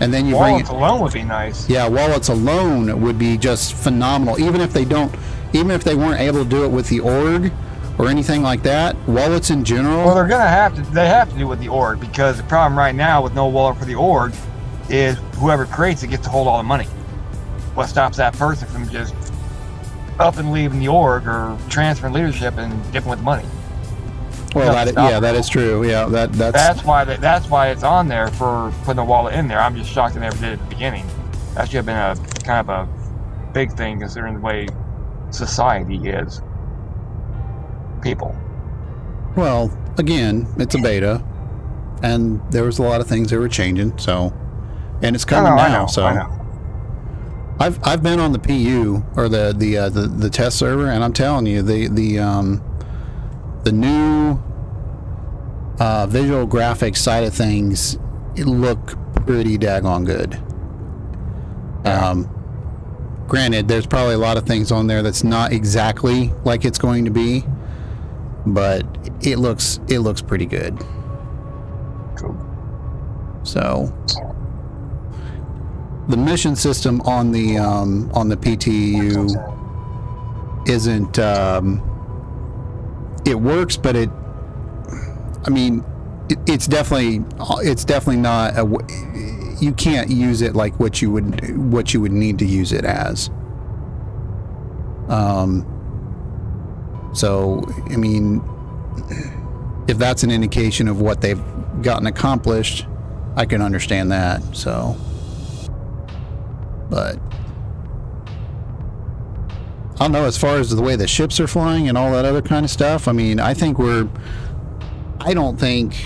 and then you bring Wallets alone would be nice. yeah, wallets alone would be just phenomenal. Even if they weren't able to do it with the org or anything like that, wallets in general. Well, they have to do it with the org, because the problem right now with no wallet for the org is whoever creates it gets to hold all the money. What stops that person from just up and leaving the org or transferring leadership and dipping with money? well, nothing that is true. Yeah, That's why it's on there for putting a wallet in there. I'm just shocked they never did it at the beginning. That should have been a kind of a big thing considering the way society is. People. Well, again, it's a beta, and there was a lot of things that were changing. So, and it's coming I now. know. So, I've been on the PU or the test server, and I'm telling you, the new visual graphics side of things, it look pretty daggone good. Granted, there's probably a lot of things on there that's not exactly like it's going to be, but it looks pretty good. Cool. So the mission system on the PTU isn't it works, but it's definitely not you can't use it like what you would need to use it as. So, I mean, if that's an indication of what they've gotten accomplished, I can understand that. So, but I don't know, as far as the way the ships are flying and all that other kind of stuff. I mean, I don't think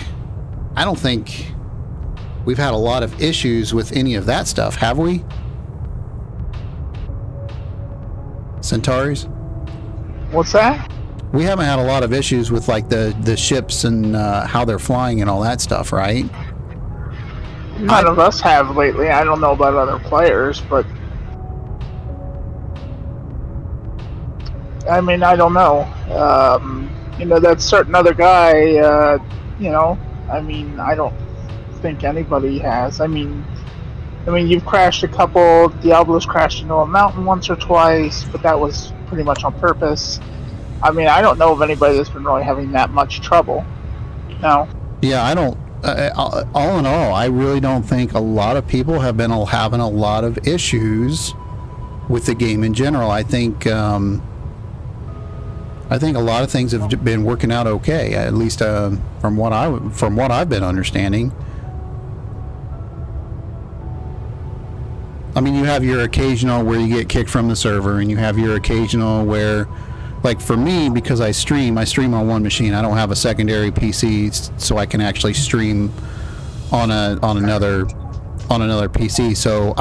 we've had a lot of issues with any of that stuff, have we? Centauris? what's that? We haven't had a lot of issues with like the ships and how they're flying and all that stuff, right? None of us have lately. I don't know about other players, but I mean, I don't know. That certain other guy. I mean, I don't think anybody has. I mean, you've crashed a couple. Diablo's crashed into a mountain once or twice, but that was pretty much on purpose. I mean, I don't know of anybody that's been really having that much trouble. No. Yeah, I don't. All in all, I really don't think a lot of people have been having a lot of issues with the game in general. I think a lot of things have been working out okay, at least from what I've been understanding. I mean, you have your occasional where you get kicked from the server, and you have your occasional where, like for me, because I stream on one machine. I don't have a secondary PC, so I can actually stream on another PC. So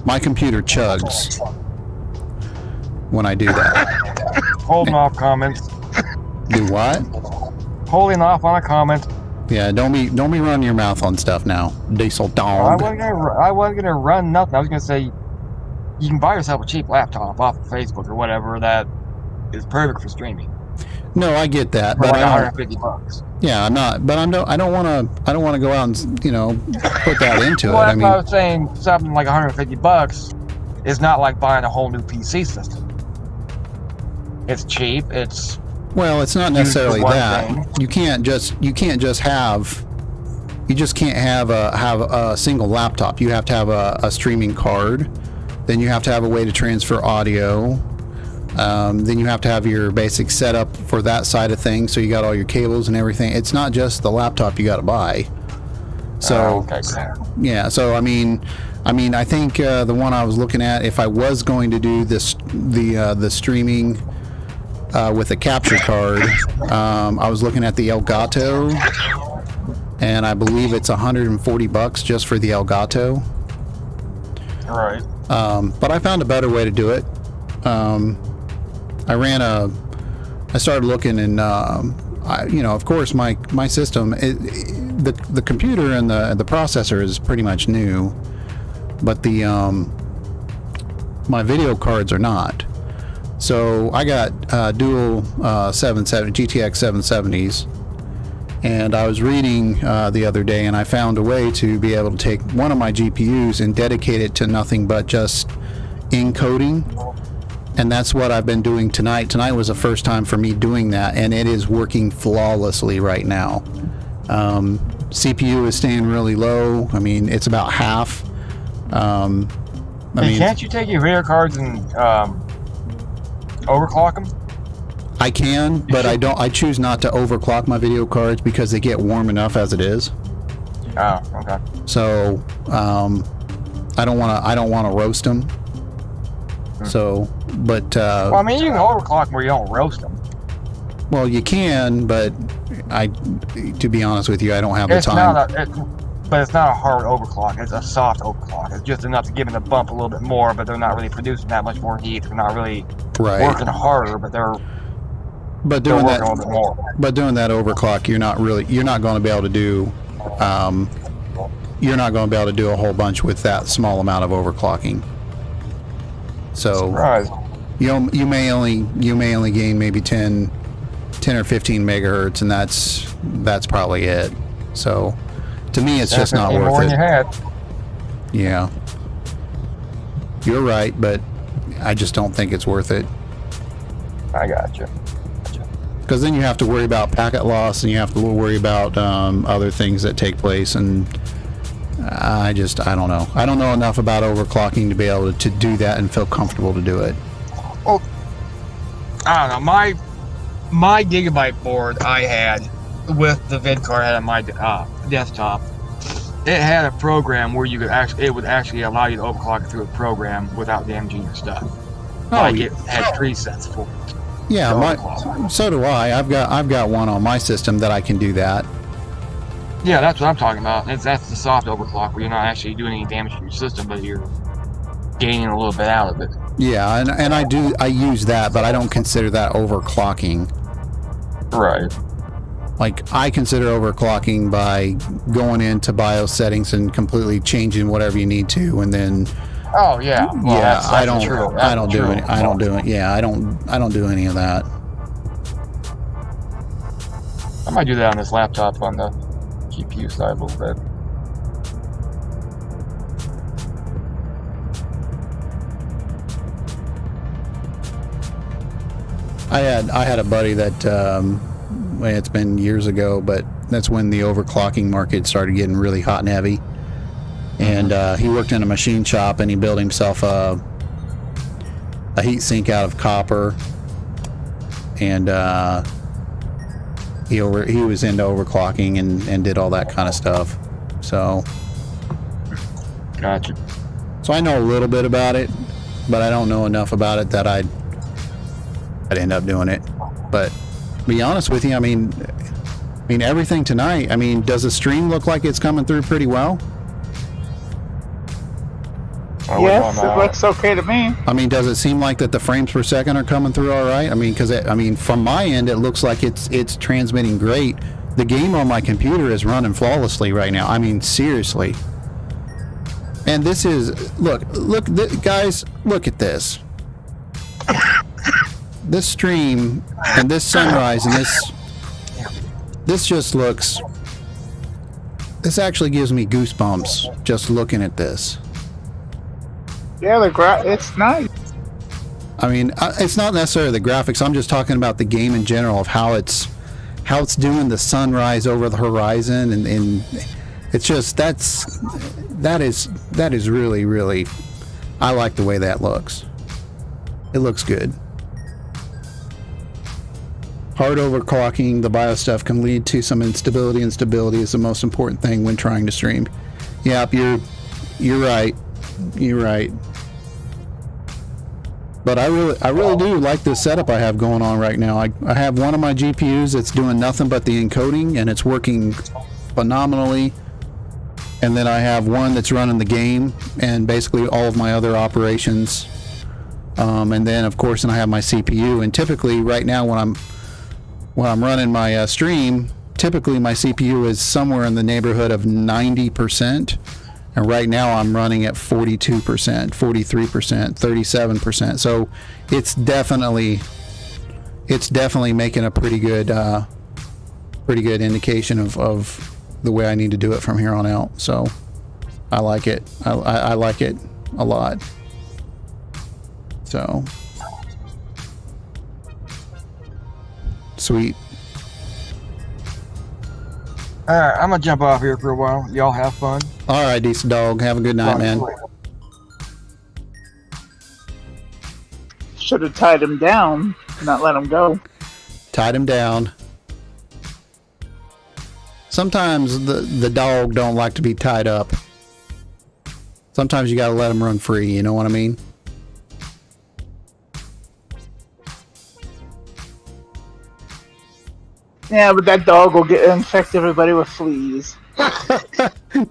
my computer chugs when I do that. Holding off comments. Do what? Holding off on a comment. Yeah, don't be running your mouth on stuff now, diesel I dog. wasn't gonna run nothing. I was gonna say you can buy yourself a cheap laptop off of Facebook or whatever that is perfect for streaming. No, I get that, For but like I don't. $150. Yeah, I'm not. But I don't want to go out and put that into Well, it. I that's mean, why I was saying something like $150 is not like buying a whole new PC system. It's cheap. It's well, it's not used for necessarily one that. thing. You just can't have a single laptop. You have to have a streaming card. Then you have to have a way to transfer audio. Then you have to have your basic setup for that side of things. So you got all your cables and everything. It's not just the laptop you got to buy. So okay, cool. yeah. So I mean, I think the one I was looking at, if I was going to do the streaming with a capture card, I was looking at the Elgato, and I believe it's $140 just for the Elgato. Right. But I found a better way to do it. I started looking, and of course my system, the computer and the processor is pretty much new, but the my video cards are not. So I got dual 770 GTX 770s, and I was reading the other day, and I found a way to be able to take one of my GPUs and dedicate it to nothing but just encoding, and that's what I've been doing tonight. Tonight was the first time for me doing that, and it is working flawlessly right now. CPU is staying really low. I mean, it's about half. Can't you take your video cards and overclock them? I can, but I don't. I choose not to overclock my video cards because they get warm enough as it is. Oh, okay. So I don't want to roast them. So, but Well, I mean, you can overclock where you don't roast them. well, you can, but to be honest with you, I don't have the It's time. but it's not a hard overclock. It's a soft overclock. It's just enough to give it a bump a little bit more, but they're not really producing that much more heat. They're not really Right. working harder, but they're But they're doing working that, a little bit more. but doing that overclock, you're not going to be able to do. You're not going to be able to do a whole bunch with that small amount of overclocking. So Right. you may only gain maybe 10 or 15 megahertz, and that's probably it. So to me, it's just not Definitely more worth in it. your head. Yeah, you're right, but I just don't think it's worth it, I got you. because then you have to worry about packet loss, and you have to worry about other things that take place, and I don't know. I don't know enough about overclocking to be able to do that and feel comfortable to do it. Well, I don't know. My gigabyte board I had with the vid card I had on my desktop, it had a program where it would actually allow you to overclock it through a program without damaging your stuff. Like it had presets for it. Yeah, to overclock. so do I. I've got one on my system that I can do that. Yeah, that's what I'm talking about. That's the soft overclock where you're not actually doing any damage to your system, but you're gaining a little bit out of it. Yeah, and I use that, but I don't consider that overclocking. Right. Like, I consider overclocking by going into BIOS settings and completely changing whatever you need to, and then Oh yeah. Well, yeah, that's I don't true. I don't That's do true. it. I don't do it. Yeah, I don't do any of that. I might do that on this laptop on the GPU side a little bit. I had a buddy that it's been years ago, but that's when the overclocking market started getting really hot and heavy. And he worked in a machine shop, and he built himself a heat sink out of copper. And he was into overclocking and did all that kind of stuff. So Gotcha. So I know a little bit about it, but I don't know enough about it that I'd end up doing it. But to be honest with you, I mean everything tonight. I mean, does the stream look like it's coming through pretty well? Yes, it looks okay to me. I mean, does it seem like that the frames per second are coming through all right? I mean, because from my end, it looks like it's transmitting great. The game on my computer is running flawlessly right now. I mean, seriously. And this is guys, look at this. This stream and this sunrise and this just looks. This actually gives me goosebumps just looking at this. Yeah, it's nice. I mean, it's not necessarily the graphics. I'm just talking about the game in general of how it's doing the sunrise over the horizon, and it's just that is really, really. I like the way that looks. It looks good. Hard overclocking the BIOS stuff can lead to some instability, and stability is the most important thing when trying to stream. Yep, you're right. You're right. But I really do like this setup I have going on right now. I have one of my GPUs that's doing nothing but the encoding, and it's working phenomenally. And then I have one that's running the game and basically all of my other operations. And then of course, I have my CPU. And typically, right now when I'm running my stream, typically my CPU is somewhere in the neighborhood of 90%. And right now I'm running at 42%, 43%, 37%. So it's definitely making a pretty good indication of the way I need to do it from here on out. So I like it. I like it a lot. So sweet. All right, I'm gonna jump off here for a while. Y'all have fun. All right, decent dog. Have a good night, man. Should have tied him down, not let him go. Tied him down. Sometimes the dog don't like to be tied up. Sometimes you gotta let him run free, you know what I mean? Yeah, but that dog will infect everybody with fleas.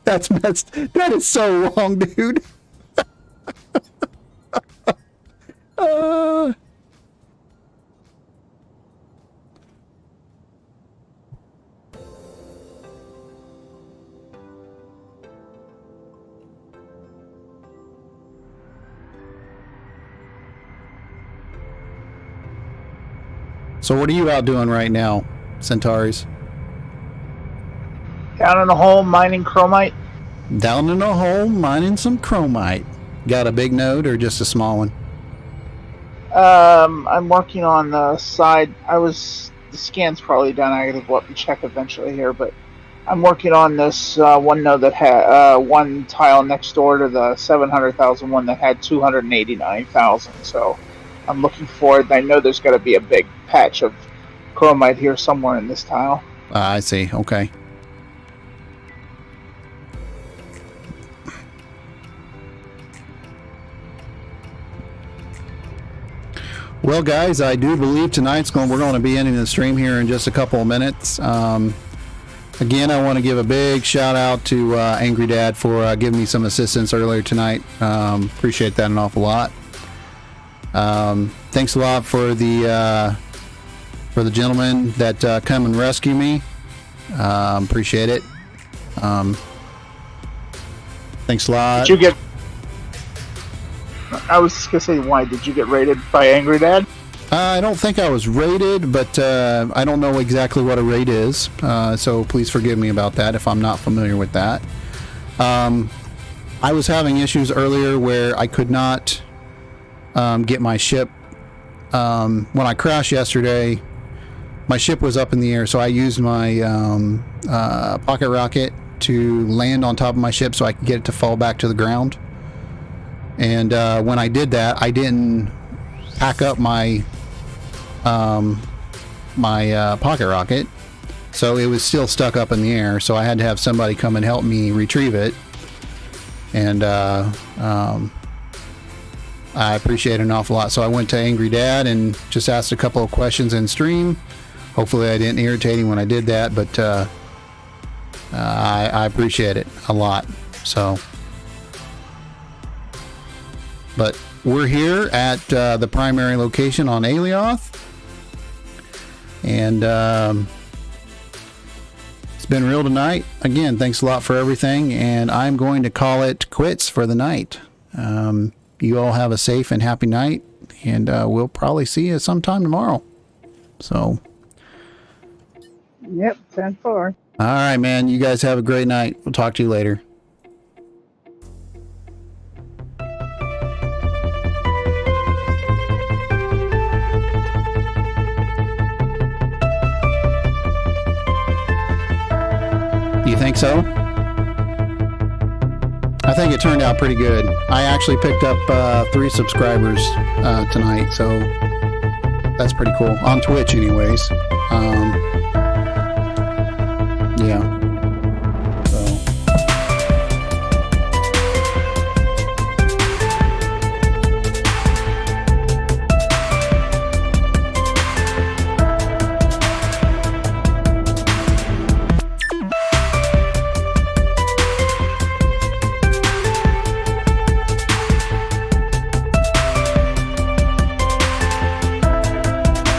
That's messed. That is so wrong, dude. So what are you out doing right now, Centauris? Down in the hole mining chromite. Down in a hole mining some chromite. Got a big node or just a small one? I'm working on the side. The scan's probably done. I gotta go up and check eventually here, but I'm working on this one node that had one tile next door to the 700,000 one that had 289,000. So I'm looking for it. I know there's got to be a big patch of chromite here somewhere in this tile. I see. Okay. Well, guys, I do believe we're going to be ending the stream here in just a couple of minutes. Again, I want to give a big shout out to Angry Dad for giving me some assistance earlier tonight. Appreciate that an awful lot. Thanks a lot for the gentleman that come and rescue me. Appreciate it. Thanks a lot. Did you get? I was just gonna say, why did you get raided by Angry Dad? I don't think I was raided, but I don't know exactly what a raid is. So please forgive me about that if I'm not familiar with that. I was having issues earlier where I could not get my ship when I crashed yesterday, my ship was up in the air, so I used my pocket rocket to land on top of my ship so I could get it to fall back to the ground. And when I did that, I didn't pack up my pocket rocket, so it was still stuck up in the air. So I had to have somebody come and help me retrieve it. And I appreciate it an awful lot. So I went to Angry Dad and just asked a couple of questions in stream. Hopefully I didn't irritate him when I did that, but I appreciate it a lot. So, but we're here at the primary location on Alioth, and it's been real tonight. Again, thanks a lot for everything, and I'm going to call it quits for the night. You all have a safe and happy night, and we'll probably see you sometime tomorrow. So, Yep, 10-4. all right, man. You guys have a great night. We'll talk to you later. You think so? I think it turned out pretty good. I actually picked up 3 subscribers tonight, so that's pretty cool. On Twitch anyways.